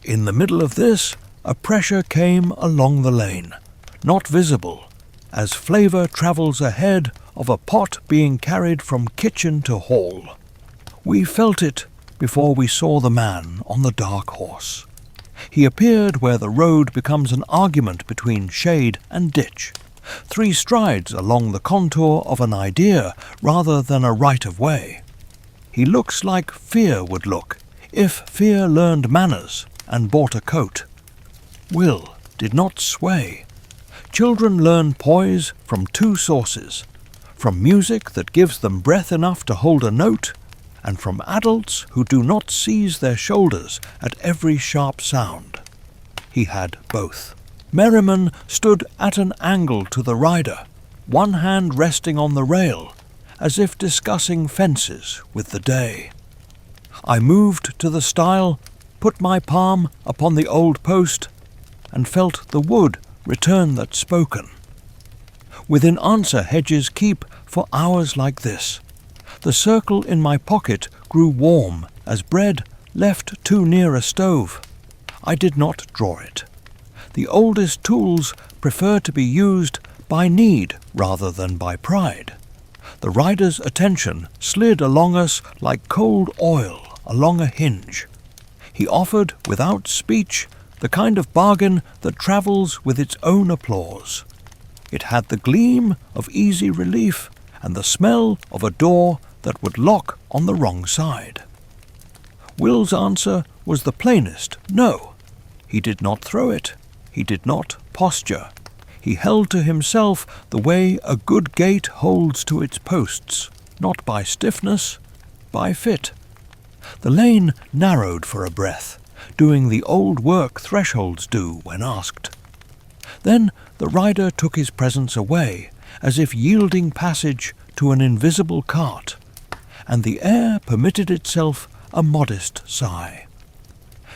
In the middle of this, a pressure came along the lane, not visible, as flavour travels ahead of a pot being carried from kitchen to hall. We felt it before we saw the man on the dark horse. He appeared where the road becomes an argument between shade and ditch, 3 strides along the contour of an idea rather than a right-of-way. He looks like fear would look, if fear learned manners and bought a coat. Will did not sway. Children learn poise from 2 sources, from music that gives them breath enough to hold a note, and from adults who do not seize their shoulders at every sharp sound. He had both. Merriman stood at an angle to the rider. one hand resting on the rail, as if discussing fences with the day. I moved to the stile, put my palm upon the old post, and felt the wood return that spoken. Within answer hedges keep for hours like this. The circle in my pocket grew warm as bread left too near a stove. I did not draw it. The oldest tools prefer to be used by need rather than by pride. The rider's attention slid along us like cold oil along a hinge. He offered, without speech, the kind of bargain that travels with its own applause. It had the gleam of easy relief and the smell of a door that would lock on the wrong side. Will's answer was the plainest no. He did not throw it. He did not posture. He held to himself the way a good gate holds to its posts, not by stiffness, by fit. The lane narrowed for a breath, doing the old work thresholds do when asked. Then the rider took his presence away, as if yielding passage to an invisible cart, and the air permitted itself a modest sigh.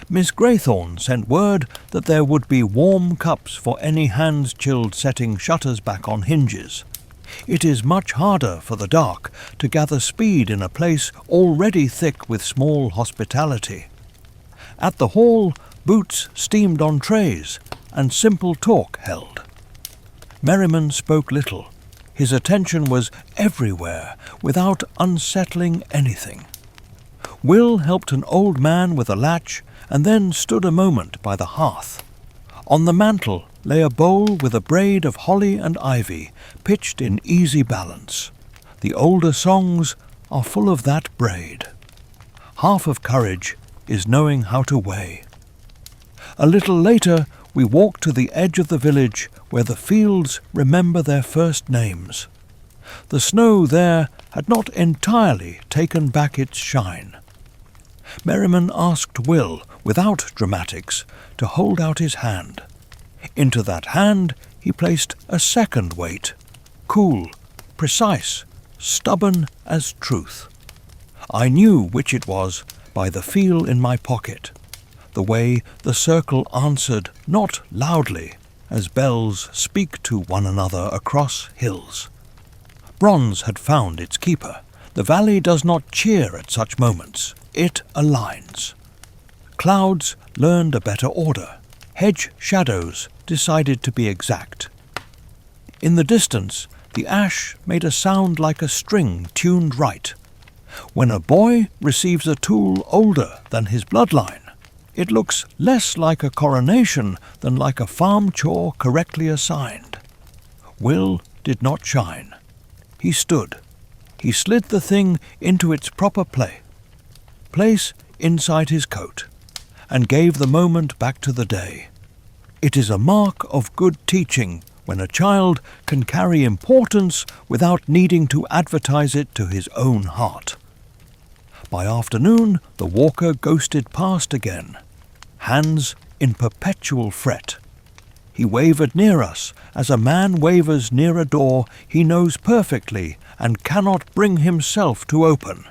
Miss Greythorne sent word that there would be warm cups for any hands chilled setting shutters back on hinges. It is much harder for the dark to gather speed in a place already thick with small hospitality. At the hall, boots steamed on trays, and simple talk held. Merriman spoke little. His attention was everywhere, without unsettling anything. Will helped an old man with a latch, and then stood a moment by the hearth. On the mantel lay a bowl with a braid of holly and ivy, pitched in easy balance. The older songs are full of that braid. Half of courage is knowing how to weigh. A little later we walked to the edge of the village where the fields remember their first names. The snow there had not entirely taken back its shine. Merriman asked Will, without dramatics, to hold out his hand. Into that hand he placed a second weight, cool, precise, stubborn as truth. I knew which it was by the feel in my pocket, the way the circle answered not loudly, as bells speak to one another across hills. Bronze had found its keeper. The valley does not cheer at such moments. It aligns. Clouds learned a better order. Hedge shadows decided to be exact. In the distance, the ash made a sound like a string tuned right. When a boy receives a tool older than his bloodline, it looks less like a coronation than like a farm chore correctly assigned. Will did not shine. He stood. He slid the thing into its proper place inside his coat, and gave the moment back to the day. It is a mark of good teaching when a child can carry importance without needing to advertise it to his own heart. By afternoon, the walker ghosted past again, hands in perpetual fret. He wavered near us, as a man wavers near a door he knows perfectly and cannot bring himself to open.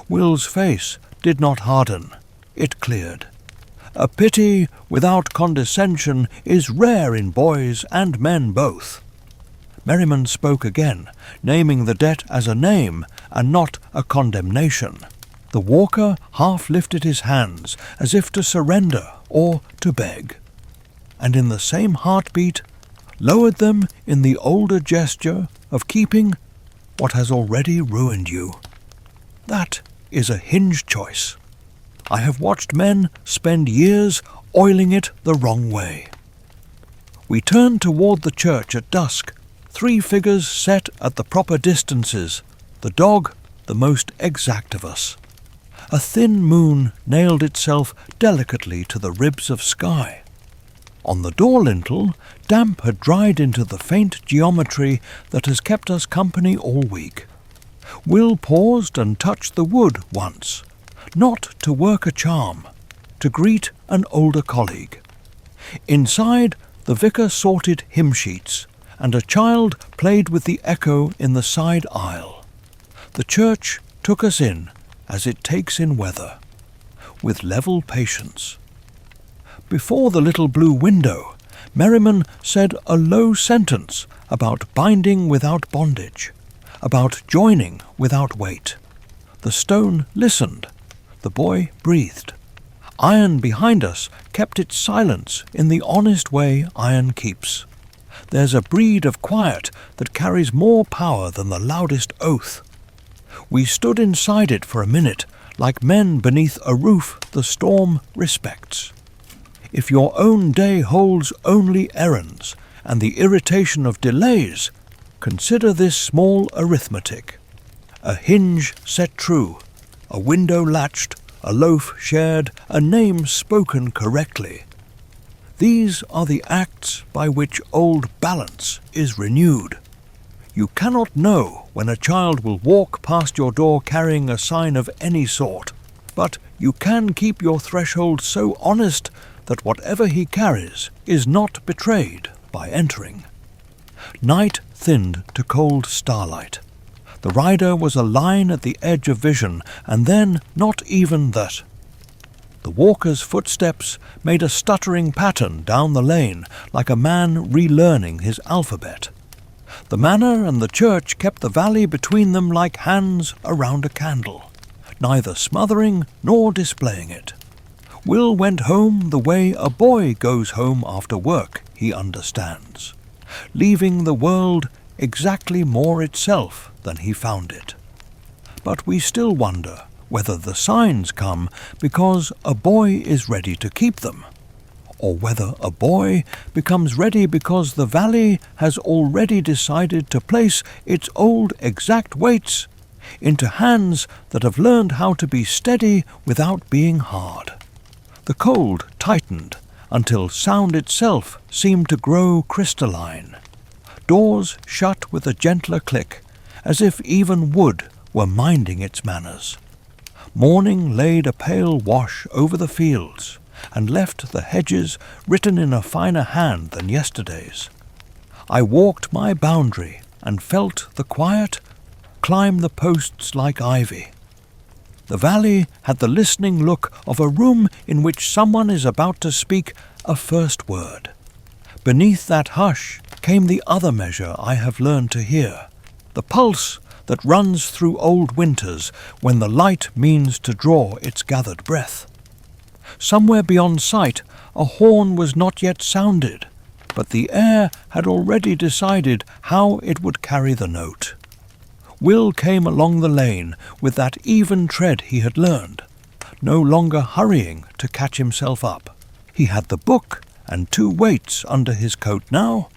Will's face did not harden. It cleared. A pity without condescension is rare in boys and men both. Merriman spoke again, naming the debt as a name and not a condemnation. The walker half lifted his hands as if to surrender or to beg, and in the same heartbeat lowered them in the older gesture of keeping what has already ruined you. That is a hinge choice. I have watched men spend years oiling it the wrong way. We turned toward the church at dusk, 3 figures set at the proper distances, the dog the most exact of us. A thin moon nailed itself delicately to the ribs of sky. On the door lintel, damp had dried into the faint geometry that has kept us company all week. Will paused and touched the wood once, not to work a charm, to greet an older colleague. Inside, the vicar sorted hymn sheets, and a child played with the echo in the side aisle. The church took us in, as it takes in weather, with level patience. Before the little blue window, Merriman said a low sentence about binding without bondage, about joining without weight. The stone listened. The boy breathed. Iron behind us kept its silence in the honest way iron keeps. There's a breed of quiet that carries more power than the loudest oath. We stood inside it for a minute, like men beneath a roof the storm respects. If your own day holds only errands and the irritation of delays, consider this small arithmetic. A hinge set true, a window latched, a loaf shared, a name spoken correctly. These are the acts by which old balance is renewed. You cannot know when a child will walk past your door carrying a sign of any sort, but you can keep your threshold so honest that whatever he carries is not betrayed by entering. Night thinned to cold starlight. The rider was a line at the edge of vision, and then not even that. The walker's footsteps made a stuttering pattern down the lane, like a man relearning his alphabet. The manor and the church kept the valley between them like hands around a candle, neither smothering nor displaying it. Will went home the way a boy goes home after work, he understands, leaving the world exactly more itself than he found it. But we still wonder whether the signs come because a boy is ready to keep them, or whether a boy becomes ready because the valley has already decided to place its old exact weights into hands that have learned how to be steady without being hard. The cold tightened until sound itself seemed to grow crystalline. Doors shut with a gentler click, as if even wood were minding its manners. Morning laid a pale wash over the fields, and left the hedges written in a finer hand than yesterday's. I walked my boundary, and felt the quiet climb the posts like ivy. The valley had the listening look of a room in which someone is about to speak a first word. Beneath that hush came the other measure I have learned to hear, the pulse that runs through old winters when the light means to draw its gathered breath. Somewhere beyond sight a horn was not yet sounded, but the air had already decided how it would carry the note. Will came along the lane with that even tread he had learned, no longer hurrying to catch himself up. He had the book and 2 weights under his coat now,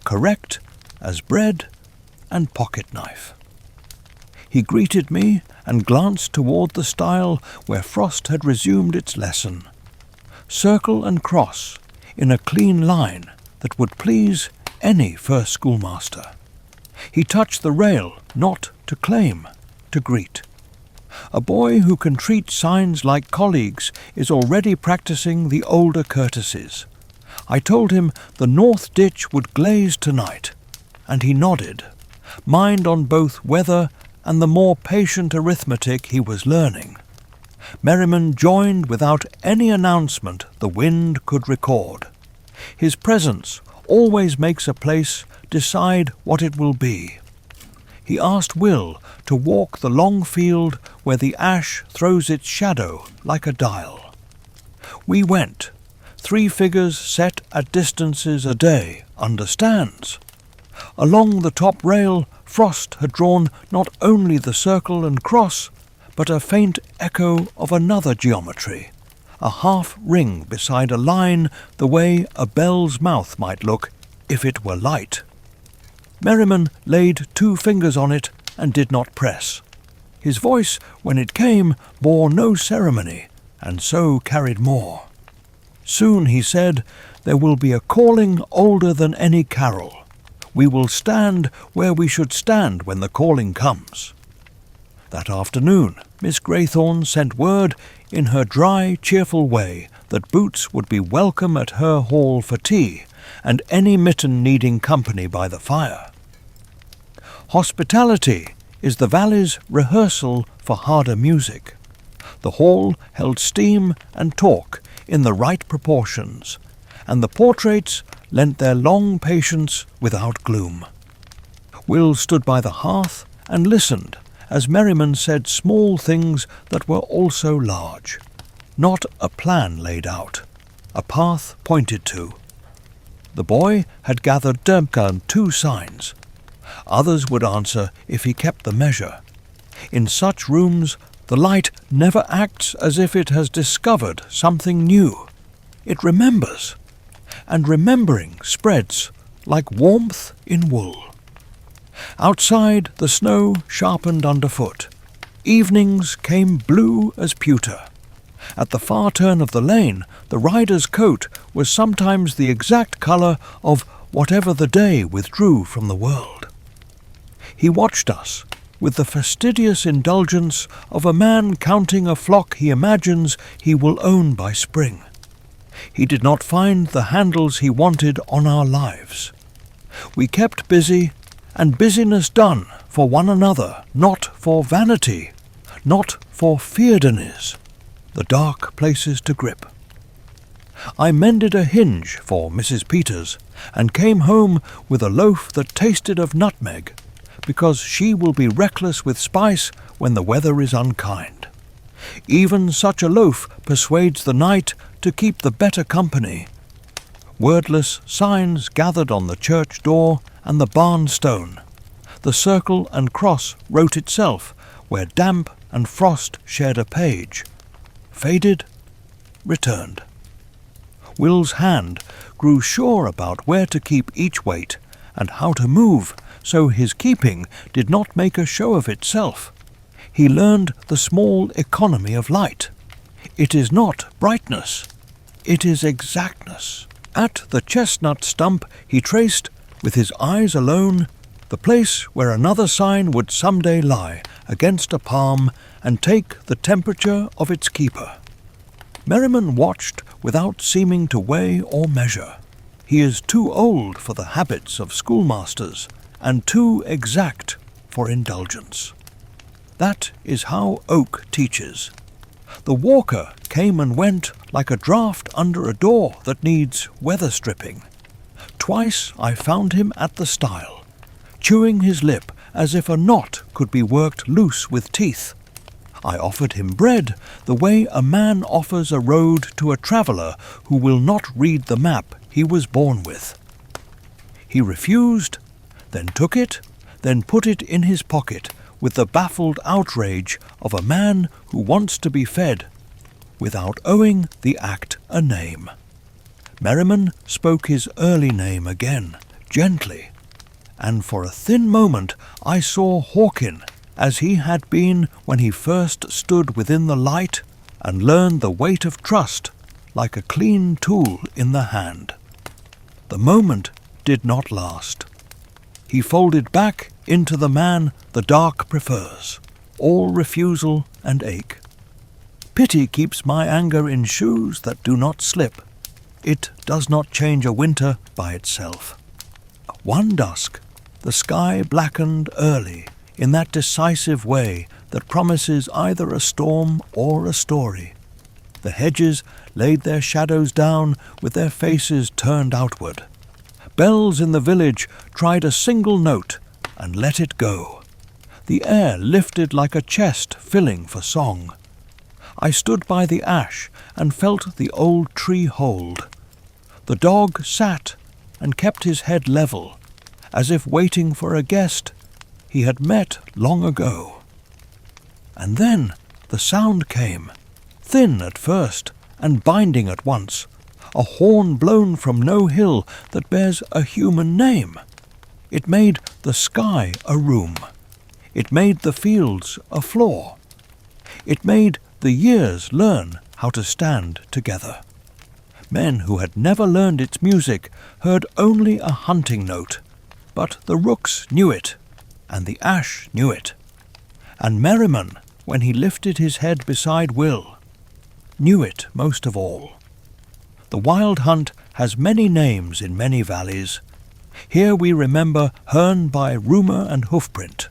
correct as bread and pocket-knife. He greeted me and glanced toward the stile where frost had resumed its lesson. Circle and cross in a clean line that would please any first schoolmaster. He touched the rail not to claim, to greet. A boy who can treat signs like colleagues is already practicing the older courtesies. I told him the north ditch would glaze tonight, and he nodded, mind on both weather and the more patient arithmetic he was learning. Merriman joined without any announcement the wind could record. His presence always makes a place decide what it will be. He asked Will to walk the long field where the ash throws its shadow like a dial. We went. 3 figures set at distances a day understands. Along the top rail frost had drawn not only the circle and cross, but a faint echo of another geometry, a half ring beside a line the way a bell's mouth might look if it were light. Merriman laid 2 fingers on it and did not press. His voice, when it came, bore no ceremony, and so carried more. Soon, he said, there will be a calling older than any carol. We will stand where we should stand when the calling comes. That afternoon, Miss Graythorne sent word in her dry, cheerful way that Boots would be welcome at her hall for tea, and any mitten needing company by the fire. Hospitality is the valley's rehearsal for harder music. The hall held steam and talk in the right proportions, and the portraits lent their long patience without gloom. Will stood by the hearth and listened as Merriman said small things that were also large. Not a plan laid out, a path pointed to. The boy had gathered down 2 signs. Others would answer if he kept the measure. In such rooms, the light never acts as if it has discovered something new. It remembers, and remembering spreads like warmth in wool. Outside, the snow sharpened underfoot. Evenings came blue as pewter. At the far turn of the lane, the rider's coat was sometimes the exact colour of whatever the day withdrew from the world. He watched us with the fastidious indulgence of a man counting a flock he imagines he will own by spring. He did not find the handles he wanted on our lives. We kept busy, and busyness done for one another, not for vanity, not for feardenis, the dark places to grip. I mended a hinge for Mrs. Peters, and came home with a loaf that tasted of nutmeg, because she will be reckless with spice when the weather is unkind. Even such a loaf persuades the night to keep the better company. Wordless signs gathered on the church door and the barn stone. The circle and cross wrote itself, where damp and frost shared a page. Faded, returned. Will's hand grew sure about where to keep each weight and how to move, so his keeping did not make a show of itself. He learned the small economy of light. It is not brightness, it is exactness. At the chestnut stump he traced, with his eyes alone, the place where another sign would some day lie against a palm and take the temperature of its keeper. Merriman watched without seeming to weigh or measure. He is too old for the habits of schoolmasters, and too exact for indulgence. That is how oak teaches. The walker came and went like a draught under a door that needs weather stripping. Twice I found him at the stile, chewing his lip as if a knot could be worked loose with teeth. I offered him bread the way a man offers a road to a traveller who will not read the map he was born with. He refused, then took it, then put it in his pocket with the baffled outrage of a man who wants to be fed, without owing the act a name. Merriman spoke his early name again, gently, and for a thin moment I saw Hawkin as he had been when he first stood within the light and learned the weight of trust like a clean tool in the hand. The moment did not last. He folded back into the man the dark prefers, all refusal and ache. Pity keeps my anger in shoes that do not slip. It does not change a winter by itself. One dusk, the sky blackened early in that decisive way that promises either a storm or a story. The hedges laid their shadows down with their faces turned outward. Bells in the village tried a single note and let it go. The air lifted like a chest filling for song. I stood by the ash and felt the old tree hold. The dog sat and kept his head level, as if waiting for a guest he had met long ago. And then the sound came, thin at first and binding at once, a horn blown from no hill that bears a human name. It made the sky a room. It made the fields a floor. It made the years learn how to stand together. Men who had never learned its music heard only a hunting note, but the rooks knew it, and the ash knew it. And Merriman, when he lifted his head beside Will, knew it most of all. The wild hunt has many names in many valleys. Here we remember Herne by rumour and hoofprint.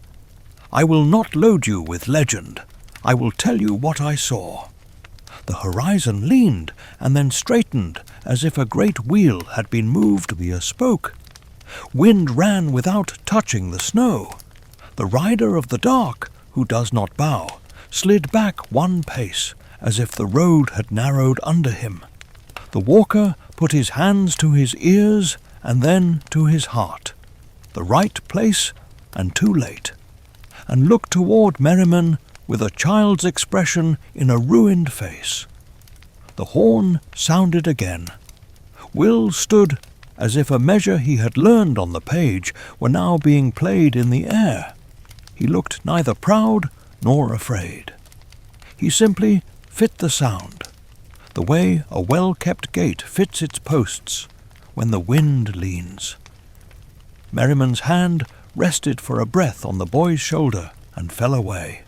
I will not load you with legend. I will tell you what I saw. The horizon leaned and then straightened as if a great wheel had been moved via spoke. Wind ran without touching the snow. The rider of the dark, who does not bow, slid back one pace, as if the road had narrowed under him. The walker put his hands to his ears and then to his heart, the right place and too late, and looked toward Merriman with a child's expression in a ruined face. The horn sounded again. Will stood as if a measure he had learned on the page were now being played in the air. He looked neither proud nor afraid. He simply fit the sound, the way a well-kept gate fits its posts when the wind leans. Merriman's hand rested for a breath on the boy's shoulder and fell away.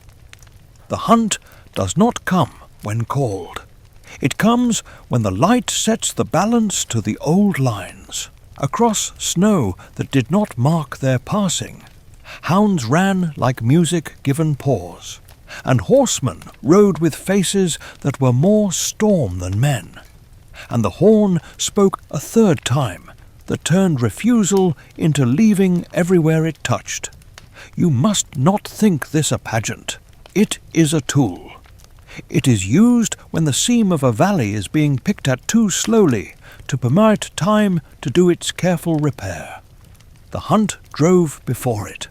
The hunt does not come when called. It comes when the light sets the balance to the old lines. Across snow that did not mark their passing, hounds ran like music given pause, and horsemen rode with faces that were more storm than men. And the horn spoke a third time, that turned refusal into leaving everywhere it touched. You must not think this a pageant. It is a tool. It is used when the seam of a valley is being picked at too slowly to permit time to do its careful repair. The hunt drove before it.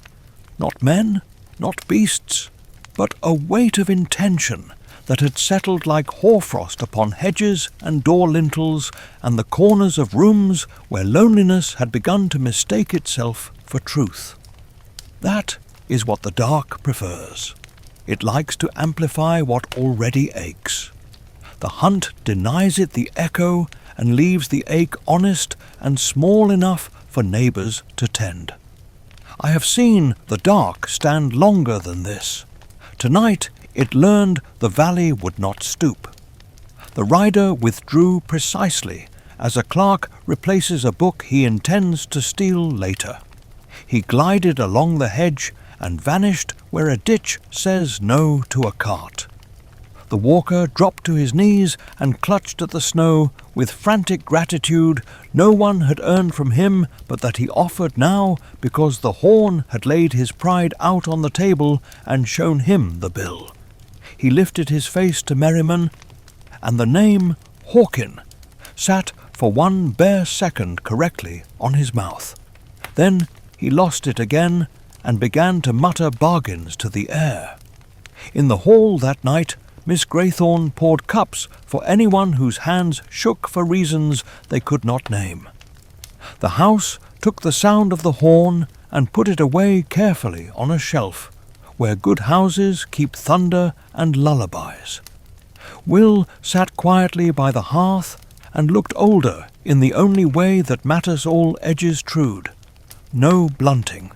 Not men, not beasts, but a weight of intention that had settled like hoarfrost upon hedges and door lintels and the corners of rooms where loneliness had begun to mistake itself for truth. That is what the dark prefers. It likes to amplify what already aches. The hunt denies it the echo and leaves the ache honest and small enough for neighbours to tend. I have seen the dark stand longer than this. Tonight it learned the valley would not stoop. The rider withdrew precisely as a clerk replaces a book he intends to steal later. He glided along the hedge and vanished where a ditch says no to a cart. The walker dropped to his knees and clutched at the snow with frantic gratitude no one had earned from him but that he offered now because the horn had laid his pride out on the table and shown him the bill. He lifted his face to Merriman, and the name Hawkin sat for one bare second correctly on his mouth. Then he lost it again and began to mutter bargains to the air. In the hall that night, Miss Graythorne poured cups for anyone whose hands shook for reasons they could not name. The house took the sound of the horn and put it away carefully on a shelf, where good houses keep thunder and lullabies. Will sat quietly by the hearth and looked older in the only way that matters all edges trued. No blunting.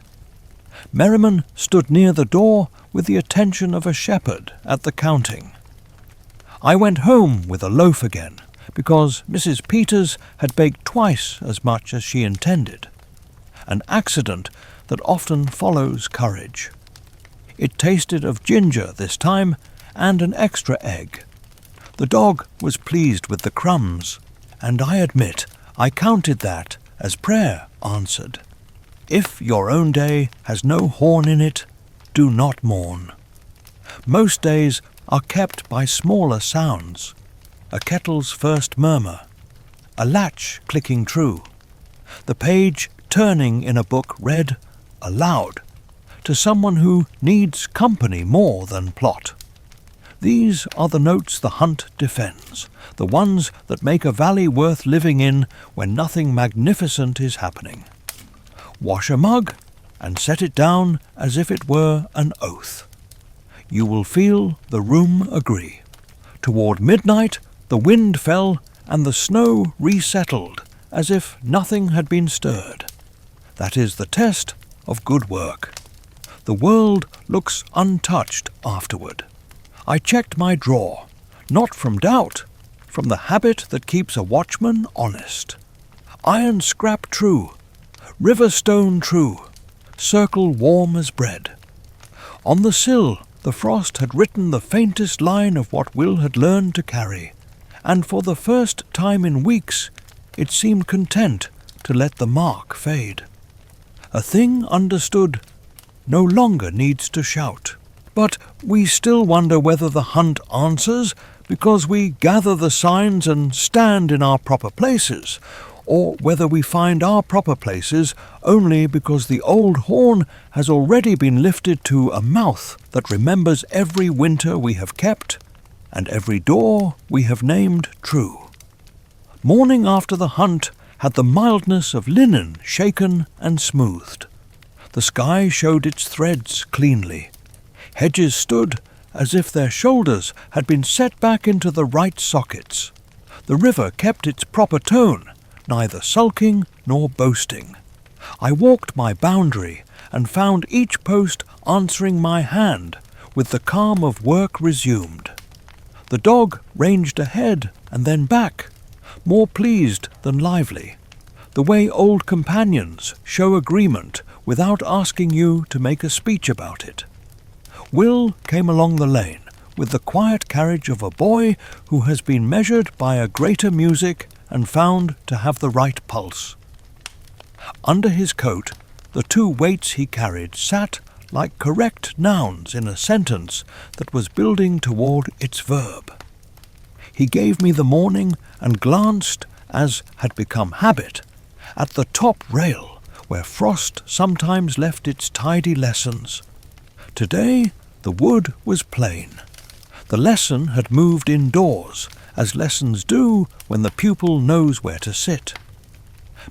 Merriman stood near the door with the attention of a shepherd at the counting. I went home with a loaf again, because Mrs. Peters had baked twice as much as she intended, an accident that often follows courage. It tasted of ginger this time, and an extra egg. The dog was pleased with the crumbs, and I admit I counted that as prayer answered. If your own day has no horn in it, do not mourn. Most days are kept by smaller sounds, a kettle's first murmur, a latch clicking true, the page turning in a book read aloud to someone who needs company more than plot. These are the notes the hunt defends, the ones that make a valley worth living in when nothing magnificent is happening. Wash a mug and set it down as if it were an oath. You will feel the room agree. Toward midnight the wind fell and the snow resettled as if nothing had been stirred. That is the test of good work. The world looks untouched afterward. I checked my drawer, not from doubt, from the habit that keeps a watchman honest. iron scrap true, river stone true, circle warm as bread. On the sill the frost had written the faintest line of what Will had learned to carry, and for the first time in weeks it seemed content to let the mark fade. A thing understood no longer needs to shout, but we still wonder whether the hunt answers because we gather the signs and stand in our proper places, or whether we find our proper places only because the old horn has already been lifted to a mouth that remembers every winter we have kept and every door we have named true. Morning after the hunt had the mildness of linen shaken and smoothed. The sky showed its threads cleanly. Hedges stood as if their shoulders had been set back into the right sockets. The river kept its proper tone, neither sulking nor boasting. I walked my boundary and found each post answering my hand with the calm of work resumed. The dog ranged ahead and then back, more pleased than lively, the way old companions show agreement without asking you to make a speech about it. Will came along the lane with the quiet carriage of a boy who has been measured by a greater music and found to have the right pulse. Under his coat, the two weights he carried sat like correct nouns in a sentence that was building toward its verb. He gave me the morning and glanced, as had become habit, at the top rail where frost sometimes left its tidy lessons. Today the wood was plain. The lesson had moved indoors, as lessons do when the pupil knows where to sit.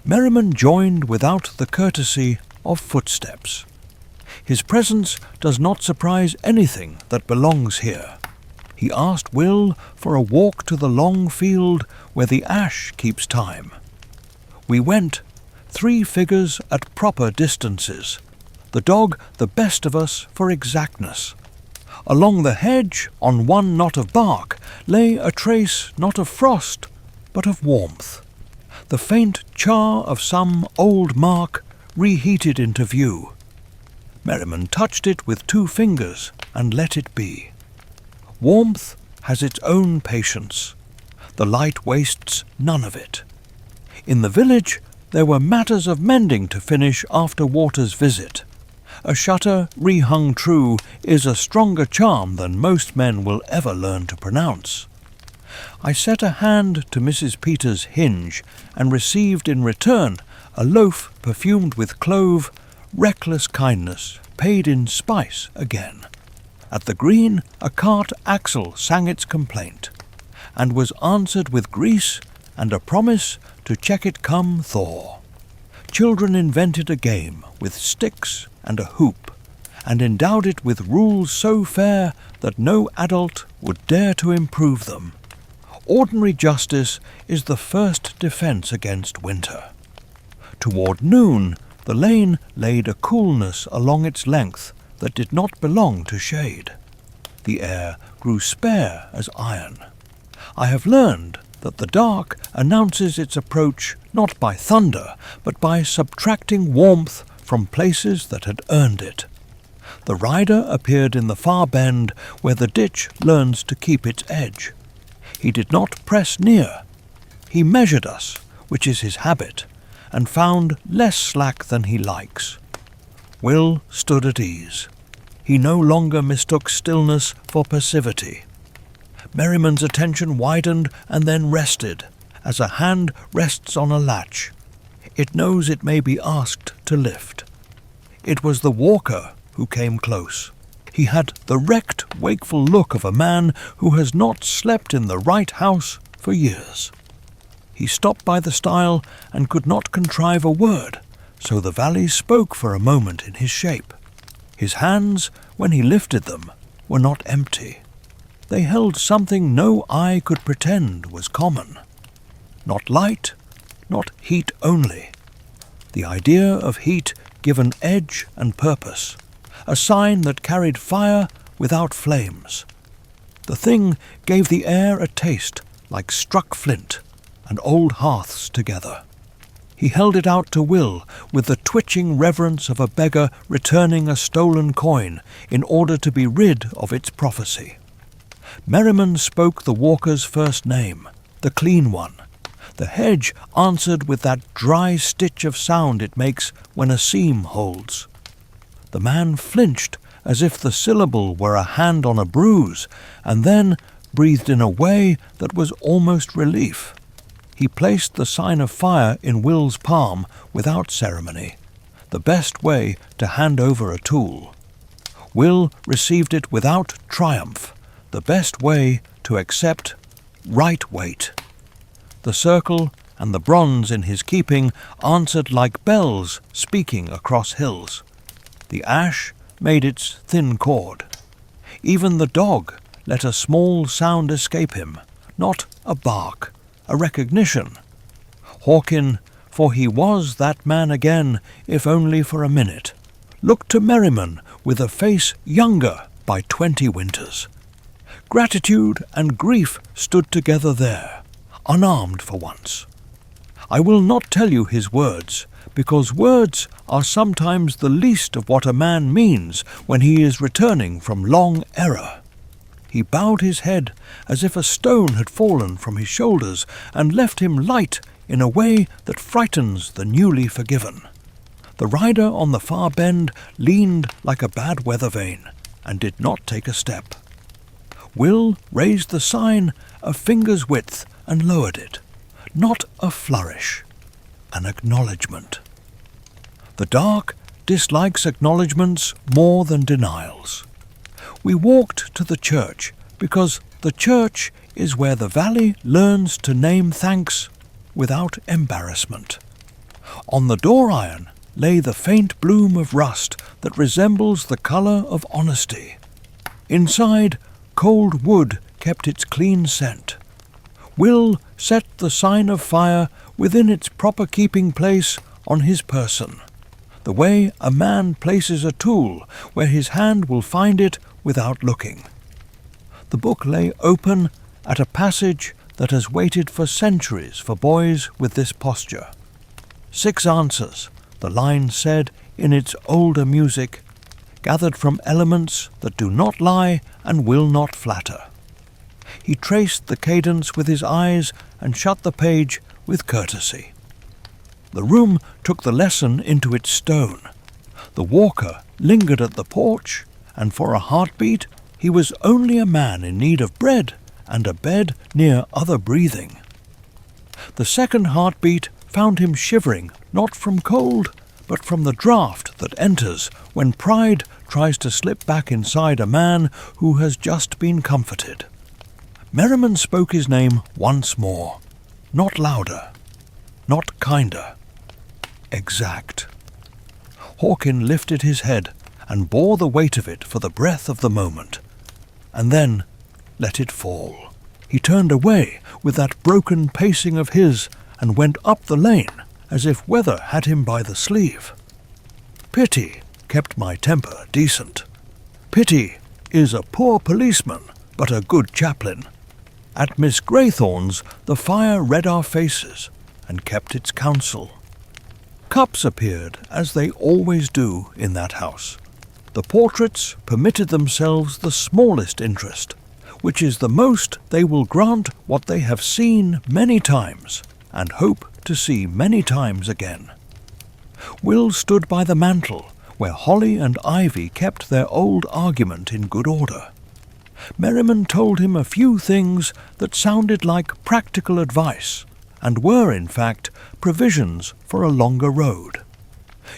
Merriman joined without the courtesy of footsteps. His presence does not surprise anything that belongs here. He asked Will for a walk to the long field where the ash keeps time. We went, 3 figures at proper distances, the dog the best of us for exactness. Along the hedge, on one knot of bark, lay a trace not of frost, but of warmth. The faint char of some old mark reheated into view. Merriman touched it with 2 fingers and let it be. Warmth has its own patience. The light wastes none of it. In the village there were matters of mending to finish after Water's visit. A shutter rehung true is a stronger charm than most men will ever learn to pronounce. I set a hand to Mrs. Peters' hinge and received in return a loaf perfumed with clove, reckless kindness paid in spice again. At the green a cart axle sang its complaint, and was answered with grease and a promise to check it come thaw. Children invented a game with sticks and a hoop, and endowed it with rules so fair that no adult would dare to improve them. Ordinary justice is the first defence against winter. Toward noon the lane laid a coolness along its length that did not belong to shade. The air grew spare as iron. I have learned that the dark announces its approach not by thunder, but by subtracting warmth from places that had earned it. The rider appeared in the far bend where the ditch learns to keep its edge. He did not press near. He measured us, which is his habit, and found less slack than he likes. Will stood at ease. He no longer mistook stillness for passivity. Merriman's attention widened and then rested, as a hand rests on a latch. It knows it may be asked to lift. It was the walker who came close. He had the wrecked, wakeful look of a man who has not slept in the right house for years. He stopped by the stile and could not contrive a word, so the valley spoke for a moment in his shape. His hands, when he lifted them, were not empty. They held something no eye could pretend was common. Not light, not heat only. The idea of heat given edge and purpose, a sign that carried fire without flames. The thing gave the air a taste like struck flint and old hearths together. He held it out to Will with the twitching reverence of a beggar returning a stolen coin in order to be rid of its prophecy. Merriman spoke the walker's first name, the clean one. The hedge answered with that dry stitch of sound it makes when a seam holds. The man flinched as if the syllable were a hand on a bruise, and then breathed in a way that was almost relief. He placed the sign of fire in Will's palm without ceremony, the best way to hand over a tool. Will received it without triumph, the best way to accept right weight. The circle and the bronze in his keeping answered like bells speaking across hills. The ash made its thin chord. Even the dog let a small sound escape him, not a bark, a recognition. Hawkin, for he was that man again, if only for a minute, looked to Merriman with a face younger by 20 winters. Gratitude and grief stood together there, unarmed for once. I will not tell you his words, because words are sometimes the least of what a man means when he is returning from long error. He bowed his head as if a stone had fallen from his shoulders and left him light in a way that frightens the newly forgiven. The rider on the far bend leaned like a bad weather vane and did not take a step. Will raised the sign a finger's width and lowered it. Not a flourish, an acknowledgement. The dark dislikes acknowledgments more than denials. We walked to the church because the church is where the valley learns to name thanks without embarrassment. On the door iron lay the faint bloom of rust that resembles the colour of honesty. Inside, cold wood kept its clean scent. Will set the sign of fire within its proper keeping place on his person, the way a man places a tool where his hand will find it without looking. The book lay open at a passage that has waited for centuries for boys with this posture. 6 answers, the line said in its older music, gathered from elements that do not lie and will not flatter. He traced the cadence with his eyes and shut the page with courtesy. The room took the lesson into its stone. The walker lingered at the porch, and for a heartbeat he was only a man in need of bread and a bed near other breathing. The second heartbeat found him shivering not from cold, but from the draught that enters when pride tries to slip back inside a man who has just been comforted. Merriman spoke his name once more, not louder, not kinder, exact. Hawkin lifted his head and bore the weight of it for the breath of the moment, and then let it fall. He turned away with that broken pacing of his and went up the lane as if weather had him by the sleeve. Pity kept my temper decent. Pity is a poor policeman, but a good chaplain. At Miss Greythorn's the fire read our faces and kept its counsel. Cups appeared, as they always do in that house. The portraits permitted themselves the smallest interest, which is the most they will grant what they have seen many times and hope to see many times again. Will stood by the mantel, where holly and ivy kept their old argument in good order. Merriman told him a few things that sounded like practical advice, and were, in fact, provisions for a longer road.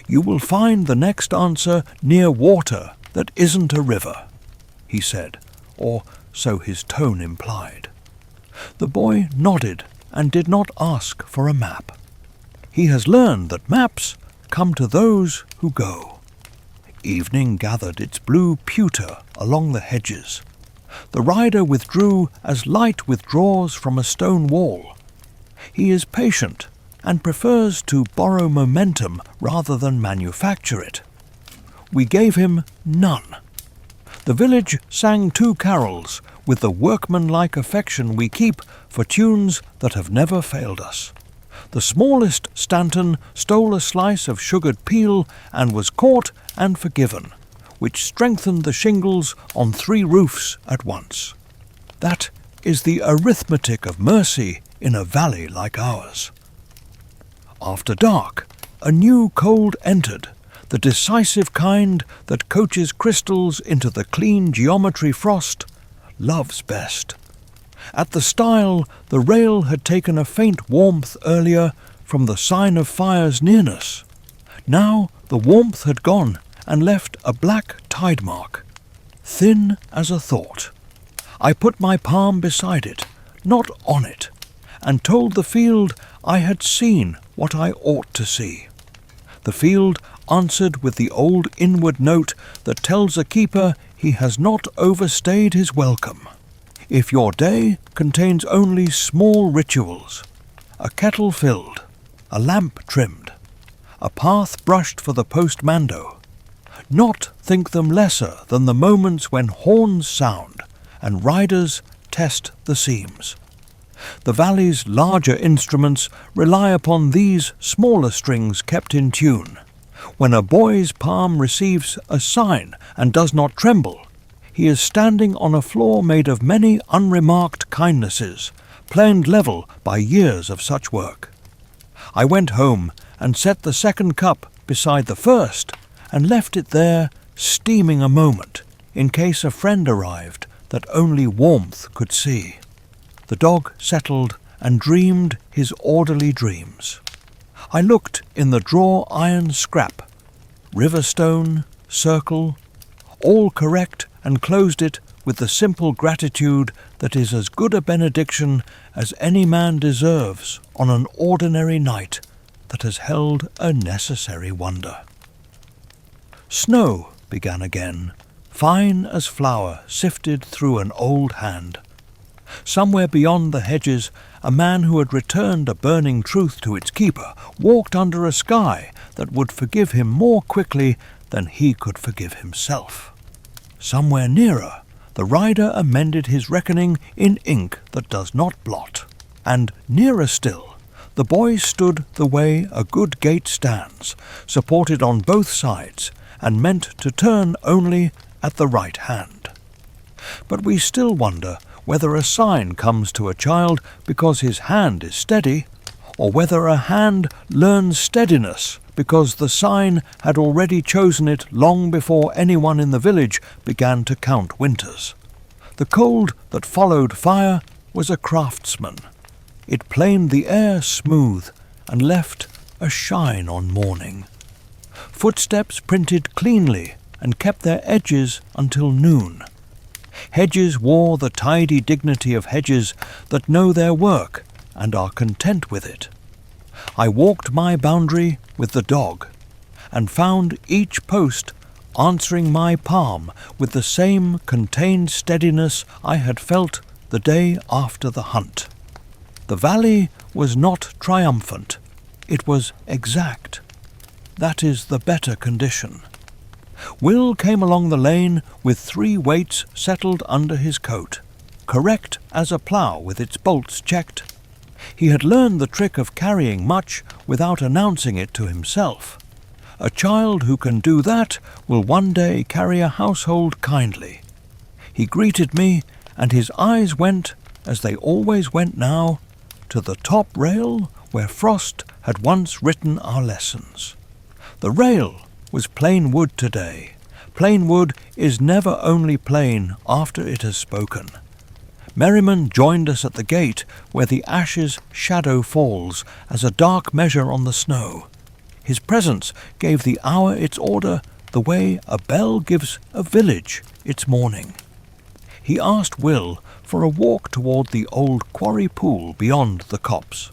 You will find the next answer near water that isn't a river, he said, or so his tone implied. The boy nodded and did not ask for a map. He has learned that maps come to those who go. Evening gathered its blue pewter along the hedges. The rider withdrew as light withdraws from a stone wall. He is patient and prefers to borrow momentum rather than manufacture it. We gave him none. The village sang 2 carols with the workmanlike affection we keep for tunes that have never failed us. The smallest Stanton stole a slice of sugared peel and was caught and forgiven, which strengthened the shingles on 3 roofs at once. That is the arithmetic of mercy in a valley like ours. After dark, a new cold entered, the decisive kind that coaches crystals into the clean geometry frost loves best. At the stile, the rail had taken a faint warmth earlier from the sign of fire's nearness. Now the warmth had gone and left a black tide mark, thin as a thought. I put my palm beside it, not on it, and told the field I had seen what I ought to see. The field answered with the old inward note that tells a keeper he has not overstayed his welcome. If your day contains only small rituals, a kettle filled, a lamp trimmed, a path brushed for the postmando, not think them lesser than the moments when horns sound and riders test the seams. The valley's larger instruments rely upon these smaller strings kept in tune. When a boy's palm receives a sign and does not tremble, he is standing on a floor made of many unremarked kindnesses, planed level by years of such work. I went home and set the second cup beside the first, and left it there steaming a moment, in case a friend arrived that only warmth could see. The dog settled and dreamed his orderly dreams. I looked in the draw-iron scrap, river stone, circle, all correct, and closed it with the simple gratitude that is as good a benediction as any man deserves on an ordinary night that has held a necessary wonder. Snow began again, fine as flour sifted through an old hand. Somewhere beyond the hedges, a man who had returned a burning truth to its keeper walked under a sky that would forgive him more quickly than he could forgive himself. Somewhere nearer, the rider amended his reckoning in ink that does not blot. And nearer still, the boy stood the way a good gate stands, supported on both sides, and meant to turn only at the right hand. But we still wonder whether a sign comes to a child because his hand is steady, or whether a hand learns steadiness because the sign had already chosen it long before anyone in the village began to count winters. The cold that followed fire was a craftsman. It planed the air smooth and left a shine on morning. Footsteps printed cleanly and kept their edges until noon. Hedges wore the tidy dignity of hedges that know their work and are content with it. I walked my boundary with the dog, and found each post answering my palm with the same contained steadiness I had felt the day after the hunt. The valley was not triumphant, it was exact. That is the better condition. Will came along the lane with 3 weights settled under his coat, correct as a plough with its bolts checked. He had learned the trick of carrying much without announcing it to himself. A child who can do that will one day carry a household kindly. He greeted me, and his eyes went, as they always went now, to the top rail where frost had once written our lessons. The rail was plain wood today. Plain wood is never only plain after it has spoken. Merriman joined us at the gate where the ashes' shadow falls as a dark measure on the snow. His presence gave the hour its order the way a bell gives a village its morning. He asked Will for a walk toward the old quarry pool beyond the copse.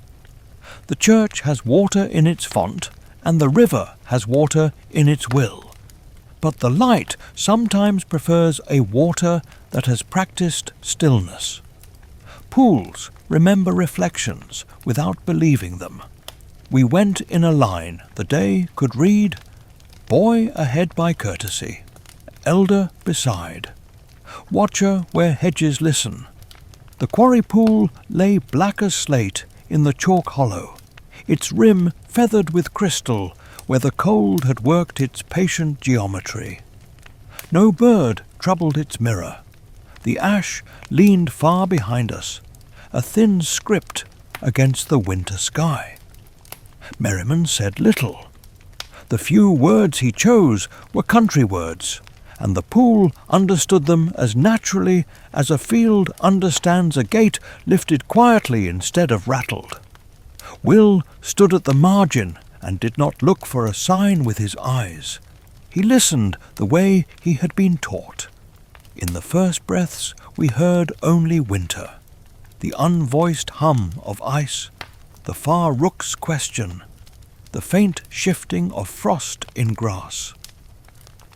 The church has water in its font, and the river has water in its will. But the light sometimes prefers a water that has practiced stillness. Pools remember reflections without believing them. We went in a line the day could read, boy ahead by courtesy, elder beside, watcher where hedges listen. The quarry pool lay black as slate in the chalk hollow. its rim feathered with crystal where the cold had worked its patient geometry. No bird troubled its mirror. The ash leaned far behind us, a thin script against the winter sky. Merriman said little. The few words he chose were country words, and the pool understood them as naturally as a field understands a gate lifted quietly instead of rattled. Will stood at the margin and did not look for a sign with his eyes. He listened the way he had been taught. In the first breaths we heard only winter, the unvoiced hum of ice, the far rook's question, the faint shifting of frost in grass.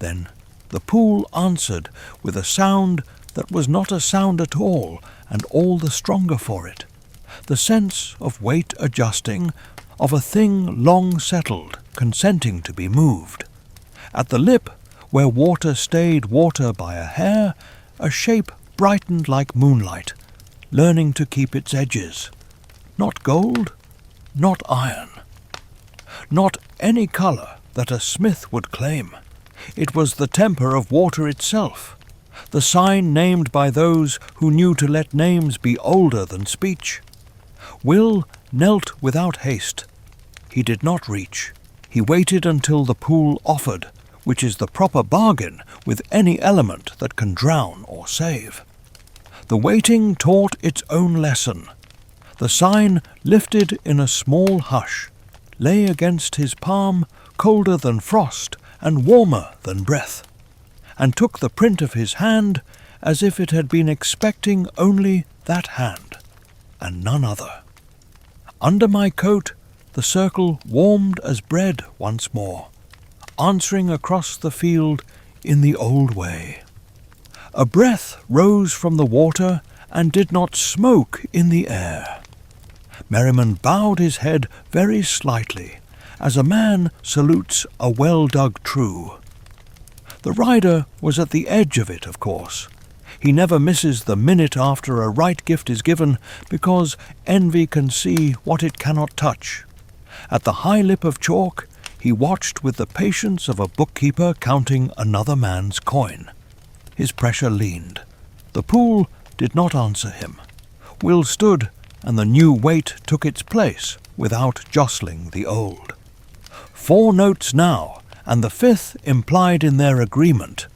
Then the pool answered with a sound that was not a sound at all, and all the stronger for it, the sense of weight adjusting, of a thing long settled, consenting to be moved. At the lip, where water stayed water by a hair, a shape brightened like moonlight, learning to keep its edges. Not gold, not iron, not any colour that a smith would claim. It was the temper of water itself, the sign named by those who knew to let names be older than speech. Will knelt without haste. He did not reach. He waited until the pool offered, which is the proper bargain with any element that can drown or save. The waiting taught its own lesson. The sign, lifted in a small hush, lay against his palm, colder than frost and warmer than breath, and took the print of his hand as if it had been expecting only that hand, and none other. Under my coat the circle warmed as bread once more, answering across the field in the old way. A breath rose from the water and did not smoke in the air. Merriman bowed his head very slightly, as a man salutes a well-dug true. The rider was at the edge of it, of course. He never misses the minute after a right gift is given, because envy can see what it cannot touch. At the high lip of chalk, he watched with the patience of a bookkeeper counting another man's coin. His pressure leaned. The pool did not answer him. Will stood, and the new weight took its place without jostling the old. 4 notes now, and the 5th implied in their agreement,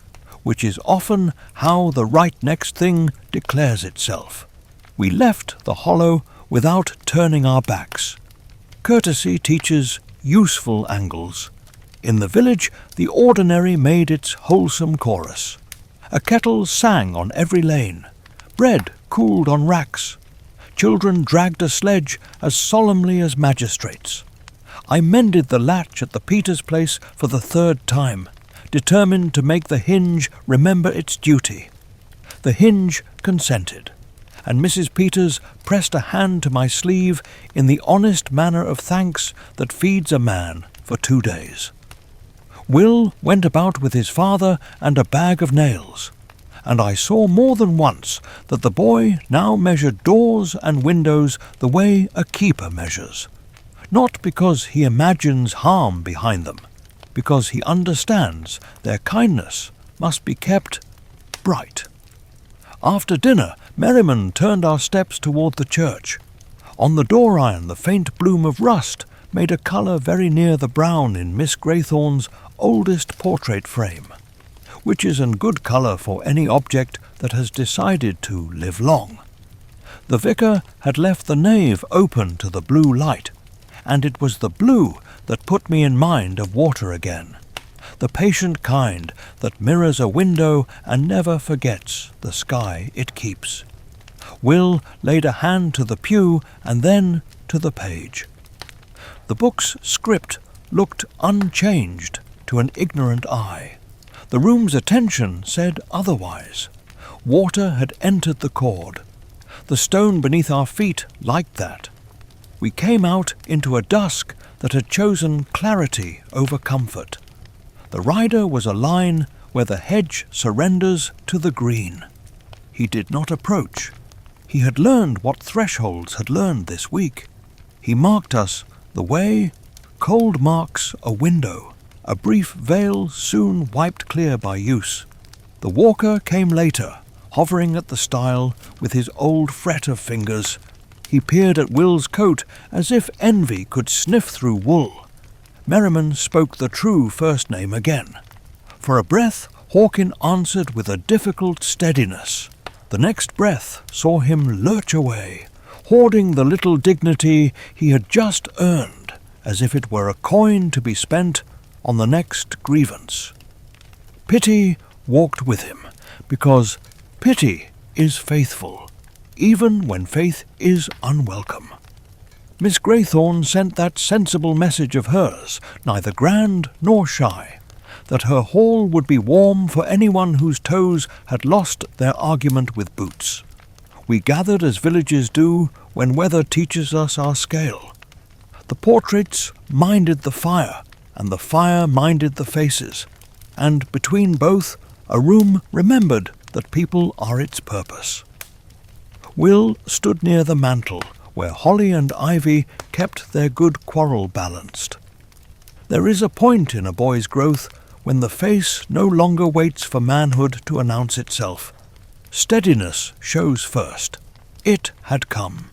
which is often how the right next thing declares itself. We left the hollow without turning our backs. Courtesy teaches useful angles. In the village, the ordinary made its wholesome chorus. A kettle sang on every lane. Bread cooled on racks. Children dragged a sledge as solemnly as magistrates. I mended the latch at the Peters place for the 3rd time, determined to make the hinge remember its duty. The hinge consented, and Mrs. Peters pressed a hand to my sleeve in the honest manner of thanks that feeds a man for 2 days. Will went about with his father and a bag of nails, and I saw more than once that the boy now measured doors and windows the way a keeper measures, not because he imagines harm behind them, because he understands their kindness must be kept bright. After dinner, Merriman turned our steps toward the church. On the door iron the faint bloom of rust made a colour very near the brown in Miss Graythorne's oldest portrait frame, which is an good colour for any object that has decided to live long. The vicar had left the nave open to the blue light, and it was the blue that put me in mind of water again, the patient kind that mirrors a window and never forgets the sky it keeps. Will laid a hand to the pew and then to the page. The book's script looked unchanged to an ignorant eye. The room's attention said otherwise. Water had entered the cord. The stone beneath our feet liked that. We came out into a dusk that had chosen clarity over comfort. The rider was a line where the hedge surrenders to the green. He did not approach. He had learned what thresholds had learned this week. He marked us The way? Cold marks a window, a brief veil soon wiped clear by use. The walker came later, hovering at the stile with his old fret of fingers. He peered at Will's coat as if envy could sniff through wool. Merriman spoke the true first name again. For a breath, Hawkin answered with a difficult steadiness. The next breath saw him lurch away, hoarding the little dignity he had just earned, as if it were a coin to be spent on the next grievance. Pity walked with him, because pity is faithful, even when faith is unwelcome. Miss Greythorne sent that sensible message of hers, neither grand nor shy, that her hall would be warm for anyone whose toes had lost their argument with boots. We gathered as villages do when weather teaches us our scale. The portraits minded the fire, and the fire minded the faces, and between both a room remembered that people are its purpose. Will stood near the mantel, where holly and ivy kept their good quarrel balanced. There is a point in a boy's growth when the face no longer waits for manhood to announce itself. Steadiness shows first. It had come.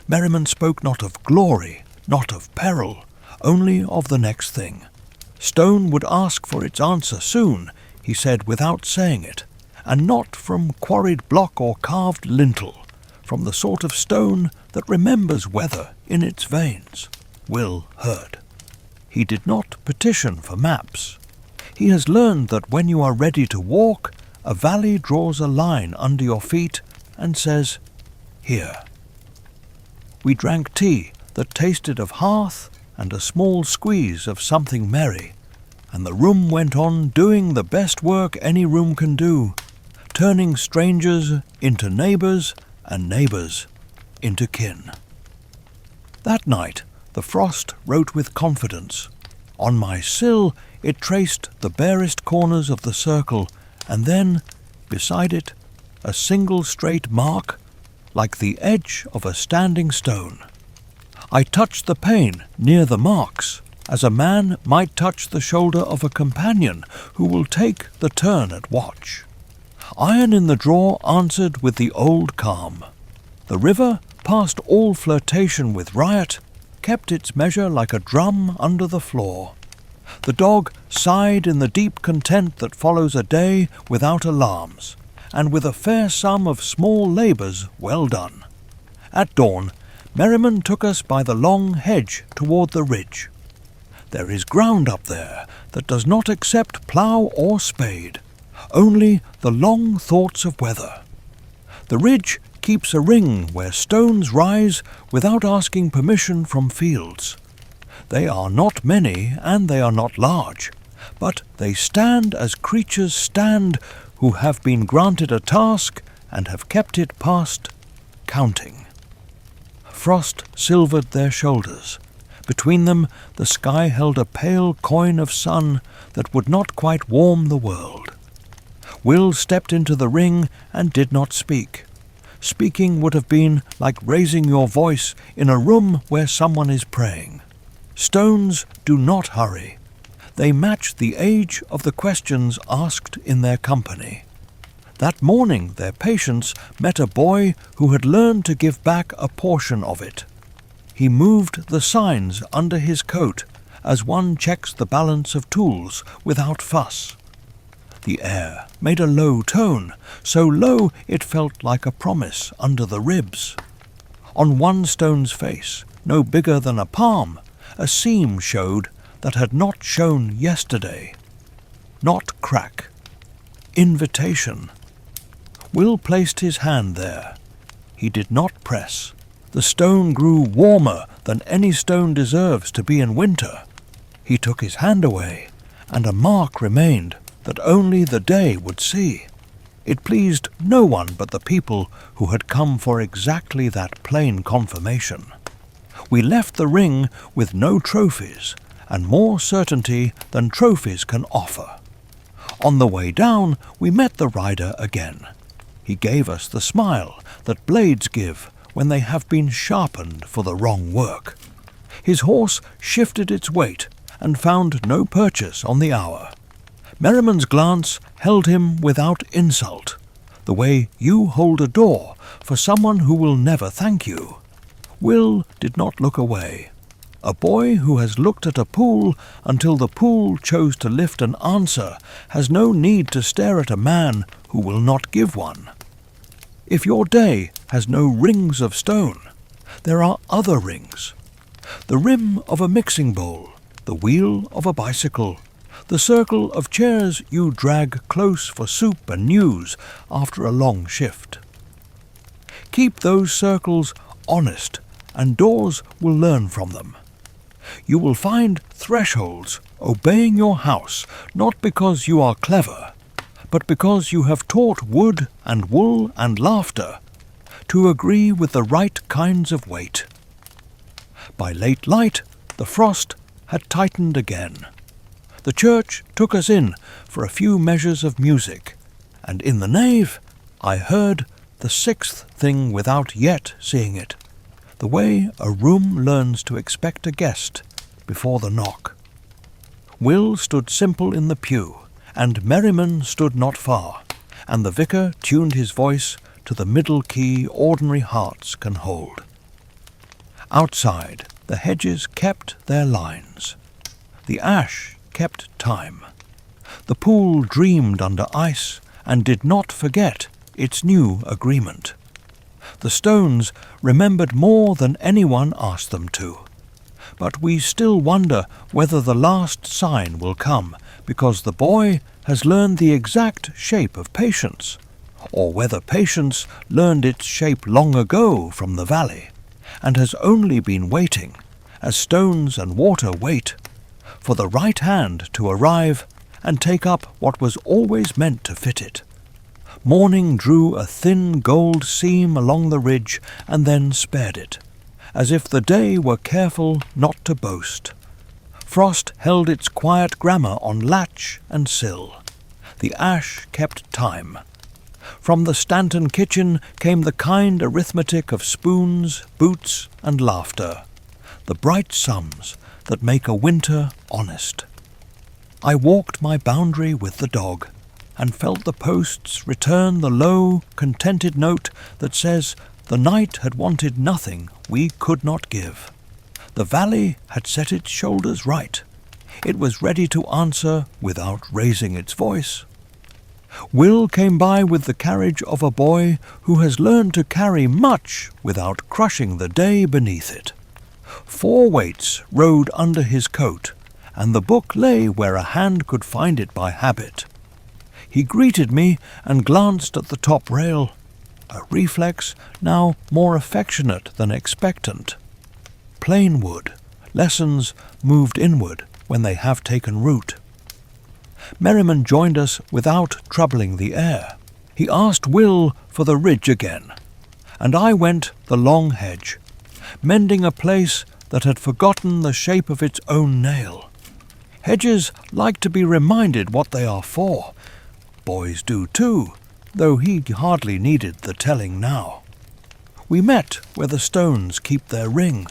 Merriman spoke not of glory, not of peril, only of the next thing. Stone would ask for its answer soon, he said without saying it, and not from quarried block or carved lintel, from the sort of stone that remembers weather in its veins. Will heard. He did not petition for maps. He has learned that when you are ready to walk, a valley draws a line under your feet and says, "Here." We drank tea that tasted of hearth and a small squeeze of something merry, and the room went on doing the best work any room can do, turning strangers into neighbours and neighbours into kin. That night the frost wrote with confidence. On my sill it traced the barest corners of the circle, and then, beside it, a single straight mark, like the edge of a standing stone. I touched the pane near the marks, as a man might touch the shoulder of a companion who will take the turn at watch. Iron in the drawer answered with the old calm. The river, past all flirtation with riot, kept its measure like a drum under the floor. The dog sighed in the deep content that follows a day without alarms, and with a fair sum of small labours well done. At dawn, Merriman took us by the long hedge toward the ridge. There is ground up there that does not accept plough or spade, only the long thoughts of weather. The ridge keeps a ring where stones rise without asking permission from fields. They are not many and they are not large, but they stand as creatures stand who have been granted a task and have kept it past counting. Frost silvered their shoulders. Between them the sky held a pale coin of sun that would not quite warm the world. Will stepped into the ring and did not speak. Speaking would have been like raising your voice in a room where someone is praying. Stones do not hurry. They match the age of the questions asked in their company. That morning their patience met a boy who had learned to give back a portion of it. He moved the signs under his coat as one checks the balance of tools without fuss. The air made a low tone, so low it felt like a promise under the ribs. On one stone's face, no bigger than a palm, a seam showed that had not shown yesterday. Not crack. Invitation. Will placed his hand there. He did not press. The stone grew warmer than any stone deserves to be in winter. He took his hand away, and a mark remained that only the day would see. It pleased no one but the people who had come for exactly that plain confirmation. We left the ring with no trophies, and more certainty than trophies can offer. On the way down we met the rider again. He gave us the smile that blades give when they have been sharpened for the wrong work. His horse shifted its weight and found no purchase on the hour. Merriman's glance held him without insult, the way you hold a door for someone who will never thank you. Will did not look away. A boy who has looked at a pool until the pool chose to lift an answer has no need to stare at a man who will not give one. If your day has no rings of stone, there are other rings. The rim of a mixing bowl, the wheel of a bicycle, the circle of chairs you drag close for soup and news after a long shift. Keep those circles honest, and doors will learn from them. You will find thresholds obeying your house, not because you are clever, but because you have taught wood and wool and laughter to agree with the right kinds of weight. By late light, the frost had tightened again. The church took us in for a few measures of music, and in the nave I heard the sixth thing without yet seeing it, the way a room learns to expect a guest before the knock. Will stood simple in the pew, and Merriman stood not far, and the vicar tuned his voice to the middle key ordinary hearts can hold. Outside, the hedges kept their lines. The ash kept time. The pool dreamed under ice and did not forget its new agreement. The stones remembered more than anyone asked them to. But we still wonder whether the last sign will come, because the boy has learned the exact shape of patience, or whether patience learned its shape long ago from the valley, and has only been waiting, as stones and water wait, for the right hand to arrive and take up what was always meant to fit it. Morning drew a thin gold seam along the ridge and then spared it, as if the day were careful not to boast. Frost held its quiet grammar on latch and sill. The ash kept time. From the Stanton kitchen came the kind arithmetic of spoons, boots, and laughter, the bright sums that make a winter honest. I walked my boundary with the dog, and felt the posts return the low, contented note that says the night had wanted nothing we could not give. The valley had set its shoulders right. It was ready to answer without raising its voice. Will came by with the carriage of a boy who has learned to carry much without crushing the day beneath it. 4 weights rode under his coat, and the book lay where a hand could find it by habit. He greeted me and glanced at the top rail, a reflex now more affectionate than expectant. Plain wood, lessons moved inward when they have taken root. Merriman joined us without troubling the air. He asked Will for the ridge again, and I went the long hedge, mending a place that had forgotten the shape of its own nail. Hedges like to be reminded what they are for. Boys do too, though he hardly needed the telling now. We met where the stones keep their ring.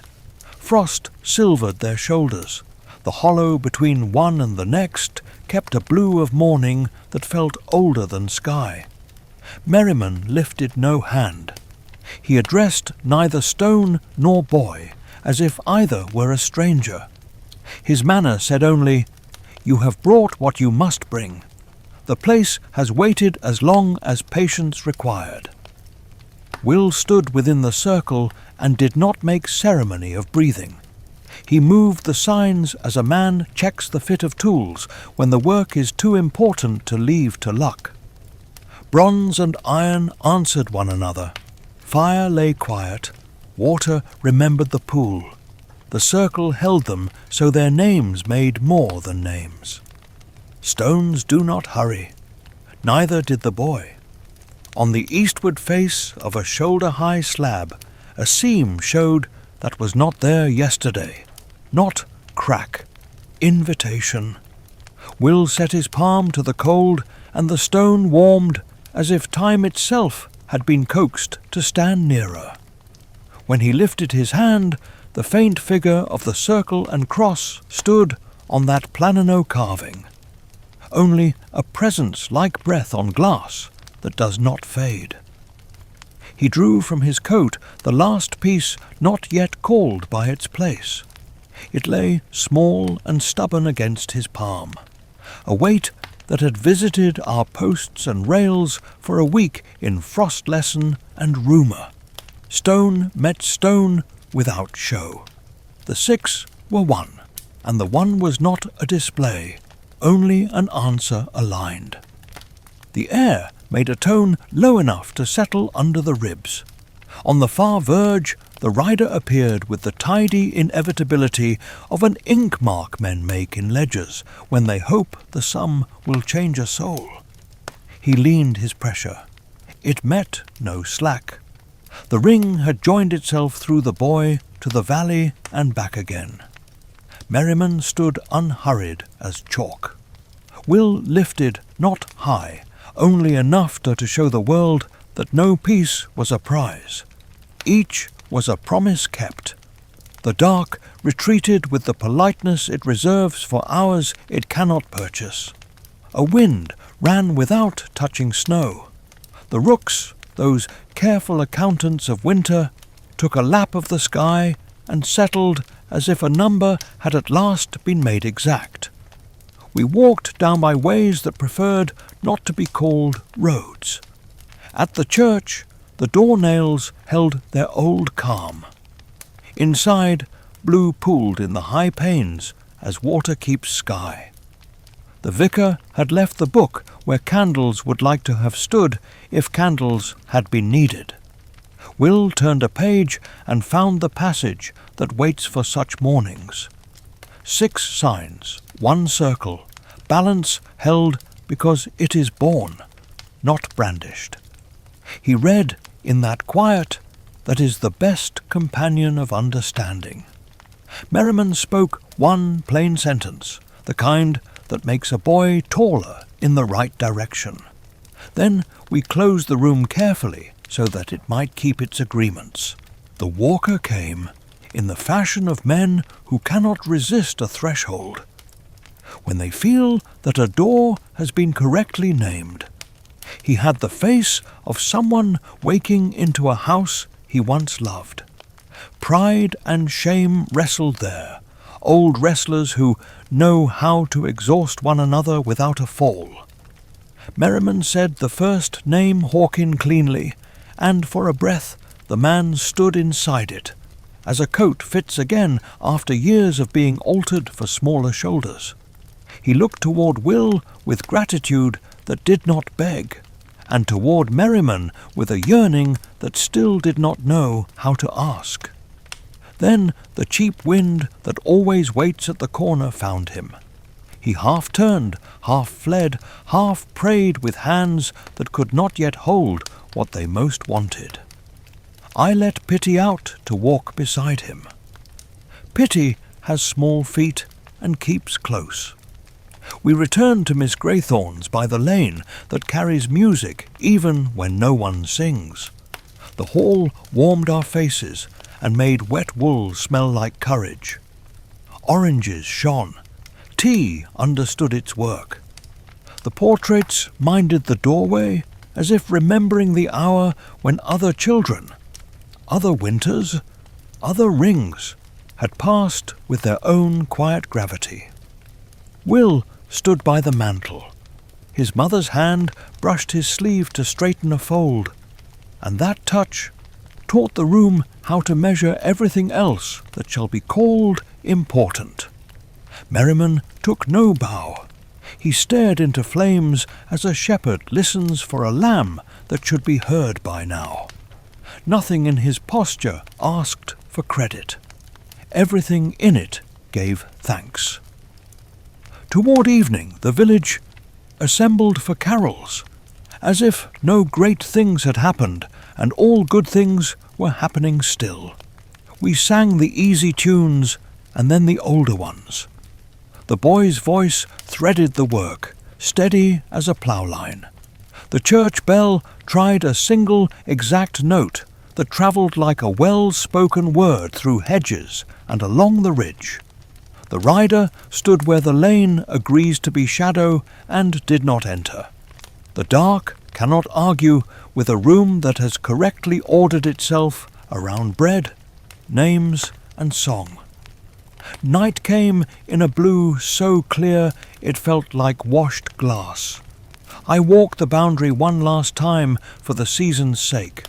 Frost silvered their shoulders. The hollow between one and the next kept a blue of morning that felt older than sky. Merriman lifted no hand. He addressed neither stone nor boy, as if either were a stranger. His manner said only, "You have brought what you must bring. The place has waited as long as patience required." Will stood within the circle and did not make ceremony of breathing. He moved the signs as a man checks the fit of tools when the work is too important to leave to luck. Bronze and iron answered one another. Fire lay quiet. Water remembered the pool. The circle held them so their names made more than names. Stones do not hurry. Neither did the boy. On the eastward face of a shoulder-high slab, a seam showed that was not there yesterday. Not crack. Invitation. Will set his palm to the cold, and the stone warmed as if time itself had been coaxed to stand nearer. When he lifted his hand, the faint figure of the circle and cross stood on that planino carving, only a presence like breath on glass that does not fade. He drew from his coat the last piece not yet called by its place. It lay small and stubborn against his palm, a weight that had visited our posts and rails for a week in frost lesson and rumour. Stone met stone without show. The 6 were one, and the one was not a display, only an answer aligned. The air made a tone low enough to settle under the ribs. On the far verge, the rider appeared with the tidy inevitability of an ink mark men make in ledgers when they hope the sum will change a soul. He leaned his pressure. It met no slack. The ring had joined itself through the buoy to the valley and back again. Merriman stood unhurried as chalk. Will lifted not high, only enough to show the world that no piece was a prize. Each was a promise kept. The dark retreated with the politeness it reserves for hours it cannot purchase. A wind ran without touching snow. The rooks, those careful accountants of winter, took a lap of the sky and settled as if a number had at last been made exact. We walked down by ways that preferred not to be called roads. At the church, the door-nails held their old calm. Inside, blue pooled in the high panes as water keeps sky. The vicar had left the book where candles would like to have stood if candles had been needed. Will turned a page and found the passage that waits for such mornings. 6 signs, 1 circle, balance held because it is borne, not brandished. He read in that quiet that is the best companion of understanding. Merriman spoke 1 plain sentence, the kind that makes a boy taller in the right direction. Then we closed the room carefully so that it might keep its agreements. The walker came in the fashion of men who cannot resist a threshold. When they feel that a door has been correctly named, he had the face of someone waking into a house he once loved. Pride and shame wrestled there, old wrestlers who know how to exhaust one another without a fall. Merriman said the first name Hawkin cleanly, and for a breath the man stood inside it, as a coat fits again after years of being altered for smaller shoulders. He looked toward Will with gratitude that did not beg, and toward Merriman with a yearning that still did not know how to ask. Then the cheap wind that always waits at the corner found him. He half turned, half fled, half prayed with hands that could not yet hold what they most wanted. I let Pity out to walk beside him. Pity has small feet and keeps close. We returned to Miss Greythorn's by the lane that carries music even when no one sings. The hall warmed our faces and made wet wool smell like courage. Oranges shone. Tea understood its work. The portraits minded the doorway as if remembering the hour when other children, other winters, other rings had passed with their own quiet gravity. Will stood by the mantel. His mother's hand brushed his sleeve to straighten a fold, and that touch taught the room how to measure everything else that shall be called important. Merriman took no bow. He stared into flames as a shepherd listens for a lamb that should be heard by now. Nothing in his posture asked for credit. Everything in it gave thanks. Toward evening the village assembled for carols, as if no great things had happened and all good things were happening still. We sang the easy tunes and then the older ones. The boy's voice threaded the work, steady as a plough-line. The church bell tried a single exact note that travelled like a well-spoken word through hedges and along the ridge. The rider stood where the lane agrees to be shadow and did not enter. The dark cannot argue with a room that has correctly ordered itself around bread, names, and song. Night came in a blue so clear it felt like washed glass. I walked the boundary one last time for the season's sake.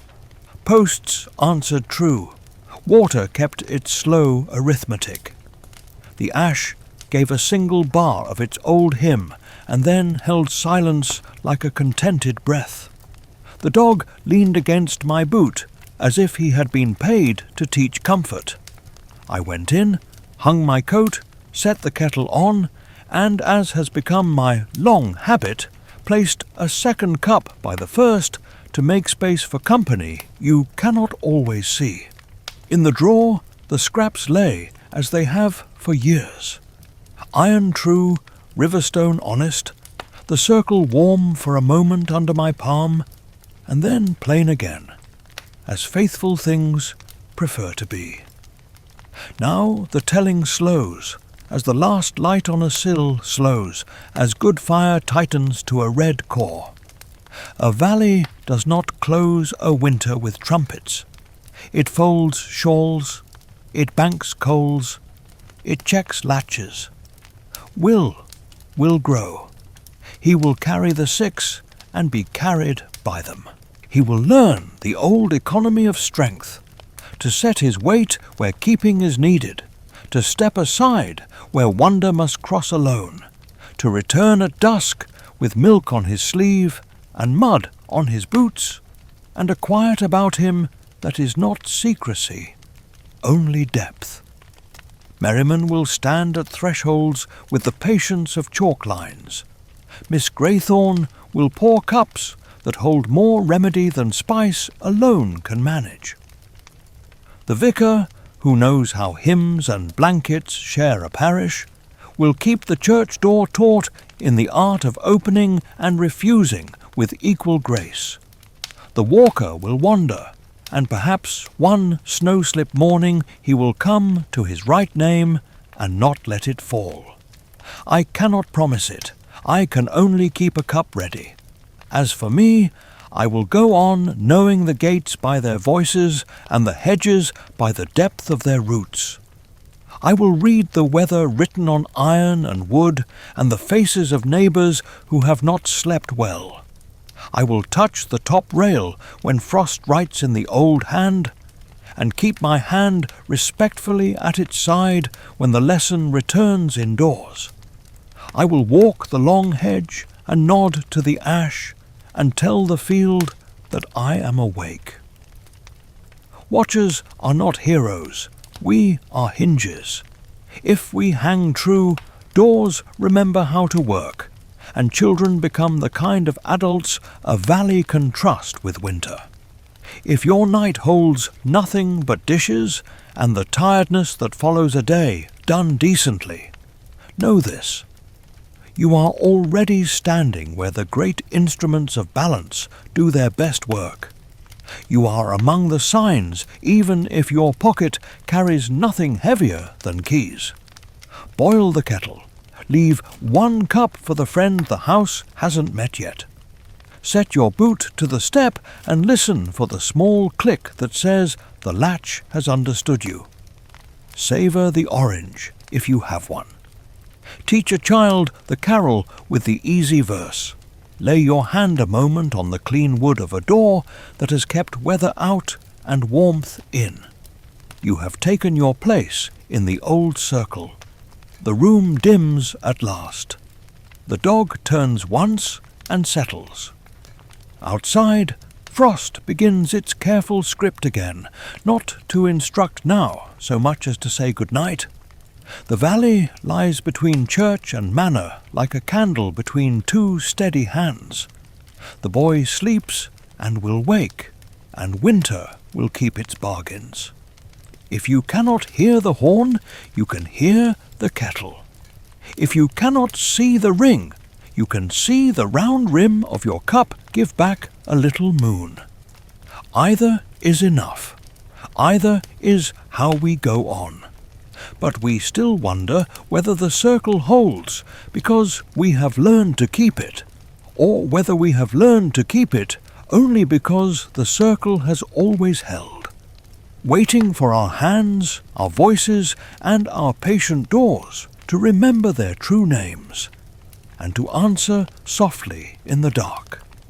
Posts answered true. Water kept its slow arithmetic. The ash gave a single bar of its old hymn and then held silence like a contented breath. The dog leaned against my boot as if he had been paid to teach comfort. I went in, hung my coat, set the kettle on, and, as has become my long habit, placed a second cup by the first to make space for company you cannot always see. In the drawer the scraps lay as they have for years. Iron true, riverstone honest, the circle warm for a moment under my palm, and then plain again, as faithful things prefer to be. Now the telling slows, as the last light on a sill slows, as good fire tightens to a red core. A valley does not close a winter with trumpets. It folds shawls, it banks coals, it checks latches. Will grow. He will carry the 6 and be carried by them. He will learn the old economy of strength, to set his weight where keeping is needed, to step aside where wonder must cross alone, to return at dusk with milk on his sleeve and mud on his boots, and a quiet about him that is not secrecy, only depth. Merriman will stand at thresholds with the patience of chalk lines. Miss Greythorn will pour cups that hold more remedy than spice alone can manage. The vicar, who knows how hymns and blankets share a parish, will keep the church door taut in the art of opening and refusing with equal grace. The walker will wander, and perhaps one snow-slip morning he will come to his right name and not let it fall. I cannot promise it. I can only keep a cup ready. As for me, I will go on knowing the gates by their voices and the hedges by the depth of their roots. I will read the weather written on iron and wood and the faces of neighbours who have not slept well. I will touch the top rail when frost writes in the old hand, and keep my hand respectfully at its side when the lesson returns indoors. I will walk the long hedge and nod to the ash and tell the field that I am awake. Watchers are not heroes, we are hinges. If we hang true, doors remember how to work, and children become the kind of adults a valley can trust with winter. If your night holds nothing but dishes and the tiredness that follows a day done decently, know this: you are already standing where the great instruments of balance do their best work. You are among the signs, even if your pocket carries nothing heavier than keys. Boil the kettle. Leave 1 cup for the friend the house hasn't met yet. Set your boot to the step and listen for the small click that says the latch has understood you. Savour the orange, if you have one. Teach a child the carol with the easy verse. Lay your hand a moment on the clean wood of a door that has kept weather out and warmth in. You have taken your place in the old circle. The room dims at last. The dog turns once and settles. Outside, frost begins its careful script again, not to instruct now so much as to say good night. The valley lies between church and manor like a candle between 2 steady hands. The boy sleeps and will wake, and winter will keep its bargains. If you cannot hear the horn, you can hear the kettle. If you cannot see the ring, you can see the round rim of your cup give back a little moon. Either is enough. Either is how we go on. But we still wonder whether the circle holds because we have learned to keep it, or whether we have learned to keep it only because the circle has always held, waiting for our hands, our voices, and our patient doors to remember their true names, and to answer softly in the dark.